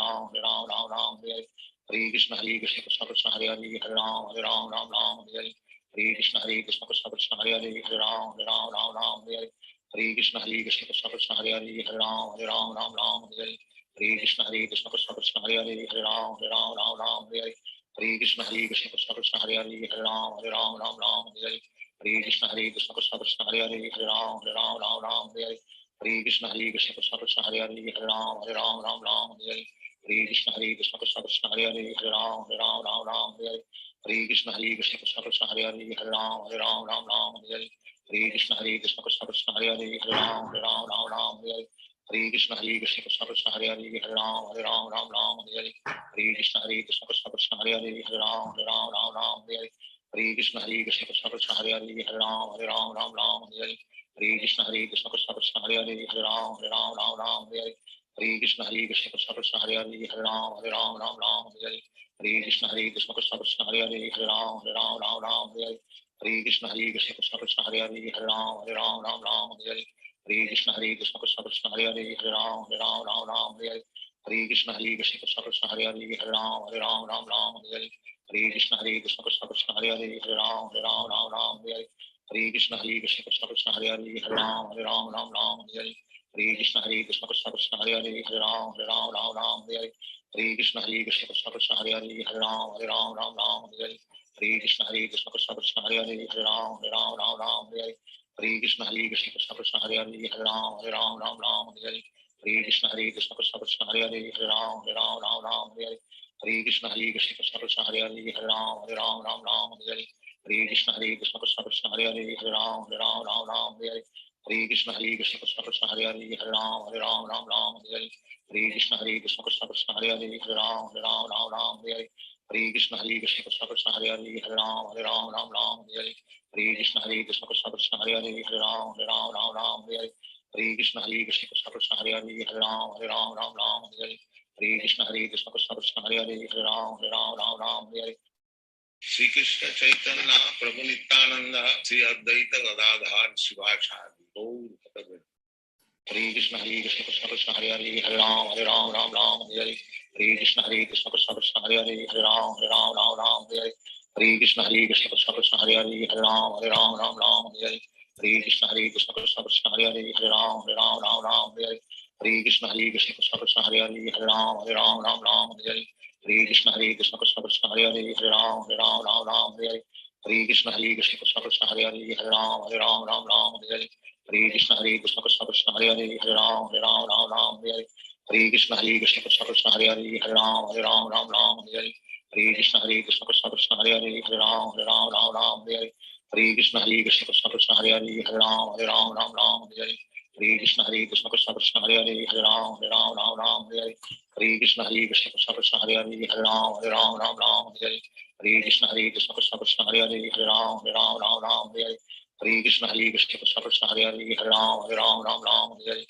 Ram Hare Hare Krishna Krishna Krishna Hare Hare Hare Ram Ram Ram Hare Hare Hare Krishna Krishna Krishna Hare Hare Hare Ram Ram Hare Hare Hare Krishna Krishna Krishna Hare Hare Hare Ram Ram Hare Hare Hare Krishna Krishna Krishna Hare Hare Hare Ram Ram Hare Hare Hare Krishna Krishna Krishna Hare Hare Hare Ram Ram Hare Hare Hare Krishna Krishna Krishna Hare Hare Hare Ram Ram Hare Hare Hare Krishna Krishna Krishna Hare Hare Hare Ram Ram Hare Hare Hare Krishna Krishna Krishna Hare Hare Hare Ram Ram Hare Hare Hare Krishna Krishna Krishna Hare Hare Hare Ram Ram Hare Hare Hare Krishna Krishna Krishna Hare Hare Hare Ram Ram Hare Hare Hare Krishna Krishna Krishna Hare Hare Hare Ram Ram Hare Hare Hare Krishna Krishna Krishna Hare Hare Hare Ram Ram Hare Hare Hare Krishna Krishna Krishna Hare Hare Hare Ram Ram Hare Hare Hare Krishna Krishna Krishna Hare Hare Hare Ram Ram Hare Hare Hare Krishna Krishna Krishna Hare Hare Hare Ram Hare Hare Hare Krishna Krishna Krishna Hare Hare Hare Ram Hare Hare Hare Krishna Krishna Krishna Hare Hare Hare Ram Hare Hare Hare Krishna Krishna Krishna Hare Hare Hare Ram Hare Hare Hare Krishna Krishna Krishna Hare Hare Hare Ram Hare Hare Hare Krishna Krishna Krishna Hare Hare Hare Ram Hare Hare Hare Krishna Krishna Krishna Hare Hare Hare Ram Hare Hare Hare Krishna Krishna Krishna Hare Hare Hare Ram Hare Hare Hare Krishna Krishna Krishna Hare Hare Hare Ram Hare Hare Hare Krishna Krishna Krishna Hare Hare Hare Ram Hare Hare Hare Krishna Krishna Krishna Hare Hare Hare Ram Hare Hare Hare Krishna Krishna Krishna Hare Hare Hare Ram Hare Hare Hare Krishna Krishna Krishna Hare Hare Hare Ram Hare Hare Hare Krishna Krishna Krishna Hare Hare Hare Ram Hare Hare Hare Krishna Krishna Krishna Hare Hare Hare Ram Hare Hare Krishna Krishna Krishna Hare Hare Hare Ram Hare Hare Hare Krishna Krishna Krishna Hare Hare Hare Ram Hare Hare Krishna Krishna Krishna Hare Hare Hare Ram Hare Hare Krishna Krishna Krishna Hare Hare Hare Ram Hare Hare Krishna Krishna Krishna Hare Hare Hare Ram Hare Shri Krishna Chaitanya Prabhu Nityananda Shri Advaita Gadadhar Shivachari Gaur Bhakta Hare Krishna Krishna Krishna Hare Hare Hare Ram Hare Hare Hare Krishna Krishna Krishna Hare Hare Hare Ram Hare Hare Krishna Krishna Krishna Hare Hare Hare Ram Hare Hare Krishna Krishna Krishna Hare Hare Hare Ram Hare Hare Krishna Krishna Krishna Hare Hare Hare Ram Hare Hare Krishna Krishna Krishna Hare Hare Hare Ram Hare Hare Krishna Krishna Krishna Hare Hare Hare Ram Hare Hare Krishna Krishna Krishna Hare Hare Hare Ram Hare Hare Krishna Krishna Krishna Hare Hare Hare Ram Hare Hare Krishna Krishna Krishna Hare Hare Hare Ram Hare Hare Krishna Krishna Krishna Hare Hare Hare Ram Hare Hare Krishna Krishna Krishna Hare Hare Hare Ram Hare Hare Krishna Krishna Krishna Hare Hare Hare Ram Hare Krishna Krishna Krishna Hare Hare Hare Ram Hare Hare Krishna Krishna Krishna Hare Hare Hare Ram Hare Krishna Krishna Krishna Hare Hare Hare Ram Hare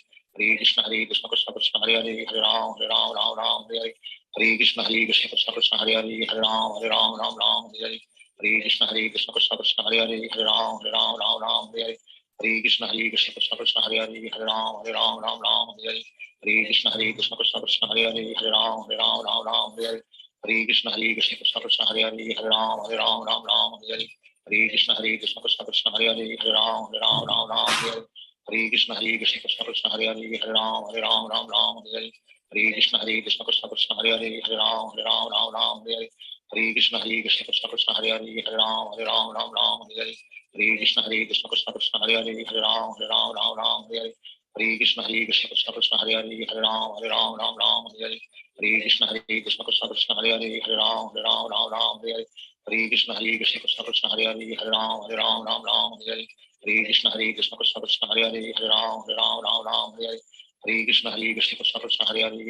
Krishna Krishna Krishna Hare Hare Hare Ram Hare Krishna Krishna Krishna Hare Hare Hare Ram Hare Krishna Krishna Krishna Hare Hare Hare Ram Hare Krishna Krishna Krishna Hare Hare Hare Ram Hare Krishna Krishna Krishna Hare Hare Hare Ram Hare Krishna Krishna Krishna Hare Hare Hare Ram Hare Krishna Krishna Krishna Hare Hare Hare Ram Hare Krishna Krishna Krishna Hare Hare Hare Ram Hare Krishna Krishna Krishna Hare Hare Hare Ram Hare Krishna Krishna Krishna Hare Hare Hare Ram Hare Krishna Krishna Krishna Hare Hare Hare Ram Hare Krishna Krishna Krishna Hare Hare Hare Ram Hare Krishna Krishna Krishna Hare Hare Hare Ram Hare Krishna Krishna Krishna Hare Hare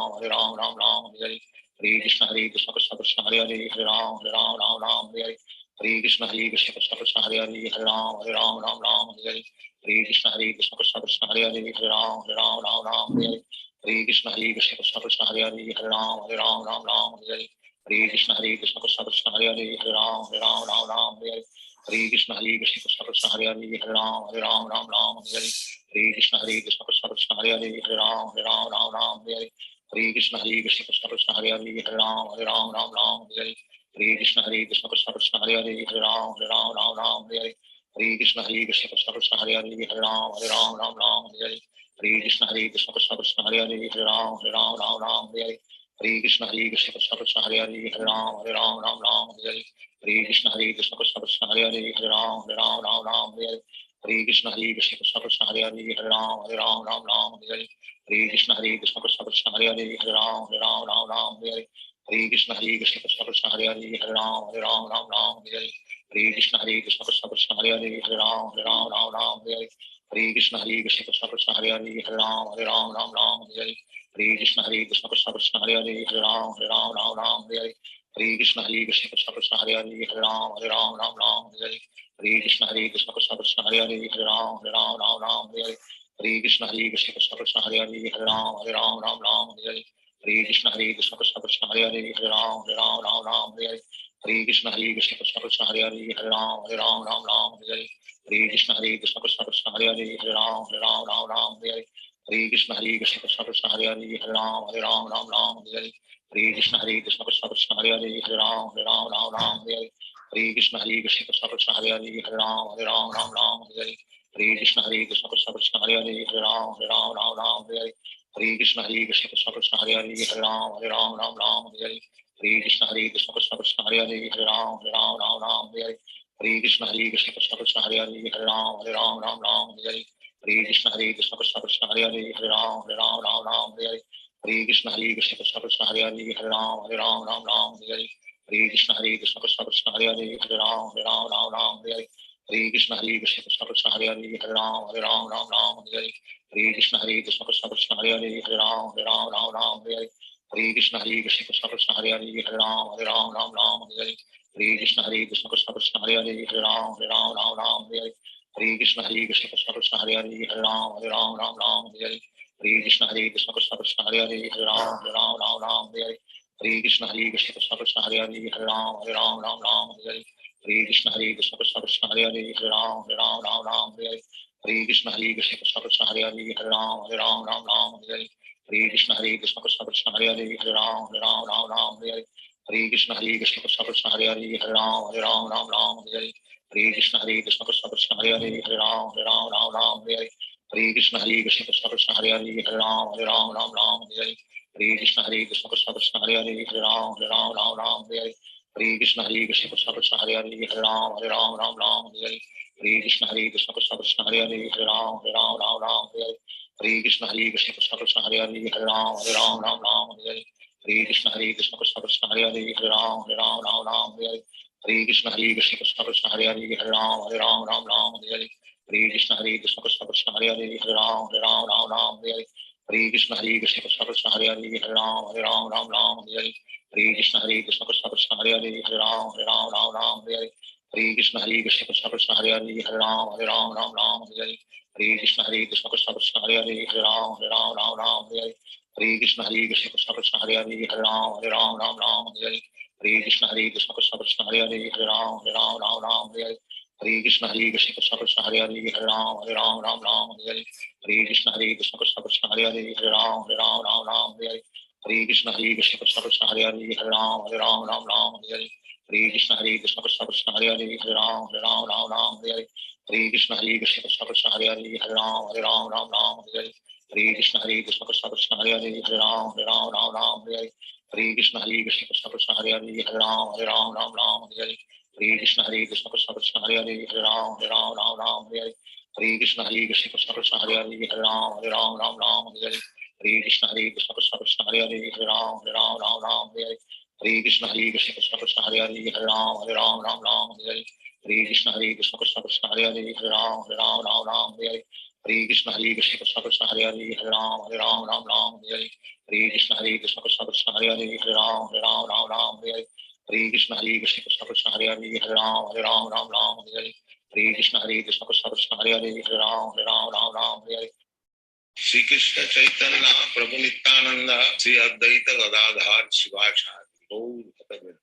Hare Ram Hare Krishna Krishna Krishna Hare Hare Hare Ram Hare Krishna Krishna Krishna Hare Hare Hare Ram Hare Krishna Krishna Krishna Hare Hare Hare Ram Hare Krishna Krishna Krishna Hare Hare Hare Ram Hare Krishna Krishna Krishna Hare Hare Hare Ram Hare Krishna Krishna Krishna Hare Hare Hare Ram Hare Krishna Krishna Krishna Hare Hare Hare Ram Hare Krishna Krishna Krishna Hare Hare Hare Ram Hare हरे कृष्ण कृष्ण कृष्ण हरे हरे राम राम राम हरे हरे हरे कृष्ण कृष्ण कृष्ण हरे राम राम राम हरे हरे कृष्ण कृष्ण कृष्ण हरे राम राम हरे हरे कृष्ण कृष्ण कृष्ण हरे राम राम हरे हरे कृष्ण कृष्ण कृष्ण हरे राम हरे हरे कृष्ण कृष्ण कृष्ण हरे राम हरे हरे कृष्ण कृष्ण कृष्ण हरे राम हरे हरे कृष्ण कृष्ण कृष्ण हरे राम हरे हरे कृष्ण कृष्ण कृष्ण हरे राम हरे हरे कृष्ण कृष्ण कृष्ण कृष्ण हरे राम हरे हरे कृष्ण कृष्ण कृष्ण हरे राम हरे हरे कृष्ण कृष्ण कृष्ण कृष्ण हरे राम हरे हरे कृष्ण कृष्ण कृष्ण हरे राम हरे हरे कृष्ण कृष्ण कृष्ण कृष्ण हरे राम हरे हरे कृष्ण कृष्ण कृष्ण हरे राम हरे हरे कृष्ण कृष्ण कृष्ण कृष्ण हरे राम हरे हरे कृष्ण कृष्ण कृष्ण हरे राम हरे हरे कृष्ण कृष्ण कृष्ण कृष्ण हरे राम हरे हरे कृष्ण कृष्ण कृष्ण हरे राम हरे हरे कृष्ण कृष्ण कृष्ण कृष्ण हरे राम हरे हरे कृष्ण कृष्ण कृष्ण हरे राम हरे हरे कृष्ण कृष्ण कृष्ण कृष्ण हरे राम हरे हरे कृष्ण कृष्ण कृष्ण हरे राम हरे हरे कृष्ण कृष्ण कृष्ण कृष्ण हरे राम हरे हरे कृष्ण कृष्ण कृष्ण हरे राम हरे हरे कृष्ण कृष्ण कृष्ण कृष्ण हरे राम हरे हरे कृष्ण कृष्ण कृष्ण कृष्ण हरे राम हरे हरे कृष्ण कृष्ण कृष्ण कृष्ण हरे राम हरे हरे कृष्ण कृष्ण कृष्ण हरे राम हरे हरे कृष्ण कृष्ण कृष्ण कृष्ण हरे राम हरे हरे कृष्ण कृष्ण कृष्ण हरे राम हरे हरे कृष्ण कृष्ण कृष्ण कृष्ण हरे राम हरे हरे कृष्ण कृष्ण कृष्ण हरे राम हरे हरे कृष्ण कृष्ण कृष्ण कृष्ण हरे राम हरे हरे कृष्ण कृष्ण कृष्ण हरे राम हरे हरे कृष्ण कृष्ण कृष्ण कृष्ण हरे राम हरे हरे कृष्ण कृष्ण कृष्ण हरे राम हरे हरे कृष्ण कृष्ण कृष्ण कृष्ण हरे राम हरे हरे कृष्ण कृष्ण कृष्ण कृष्ण हरे राम हरे हरे कृष्ण कृष्ण कृष्ण कृष्ण हरे राम हरे हरे कृष्ण कृष्ण कृष्ण कृष्ण हरे राम हरे हरे कृष्ण कृष्ण कृष्ण कृष्ण हरे राम हरे हरे कृष्ण कृष्ण कृष्ण कृष्ण हरे राम हरे हरे कृष्ण कृष्ण कृष्ण कृष्ण हरे राम हरे हरे कृष्ण कृष्ण कृष्ण कृष्ण हरे राम हरे हरे कृष्ण कृष्ण कृष्ण कृष्ण हरे राम हरे हरे कृष्ण कृष्ण कृष्ण कृष्ण हरे राम हरे हरे कृष्ण कृष्ण कृष्ण कृष्ण हरे राम हरे हरे कृष्ण कृष्ण कृष्ण कृष्ण हरे राम हरे हरे कृष्ण कृष्ण कृष्ण कृष्ण हरे राम हरे हरे कृष्ण कृष्ण कृष्ण कृष्ण हरे राम हरे हरे कृष्ण कृष्ण कृष्ण कृष्ण हरे राम हरे हरे कृष्ण कृष्ण कृष्ण हरे राम हरे हरे कृष्ण कृष्ण कृष्ण कृष्ण हरे राम हरे हरे कृष्ण कृष्ण कृष्ण हरे राम हरे हरे कृष्ण कृष्ण कृष्ण कृष्ण हरे राम हरे हरे कृष्ण कृष्ण कृष्ण कृष्ण हरे राम हरे हरे कृष्ण कृष्ण कृष्ण कृष्ण हरे राम हरे हरे कृष्ण कृष्ण कृष्ण कृष्ण हरे राम हरे हरे कृष्ण कृष्ण कृष्ण कृष्ण हरे राम हरे हरे कृष्ण कृष्ण कृष्ण कृष्ण हरे राम हरे हरे कृष्ण कृष्ण कृष्ण कृष्ण हरे राम हरे हरे कृष्ण कृष्ण कृष्ण कृष्ण हरे राम हरे हरे कृष्ण कृष्ण कृष्ण कृष्ण हरे राम हरे हरे कृष्ण कृष्ण कृष्ण कृष्ण हरे राम हरे हरे कृष्ण कृष्ण कृष्ण कृष्ण हरे राम हरे हरे कृष्ण कृष्ण कृष्ण कृष्ण हरे राम हरे हरे कृष्ण कृष्ण कृष्ण कृष्ण हरे राम हरे हरे कृष्ण कृष्ण कृष्ण कृष्ण हरे राम हरे हरे कृष्ण कृष्ण कृष्ण कृष्ण हरे राम हरे श्री कृष्ण चैतन्य प्रभु नित्यानंद श्री अद्वैत गदाधर शिवाचार्य गौर भक्त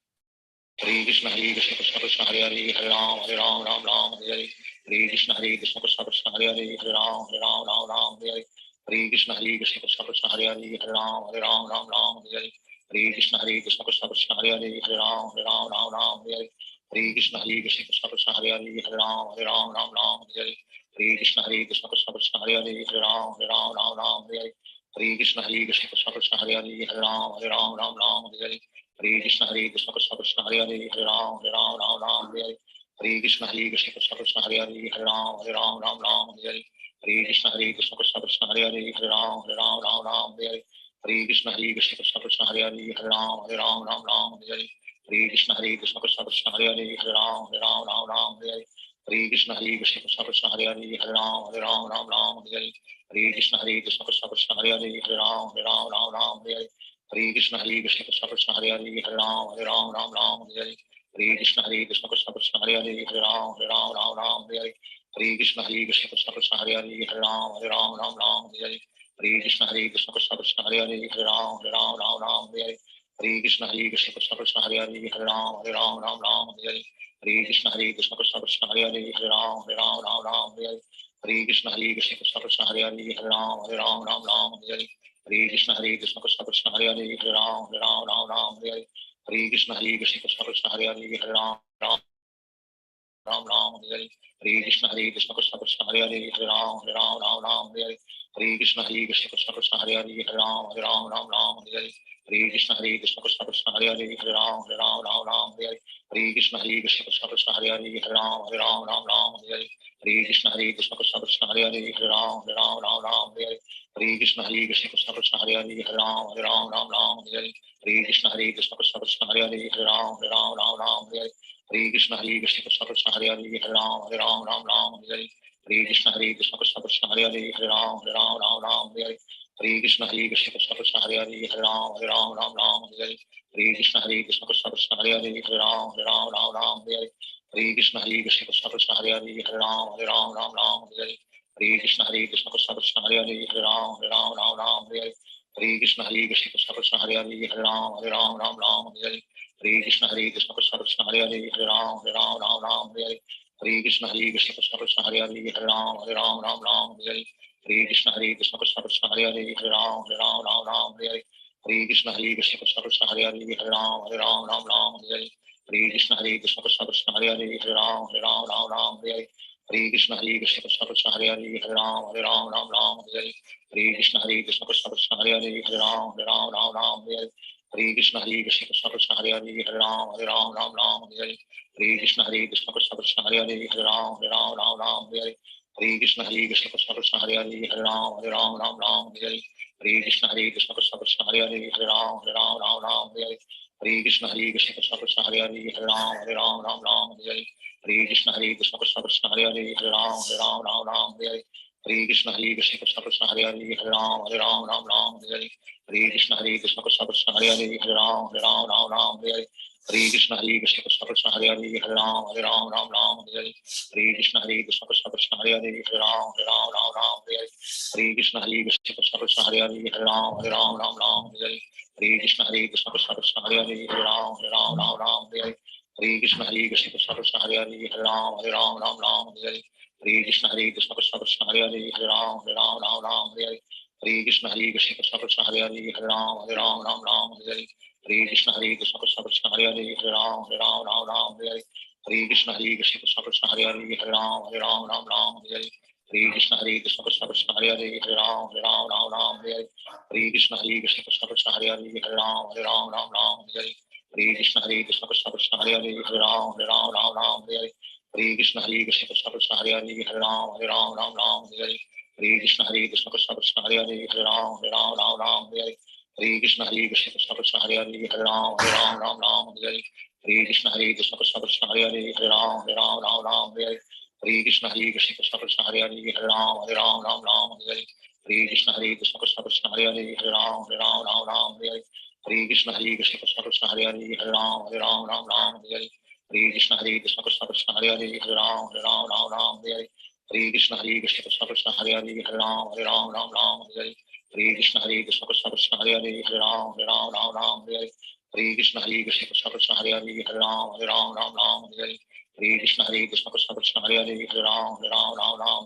हरे कृष्ण कृष्ण कृष्ण हरे राम हरे हरे कृष्ण कृष्ण कृष्ण कृष्ण हरे राम हरे Hare Krishna Krishna Krishna Hare Hare Hare Ram Ram Ram Hare Hare Hare Krishna Krishna Krishna Hare Hare Hare Ram Ram Hare Hare Hare Krishna Krishna Krishna Hare Hare Hare Ram Ram Hare Hare Hare Krishna Krishna Krishna Hare Hare Hare Ram Ram Hare Hare Hare Krishna Krishna Krishna Hare Hare Hare Ram Ram Hare Hare Hare Krishna Krishna Krishna Hare Hare Hare Ram Ram Hare Hare Hare Krishna Krishna Krishna Hare Hare Hare Ram Ram Hare Hare Hare Krishna Krishna Krishna Hare Hare Hare Ram Ram Hare Hare Hare Krishna Krishna Krishna Hare Hare Hare Ram Ram Hare Hare Hare Krishna Krishna Krishna Hare Hare Hare Ram Ram Hare Hare Hare Krishna Krishna Krishna Hare Hare Hare Ram Ram Hare Hare Hare Krishna Krishna Krishna Hare Hare Hare Ram Ram Hare Hare Hare Krishna Krishna Krishna Hare Hare Hare Ram Ram Hare Hare Hare Krishna Krishna Krishna Hare Hare Hare Ram Ram Hare Hare Hare Krishna Krishna Krishna Hare Hare Hare Ram Ram Hare Hare Hare Krishna Krishna Krishna Hare Hare Hare Ram Ram Hare Hare Hare Krishna Krishna Krishna Hare Hare Hare Ram Ram Hare Hare Hare Krishna Krishna Krishna Hare Hare Hare Ram Ram Hare Hare Hare Krishna Krishna Krishna Hare Hare Hare Ram Ram Hare Hare Hare Krishna Krishna Krishna Hare Hare Hare Ram Ram Hare Hare Hare Krishna Krishna Krishna Hare Hare Hare Ram Ram Hare Hare Hare Krishna Krishna Krishna Hare Hare Hare Ram Ram Hare Hare Hare Krishna Krishna Krishna Hare Hare Hare Ram Ram Hare Hare Hare Krishna Krishna Krishna Hare Hare Hare Ram Ram Hare Hare Hare Krishna Krishna Krishna Hare Hare Hare Ram Ram Hare Hare Hare Krishna Krishna Krishna Hare Hare Hare Ram Ram Hare Hare Hare Krishna Krishna Krishna Hare Hare Hare Ram Ram Hare Hare Hare Krishna Krishna Krishna Hare Hare Hare Ram Ram Hare Hare Hare Krishna Krishna Krishna Hare Hare Hare Ram Ram Hare Hare Hare Krishna Krishna Krishna Hare Hare Hare Ram Ram Hare Hare Hare Krishna Krishna Krishna Hare Hare Hare Ram Ram Hare Hare Hare Krishna Krishna Krishna Hare Hare Hare Ram Ram Hare Hare Hare Krishna Krishna Krishna Hare Hare Hare Ram Ram Hare Hare Hare Krishna Krishna Krishna Hare Hare Hare Ram Ram Hare Hare Hare Krishna Krishna Krishna Hare Hare Hare Ram Ram Hare Hare Hare Krishna Krishna Krishna Hare Hare Hare Ram Hare Hare Hare Krishna Krishna Krishna Hare Hare Hare Ram Hare Hare Hare Krishna Krishna Krishna Hare Hare Hare Ram Hare Hare Hare Krishna Krishna Krishna Hare Hare Hare Ram Hare Hare Hare Krishna Krishna Krishna Hare Hare Hare Ram Hare Hare Hare Krishna Krishna Krishna Hare Hare Hare Ram Hare Hare Krishna Krishna Krishna Hare Hare Hare Ram Hare Hare Krishna Krishna Krishna Hare Hare Hare Ram Hare Hare Hare Krishna Krishna Krishna Hare Hare Hare Ram Hare Hare Hare Krishna Krishna Krishna Hare Hare Hare Ram Hare Hare Krishna Krishna Krishna Hare Hare Hare Ram Hare Hare Krishna Krishna Krishna Hare Hare Hare Ram Hare Hare Krishna Krishna Krishna Hare Hare Hare Ram Hare Hare Krishna Krishna Krishna Hare Hare Hare Ram Hare Hare Krishna Krishna Krishna Hare Hare Hare Ram Hare Hare Krishna Krishna Krishna Hare Hare Hare Ram Hare Hare Krishna Krishna Krishna Hare Hare Hare Ram Hare Hare Krishna Krishna Krishna Hare Hare Hare Ram Hare Hare Krishna Krishna Krishna Hare Hare Hare Ram Hare Hare Krishna Krishna Krishna Hare Hare Hare Ram Hare Krishna Krishna Krishna Hare Hare Hare Ram Hare Krishna Krishna Krishna Hare Hare Hare Ram Hare Krishna Krishna Krishna Hare Hare Hare Ram Hare Krishna Krishna Krishna Hare Hare Hare Ram Hare Krishna Krishna Krishna Hare Hare Hare Ram Hare Krishna Krishna Krishna Hare Hare Hare Ram Hare Krishna Krishna Krishna Hare Hare Hare Ram Hare Krishna Krishna Krishna Hare Hare Hare Ram Hare Krishna Krishna Krishna Hare Hare Hare Ram Hare Krishna Krishna Krishna Hare Hare Hare Ram Hare Krishna Krishna Krishna Hare Hare Hare Ram Hare Krishna Krishna Krishna Hare Hare Hare Ram Hare Krishna Krishna Krishna Hare Hare Hare Ram Hare Krishna Krishna Krishna Hare Hare Hare Ram Hare Krishna Krishna Krishna Hare Hare Hare Ram Hare Krishna Krishna Krishna Hare Hare Hare Ram Hare Krishna Krishna Krishna Hare Hare Hare Ram Hare Krishna Krishna Krishna Hare Hare Hare Ram Hare Krishna Krishna Krishna Hare Hare Hare Ram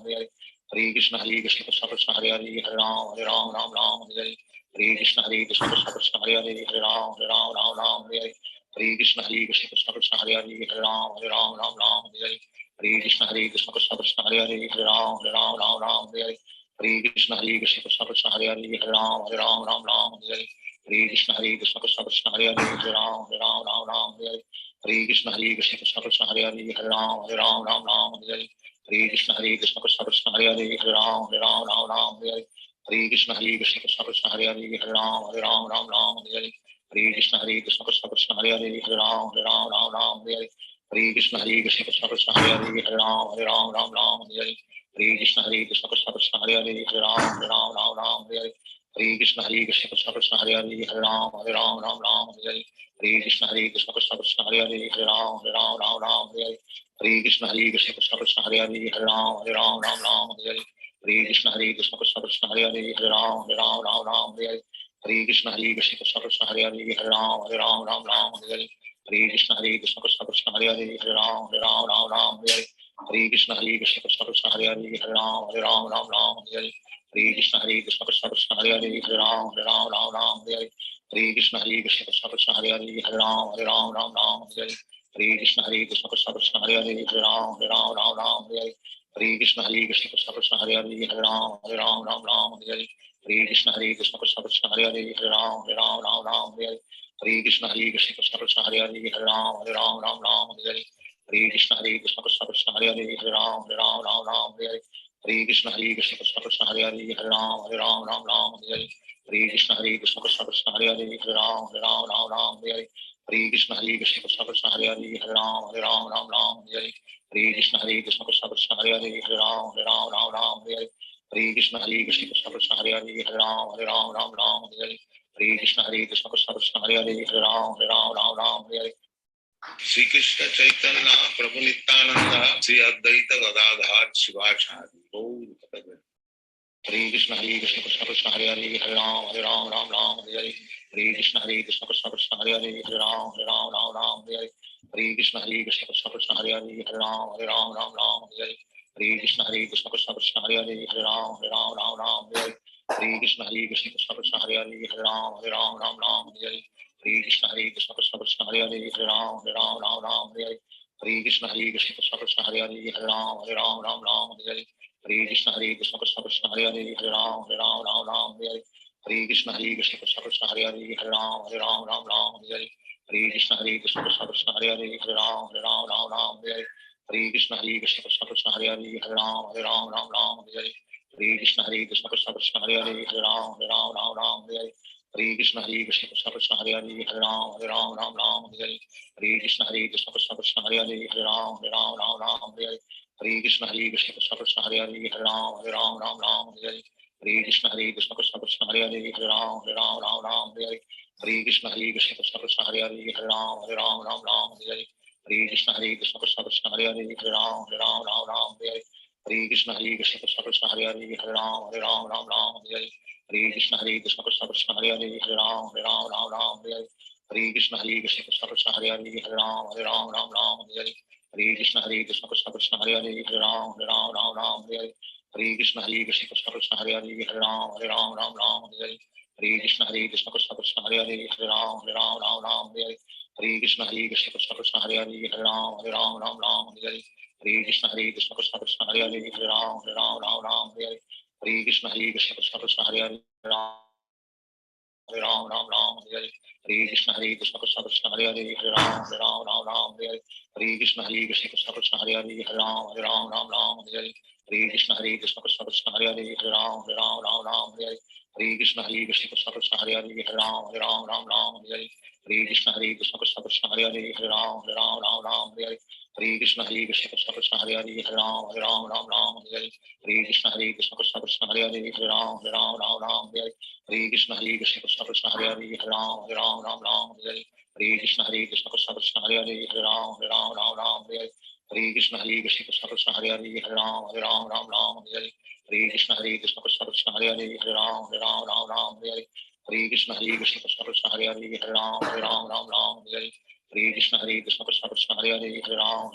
Hare Hare Krishna Krishna Krishna Hare Hare Hare Ram Ram Ram Hare Hare Hare Krishna Krishna Krishna Hare Hare Hare Ram Ram Hare Hare Hare Krishna Krishna Krishna Hare Hare Hare Ram Ram Hare Hare Hare Krishna Krishna Krishna Hare Hare Hare Ram Ram Hare Hare Hare Krishna Krishna Krishna Hare Hare Hare Ram Ram Hare Hare Hare Krishna Krishna Krishna Krishna Hare Hare Hare Ram Ram Hare Hare Hare Krishna Krishna Krishna Hare Hare Hare Ram Ram Hare Hare Hare Krishna Krishna Krishna Hare Hare Hare Ram Hare Hare Hare Krishna Krishna Krishna Hare Hare Hare Ram Hare Hare Hare Krishna Krishna Krishna Krishna Hare Hare Hare Ram Hare Hare Hare Krishna Krishna Krishna Krishna Hare Hare Hare Ram Hare Hare Hare Krishna Krishna Krishna Krishna Hare Hare Hare Ram Hare Hare Hare Krishna Krishna Krishna Krishna Hare Hare Hare Ram Hare Hare Hare Krishna Krishna Krishna Krishna Hare Hare Hare Ram Hare Hare Hare Krishna Krishna Krishna Krishna Hare Hare Hare Ram Hare Hare Hare Krishna Krishna Krishna Krishna Hare Hare Hare Ram Hare Hare Hare Krishna Krishna Krishna Krishna Hare Hare Hare Ram Hare Hare Hare Krishna Krishna Krishna Krishna Hare Hare Hare Ram Hare Hare Hare Krishna Krishna Krishna Krishna Hare Hare Hare Ram Hare Hare Krishna Krishna Krishna Krishna Hare Hare Hare Ram Hare Hare Krishna Krishna Krishna Krishna Hare Hare Hare Ram Hare Hare Krishna Krishna Krishna Krishna Hare Hare Hare Ram Hare Hare Krishna Krishna Krishna Krishna Hare Hare Hare Ram Hare Hare Krishna Krishna Krishna Krishna Hare Hare Hare Ram Hare Hare Krishna Krishna Krishna Krishna Hare Hare Hare Ram Hare Hare Krishna Krishna Krishna Krishna Hare Hare Hare Ram Hare Hare Krishna Krishna Krishna Krishna Hare Hare Hare Ram Hare Hare Krishna Krishna Krishna Krishna Hare Hare Hare Ram Hare Hare Krishna Krishna Krishna Krishna Hare Hare Hare Ram Hare Hare Krishna Krishna Krishna Krishna Hare Hare Hare Ram Hare Hare Krishna Krishna Krishna Krishna Hare Hare Hare Ram Hare Hare Krishna Krishna Krishna Krishna Hare Hare Hare Ram Hare Shri Krishna Chaitanya Prabhu Nityananda Shri Advaita Gadadhar Shivacharya Gaur Bhakta Hare Krishna Krishna Krishna Hare Hare Hare Ram Ram Hare Hare Hare Krishna Krishna Krishna Hare Hare Hare Ram Hare Hare Hare Krishna Krishna Krishna Hare Hare Hare Ram Hare Hare Krishna Krishna Krishna Hare Hare Hare Ram Hare Hare Krishna Krishna Krishna Hare Hare Hare Ram Hare Hare Krishna Krishna Krishna Hare Hare Hare Ram Hare Hare Krishna Krishna Krishna Hare Hare Hare Ram Hare Hare Krishna Krishna Krishna Krishna Hare Hare Hare Ram Hare Hare Krishna Krishna Krishna Krishna Hare Hare Hare Ram Hare Hare Krishna Krishna Krishna Krishna Hare Hare Hare Ram Hare Hare Krishna Krishna Krishna Krishna Hare Hare Hare Ram Hare Krishna Krishna Krishna Krishna Hare Hare Hare Ram Hare Krishna Krishna Krishna Krishna Hare Hare Hare Ram Hare Krishna Krishna Krishna Krishna Hare Hare Hare Ram Hare Krishna Krishna Krishna Krishna Hare Hare Hare Ram Hare Krishna Krishna Krishna Krishna Hare Hare Hare Ram Hare Krishna Krishna Krishna Krishna Hare Hare Hare Ram Hare Krishna Krishna Krishna Krishna Hare Hare Hare Ram Hare Krishna Krishna Krishna Krishna Hare Hare Hare Ram Hare Krishna Krishna Krishna Krishna Hare Hare Hare Ram Hare Krishna Krishna Krishna Krishna Hare Hare Hare Ram Hare Krishna Krishna Krishna Krishna Hare Hare Hare Ram Hare Krishna Krishna Krishna Krishna Hare Hare Hare Ram Hare Krishna Krishna Krishna Krishna Hare Hare Hare Ram Hare Krishna Krishna Krishna Krishna Hare Hare Hare Ram Hare Krishna Krishna Krishna Krishna Hare Hare Hare Ram Hare Krishna Krishna Krishna Krishna Hare Hare Hare Hare Krishna Krishna Krishna Krishna Hare Hare Hare Ram Hare Krishna Krishna Krishna Krishna Hare Hare Hare Ram Hare Krishna Krishna Krishna Krishna Hare Hare Hare Ram Hare Krishna Krishna Krishna Krishna Hare Hare Hare Ram Hare Krishna Krishna Krishna Krishna Hare Hare Hare Ram Hare Krishna Krishna Krishna Krishna Hare Hare Hare Ram Hare Krishna Krishna Krishna Krishna Hare Hare Hare Ram Hare Krishna Krishna Krishna Krishna Hare Hare Hare Ram Hare Krishna Krishna Krishna Krishna Hare Hare Hare Ram Hare Krishna Krishna Krishna Krishna Hare Hare Hare Ram Hare Krishna Krishna Krishna Krishna Hare Hare Hare Ram Hare Krishna Krishna Krishna Krishna Hare Hare Hare Ram Hare Krishna Krishna Krishna Krishna Hare Hare Hare Ram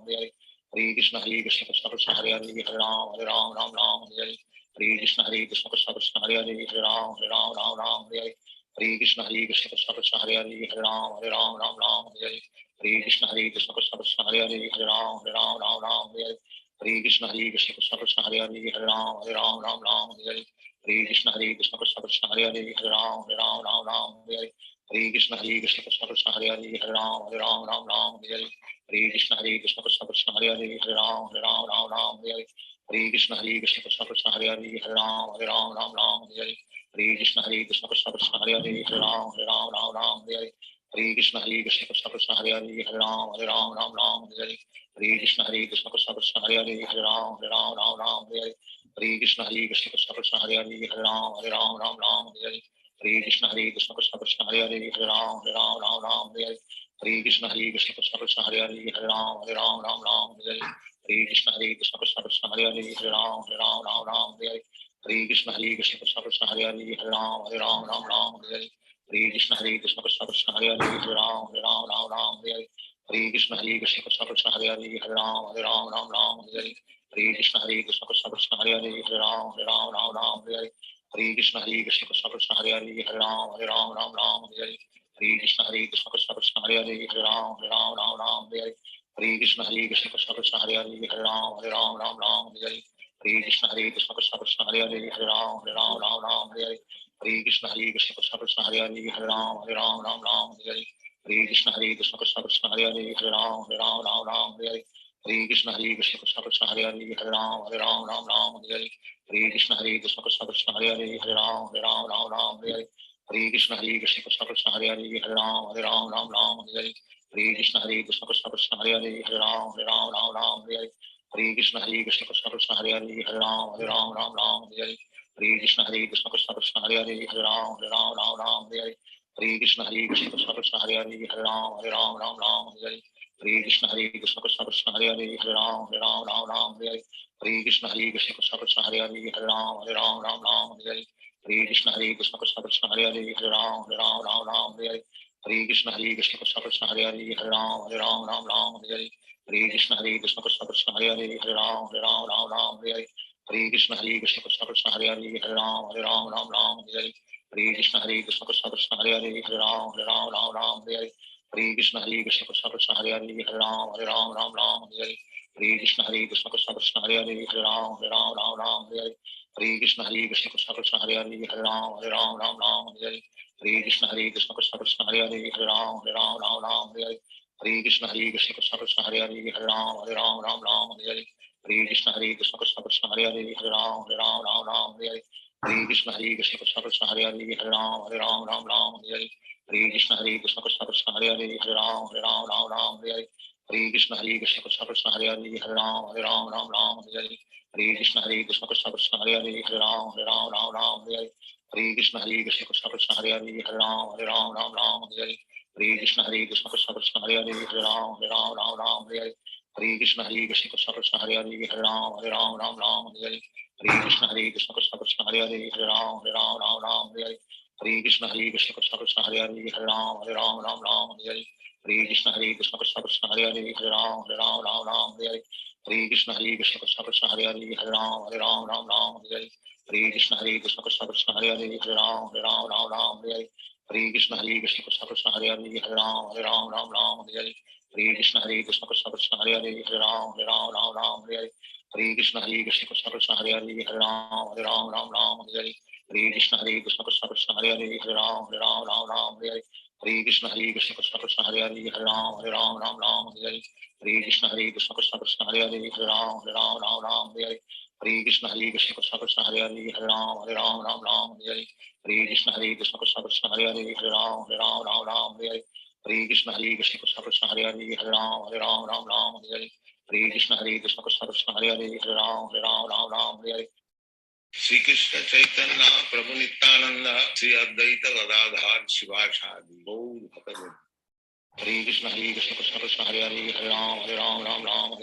Hare Hare Krishna Krishna Krishna Hare Hare Hare Ram Ram Ram Hare Hare Hare Krishna Krishna Krishna Hare Hare Hare Ram Ram Ram Hare Hare Hare Krishna Krishna Krishna Hare Hare Hare Ram Ram Ram Hare Hare Hare Krishna Krishna Krishna Hare Hare Hare Ram Ram Ram Hare Hare Hare Krishna Krishna Krishna Hare Hare Hare Ram Ram Ram Hare Hare Hare Krishna Krishna Krishna Hare Hare Hare Ram Ram Hare Hare Hare Krishna Krishna Krishna Hare Hare Hare Ram Ram Hare Hare Hare Krishna Krishna Krishna Hare Hare Hare Ram Ram Hare Hare Hare Krishna Krishna Krishna Hare Hare Hare Ram Ram Hare Hare Hare Krishna Krishna Krishna Hare Hare Hare Ram Hare Hare Hare Krishna Krishna Krishna Hare Hare Hare Ram Hare Hare Hare Krishna Krishna Krishna Hare Hare Hare Ram Hare Hare Hare Krishna Krishna Krishna Hare Hare Hare Ram Hare Hare Hare Krishna Krishna Krishna Hare Hare Hare Ram Hare Hare Hare Krishna Krishna Krishna Hare Hare Hare Ram Hare Hare Hare Krishna Krishna Krishna Hare Hare Hare Ram Hare Hare Hare Krishna Krishna Krishna Hare Hare Hare Ram Hare Hare Hare Krishna Krishna Krishna Hare Hare Hare Ram Hare Hare Hare Krishna Krishna Krishna Hare Hare Hare Ram Hare Hare Hare Krishna Krishna Krishna Hare Hare Hare Ram Hare Hare Hare Krishna Krishna Krishna Hare Hare Hare Ram Hare Hare Hare Krishna Krishna Krishna Hare Hare Hare Ram Hare Hare Hare Krishna Krishna Krishna Hare Hare Hare Ram Hare Hare Hare Krishna Krishna Krishna Hare Hare Hare Ram Hare Hare Hare Krishna Krishna Krishna Hare Hare Hare Ram Hare Hare Hare Krishna Krishna Krishna Hare Hare Hare Ram Hare Hare Hare Krishna Krishna Krishna Hare Hare Hare Ram Hare Hare Hare Krishna Krishna Krishna Hare Hare Hare Ram Hare Hare Hare Krishna Krishna Krishna Hare Hare Hare Ram Hare Hare Hare Krishna Krishna Krishna Hare Hare Hare Ram Hare Hare Hare Krishna Krishna Krishna Hare Hare Hare Ram Hare Hare Hare Krishna Krishna Krishna Hare Hare Hare Ram Hare Hare Hare Krishna Krishna Krishna Hare Hare Hare Ram Hare Hare Hare Krishna Krishna Krishna Hare Hare Hare Ram Hare Hare Hare Krishna Krishna Krishna Hare Hare Hare Ram Hare Hare Hare Krishna Krishna Krishna Hare Hare Hare Ram Hare Hare Hare Krishna Krishna Krishna Hare Hare Hare Ram Hare Hare Hare Krishna Krishna Krishna Hare Hare Hare Ram Hare Hare Hare Krishna Krishna Krishna Hare Hare Hare Ram Hare Hare Hare Krishna Krishna Krishna Hare Hare Hare Ram Hare Hare Hare Krishna Krishna Krishna Hare Hare Hare Ram Hare Hare Hare Krishna Krishna Krishna Hare Hare Hare Ram Hare Hare Hare Krishna Krishna Krishna Hare Hare Hare Ram Hare Hare Hare Krishna Krishna Krishna Hare Hare Hare Ram Hare Hare Hare Krishna Krishna Krishna Hare Hare Hare Ram Hare Hare Hare Krishna Krishna Krishna Hare Hare Hare Ram Hare Hare Hare Krishna Krishna Krishna Hare Hare Hare Ram Hare Hare Hare Krishna Krishna Krishna Hare Hare Hare Ram Hare Hare Hare Krishna Krishna Krishna Hare Hare Hare Ram Hare Hare Hare Krishna Krishna Krishna Hare Hare Hare Ram Hare Hare Hare Krishna Krishna Krishna Hare Hare Hare Ram Hare Hare Hare Krishna Krishna Krishna Hare Hare Hare Ram Hare Hare Hare Krishna Krishna Krishna Hare Hare Hare Ram Hare Hare Hare Krishna Krishna Krishna Hare Hare Hare Ram Hare Hare Hare Krishna Krishna Krishna Hare Hare Hare Ram Hare Hare Hare Krishna Krishna Krishna Hare Hare Hare Ram Hare Hare Hare Krishna Krishna Krishna Hare Hare Hare Ram Hare Hare Hare Krishna Krishna Krishna Hare Hare Hare Ram Hare Hare Hare Krishna Krishna Krishna Hare Hare Hare Ram Hare Hare Hare Krishna Krishna Krishna Hare Hare Hare Ram Hare Hare Hare Krishna Krishna Krishna Hare Hare Hare Ram Hare Hare Hare Krishna Krishna Krishna Hare Hare Hare Ram Hare Hare Hare Krishna Krishna Krishna Hare Hare Hare Ram Hare Hare Hare Krishna Krishna Krishna Hare Hare Hare Ram Hare Hare Hare Krishna Krishna Krishna Hare Hare Hare Ram Hare Hare Hare Krishna Krishna Krishna Hare Hare Hare Ram Hare Hare Hare Krishna Krishna Krishna Hare Hare Hare Ram Hare Hare Hare Krishna Krishna Krishna Hare Hare Hare Ram Hare Hare Shri Krishna Chaitanya Prabhu Nityananda Shri Advaita Gadadhar Shivachadi Gaur Bhakta Hare Krishna Krishna Krishna Hare Hare Hare Ram Hare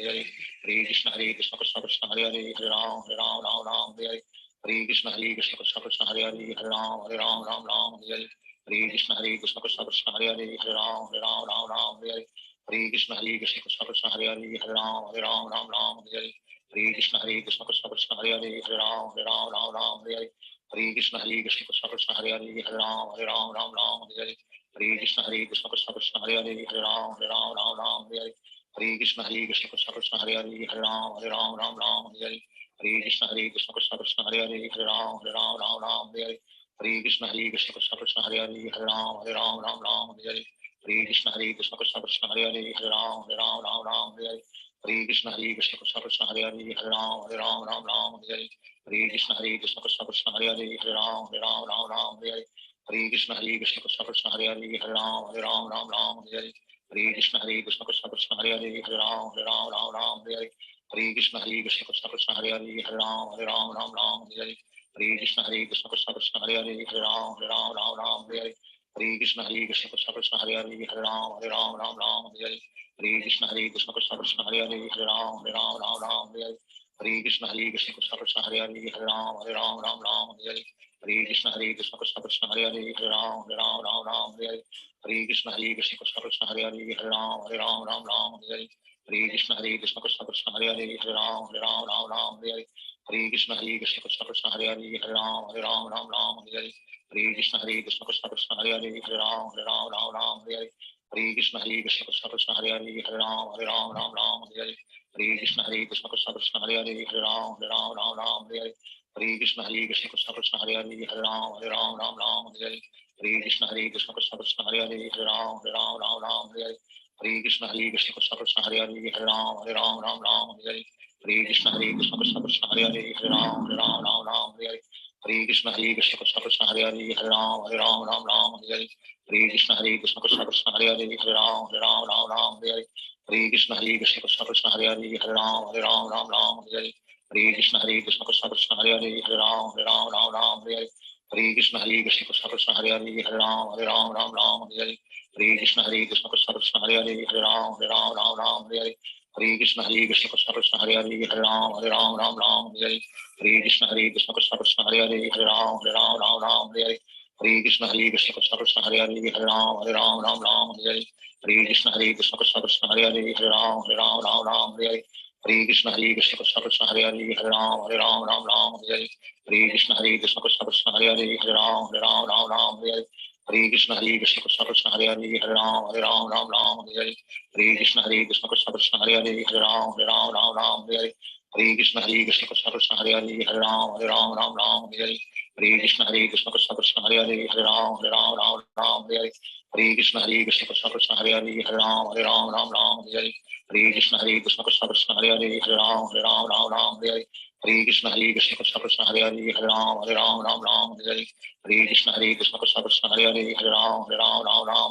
Hare Hare Krishna Krishna Krishna Hare Hare Hare Ram Hare Hare Hare Krishna Krishna Krishna Hare Hare Hare Ram Hare Hare Hare Krishna Krishna Krishna Hare Hare Hare Ram Hare Hare Hare Krishna Krishna Krishna Hare Hare Hare Ram Ram Ram Hare Hare Hare Krishna Krishna Krishna Hare Hare Hare Ram Ram Hare Hare Hare Krishna Krishna Krishna Hare Hare Hare Ram Ram Hare Hare Hare Krishna Krishna Krishna Hare Hare Hare Ram Ram Hare Hare Hare Krishna Krishna Krishna Hare Hare Hare Ram Ram Hare Hare Hare Krishna Krishna Krishna Hare Hare Hare Ram Ram Hare Hare Hare Krishna Krishna Krishna Hare Hare Hare Ram Ram Hare Hare Hare Krishna Krishna Krishna Hare Hare Hare Ram Hare Hare Hare Krishna Krishna Krishna Hare Hare Hare Ram Hare Hare Hare Krishna Krishna Krishna Hare Hare Hare Ram Hare Hare Hare Krishna Krishna Krishna Hare Hare Hare Ram Hare Hare Hare Krishna Krishna Krishna Hare Hare Hare Ram Hare Hare Hare Krishna Krishna Krishna Hare Hare Hare Ram Hare Hare Hare Krishna Krishna Krishna Hare Hare Hare Ram Hare Hare Hare Krishna Krishna Krishna Hare Hare Hare Ram Hare Hare Hare Krishna Krishna Krishna Hare Hare Hare Ram Hare Hare Hare Krishna Krishna Krishna Hare Hare Hare Ram Hare Hare Hare Krishna Krishna Krishna Hare Hare Hare Ram Hare Hare Hare Krishna Krishna Krishna Hare Hare Hare Ram Hare Hare Hare Krishna Krishna Krishna Hare Hare Hare Ram Hare Hare Hare Krishna Krishna Krishna Hare Hare Hare Ram Hare Hare Hare Krishna Krishna Krishna Hare Hare Hare Ram Hare Hare Hare Krishna Krishna Krishna Hare Hare Hare Ram Hare Hare Hare Krishna Krishna Krishna Hare Hare Hare Ram Hare Hare Hare Krishna Krishna Krishna Hare Hare Hare Ram Hare Hare Krishna Krishna Krishna Hare Hare Hare Ram Hare Hare Krishna Krishna Krishna Hare Hare Hare Ram Hare Hare Krishna Krishna Krishna Hare Hare Hare Ram Hare Hare Krishna Krishna Krishna Hare Hare Hare Ram Hare Hare Krishna Krishna Krishna Hare Hare Hare Ram Hare Hare Krishna Krishna Krishna Hare Hare Hare Ram Hare Hare Krishna Krishna Krishna Hare Hare Hare Ram Hare Hare Krishna Krishna Krishna Hare Hare Hare Ram Hare Hare Krishna Krishna Krishna Hare Hare Hare Ram Hare Hare Krishna Krishna Krishna Hare Hare Hare Ram Hare Krishna Krishna Krishna Hare Hare Hare Ram Hare Krishna Krishna Krishna Hare Hare Hare Ram Hare Krishna Krishna Krishna Hare Hare Hare Ram Hare Krishna Krishna Krishna Hare Hare Hare Ram Hare Krishna Krishna Krishna Hare Hare Hare Ram Hare Krishna Krishna Krishna Hare Hare Hare Ram Hare Krishna Krishna Krishna Hare Hare Hare Ram Hare Krishna Krishna Krishna Hare Hare Hare Ram Hare Krishna Krishna Krishna Hare Hare Hare Ram Hare Krishna Krishna Krishna Hare Hare Hare Ram Hare Krishna Krishna Krishna Hare Hare Hare Ram Hare Krishna Krishna Krishna Hare Hare Hare Ram Hare Krishna Krishna Krishna Hare Hare Hare Ram Hare Krishna Krishna Krishna Hare Hare Hare Ram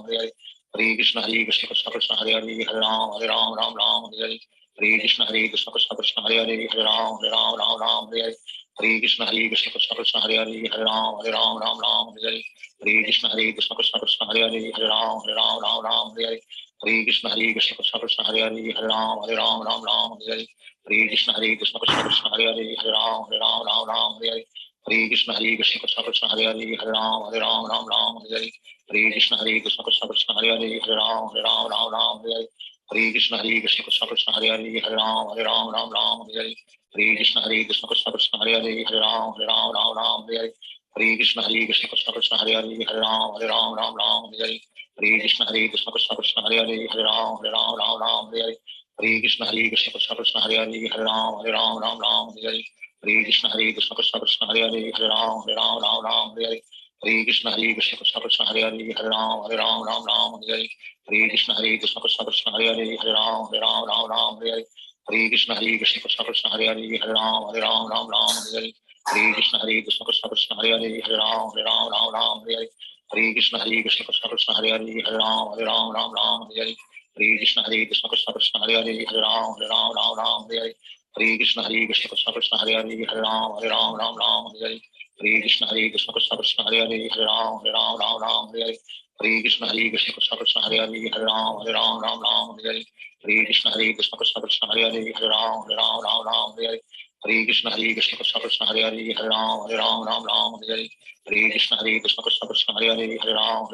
Hare Krishna Krishna Krishna Hare Hare Hare Ram Hare Krishna Krishna Krishna Hare Hare Hare Ram Hare Krishna Krishna Krishna Hare Hare Hare Ram Hare Krishna Krishna Krishna Hare Hare Hare Ram Hare Krishna Krishna Krishna Hare Hare Hare Ram Hare Krishna Krishna Krishna Hare Hare Hare Ram Hare Krishna Krishna Krishna Hare Hare Hare Ram Hare Krishna Krishna Krishna Hare Hare Hare Ram Hare Krishna Krishna Krishna Hare Hare Hare Ram Hare Krishna Krishna Krishna Hare Hare Hare Ram Hare Krishna Krishna Krishna Hare Hare Hare Ram Hare Krishna Krishna Krishna Hare Hare Hare Ram Hare Krishna Krishna Krishna Hare Hare Hare Ram Hare Krishna Krishna Krishna Hare Hare Hare Ram Hare Krishna Krishna Krishna Hare Hare Hare Ram Hare Krishna Krishna Krishna Hare Hare Hare Ram Hare Krishna Krishna Krishna Hare Hare Hare Ram Hare Krishna Krishna Krishna Hare Hare Hare Ram Hare Krishna Krishna Krishna Hare Hare Hare Ram Hare Krishna Krishna Krishna Hare Hare Hare Ram Hare Krishna Krishna Krishna Hare Hare Hare Ram Hare Krishna Krishna Krishna Hare Hare Hare Ram Hare Krishna Krishna Krishna Hare Hare Hare Ram Hare Krishna Krishna Krishna Hare Hare Hare Ram Hare Krishna Krishna Krishna Hare Hare Hare Ram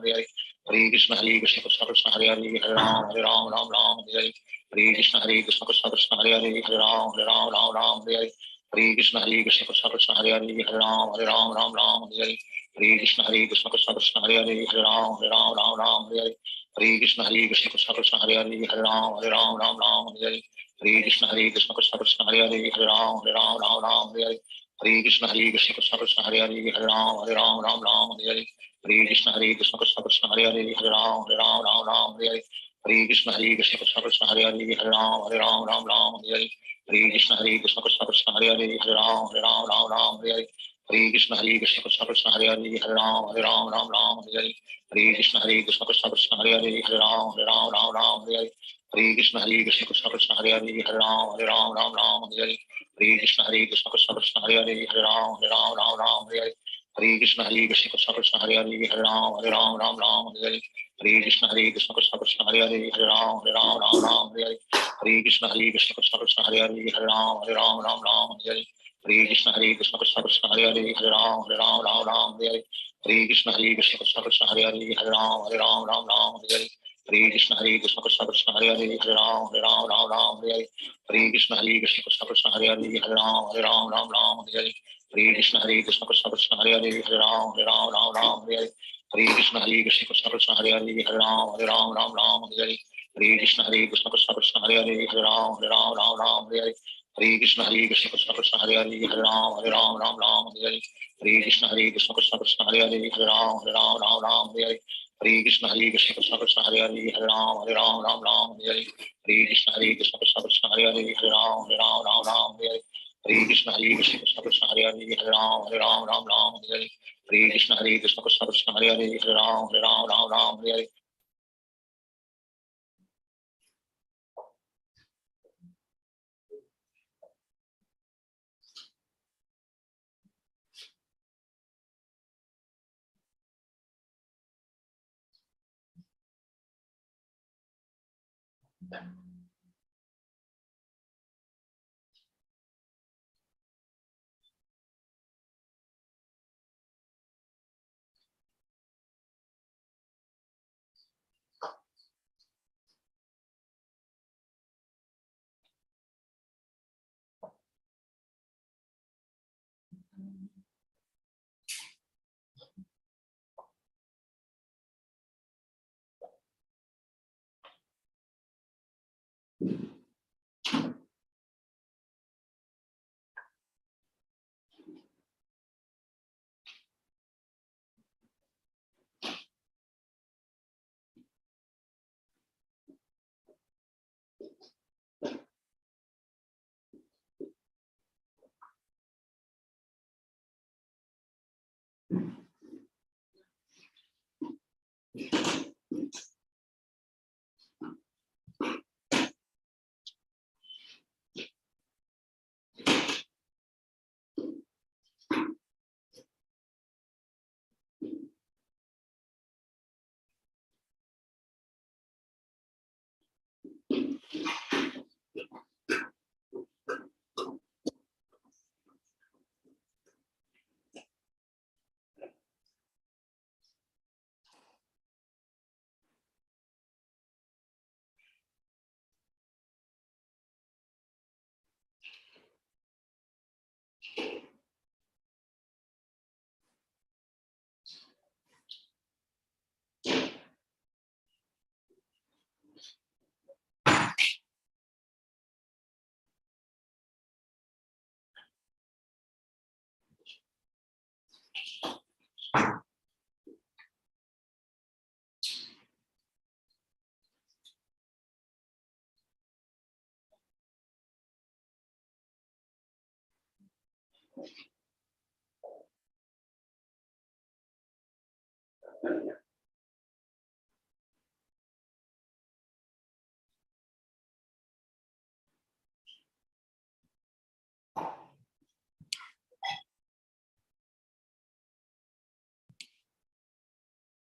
Hare Hare Krishna Krishna Krishna Hare Hare Hare Ram Ram Ram Hare Hare Hare Krishna Krishna Krishna Hare Hare Hare Ram Ram Hare Hare Hare Krishna Krishna Krishna Hare Hare Hare Ram Ram Hare Hare Hare Krishna Krishna Krishna Hare Hare Hare Ram Ram Hare Hare Hare Krishna Krishna Krishna Hare Hare Hare Ram Ram Hare Hare Hare Krishna Krishna Krishna Hare Hare Hare Ram Ram Hare Hare Hare Krishna Krishna Krishna Hare Hare Hare Ram Hare Hare Hare Krishna Krishna Krishna Hare Hare Hare Ram Hare Hare Hare Krishna Krishna Krishna Krishna Hare Hare Hare Ram Hare Hare Hare Krishna Krishna Krishna Krishna Hare Hare Hare Ram Hare Hare Hare Krishna Krishna Krishna Krishna Hare Hare Hare Ram Hare Hare Hare Krishna Krishna Krishna Krishna Hare Hare Hare Ram Hare Hare Hare Krishna Krishna Krishna Krishna Hare Hare Hare Ram Hare Hare Hare Krishna Krishna Krishna Krishna Hare Hare Hare Ram Hare Hare Hare Krishna Krishna Krishna Krishna Hare Hare Hare Ram Hare Hare Hare Krishna Krishna Krishna Krishna Hare Hare Hare Ram Hare Hare Hare Krishna Krishna Krishna Krishna Hare Hare Hare Ram Hare Hare Hare Krishna Krishna Krishna Krishna Hare Hare Hare Ram Hare Hare Hare Krishna Krishna Krishna Krishna Hare Hare Hare Ram Hare Hare Hare Krishna Krishna Krishna Krishna Hare Hare Hare Ram Hare Hare Hare Krishna Krishna Krishna Krishna Hare Hare Hare Ram Hare Hare Krishna Krishna Krishna Krishna Hare Hare Hare Ram Hare Hare Krishna Krishna Krishna Krishna Hare Hare Hare Ram Hare Hare Krishna Krishna Krishna Krishna Hare Hare Hare Ram Hare Hare Krishna Krishna Krishna Krishna Hare Hare Hare Ram Hare Hare Krishna Krishna Krishna Krishna Hare Hare Hare Ram Hare Hare Krishna Krishna Krishna Krishna Hare Hare Hare Ram Hare Hare Krishna Krishna Krishna Krishna Hare Hare Hare Ram Hare Hare Krishna Krishna Krishna Krishna Hare Hare Hare Ram Hare Hare Krishna Krishna Krishna Krishna Hare Hare Hare Ram Hare Hare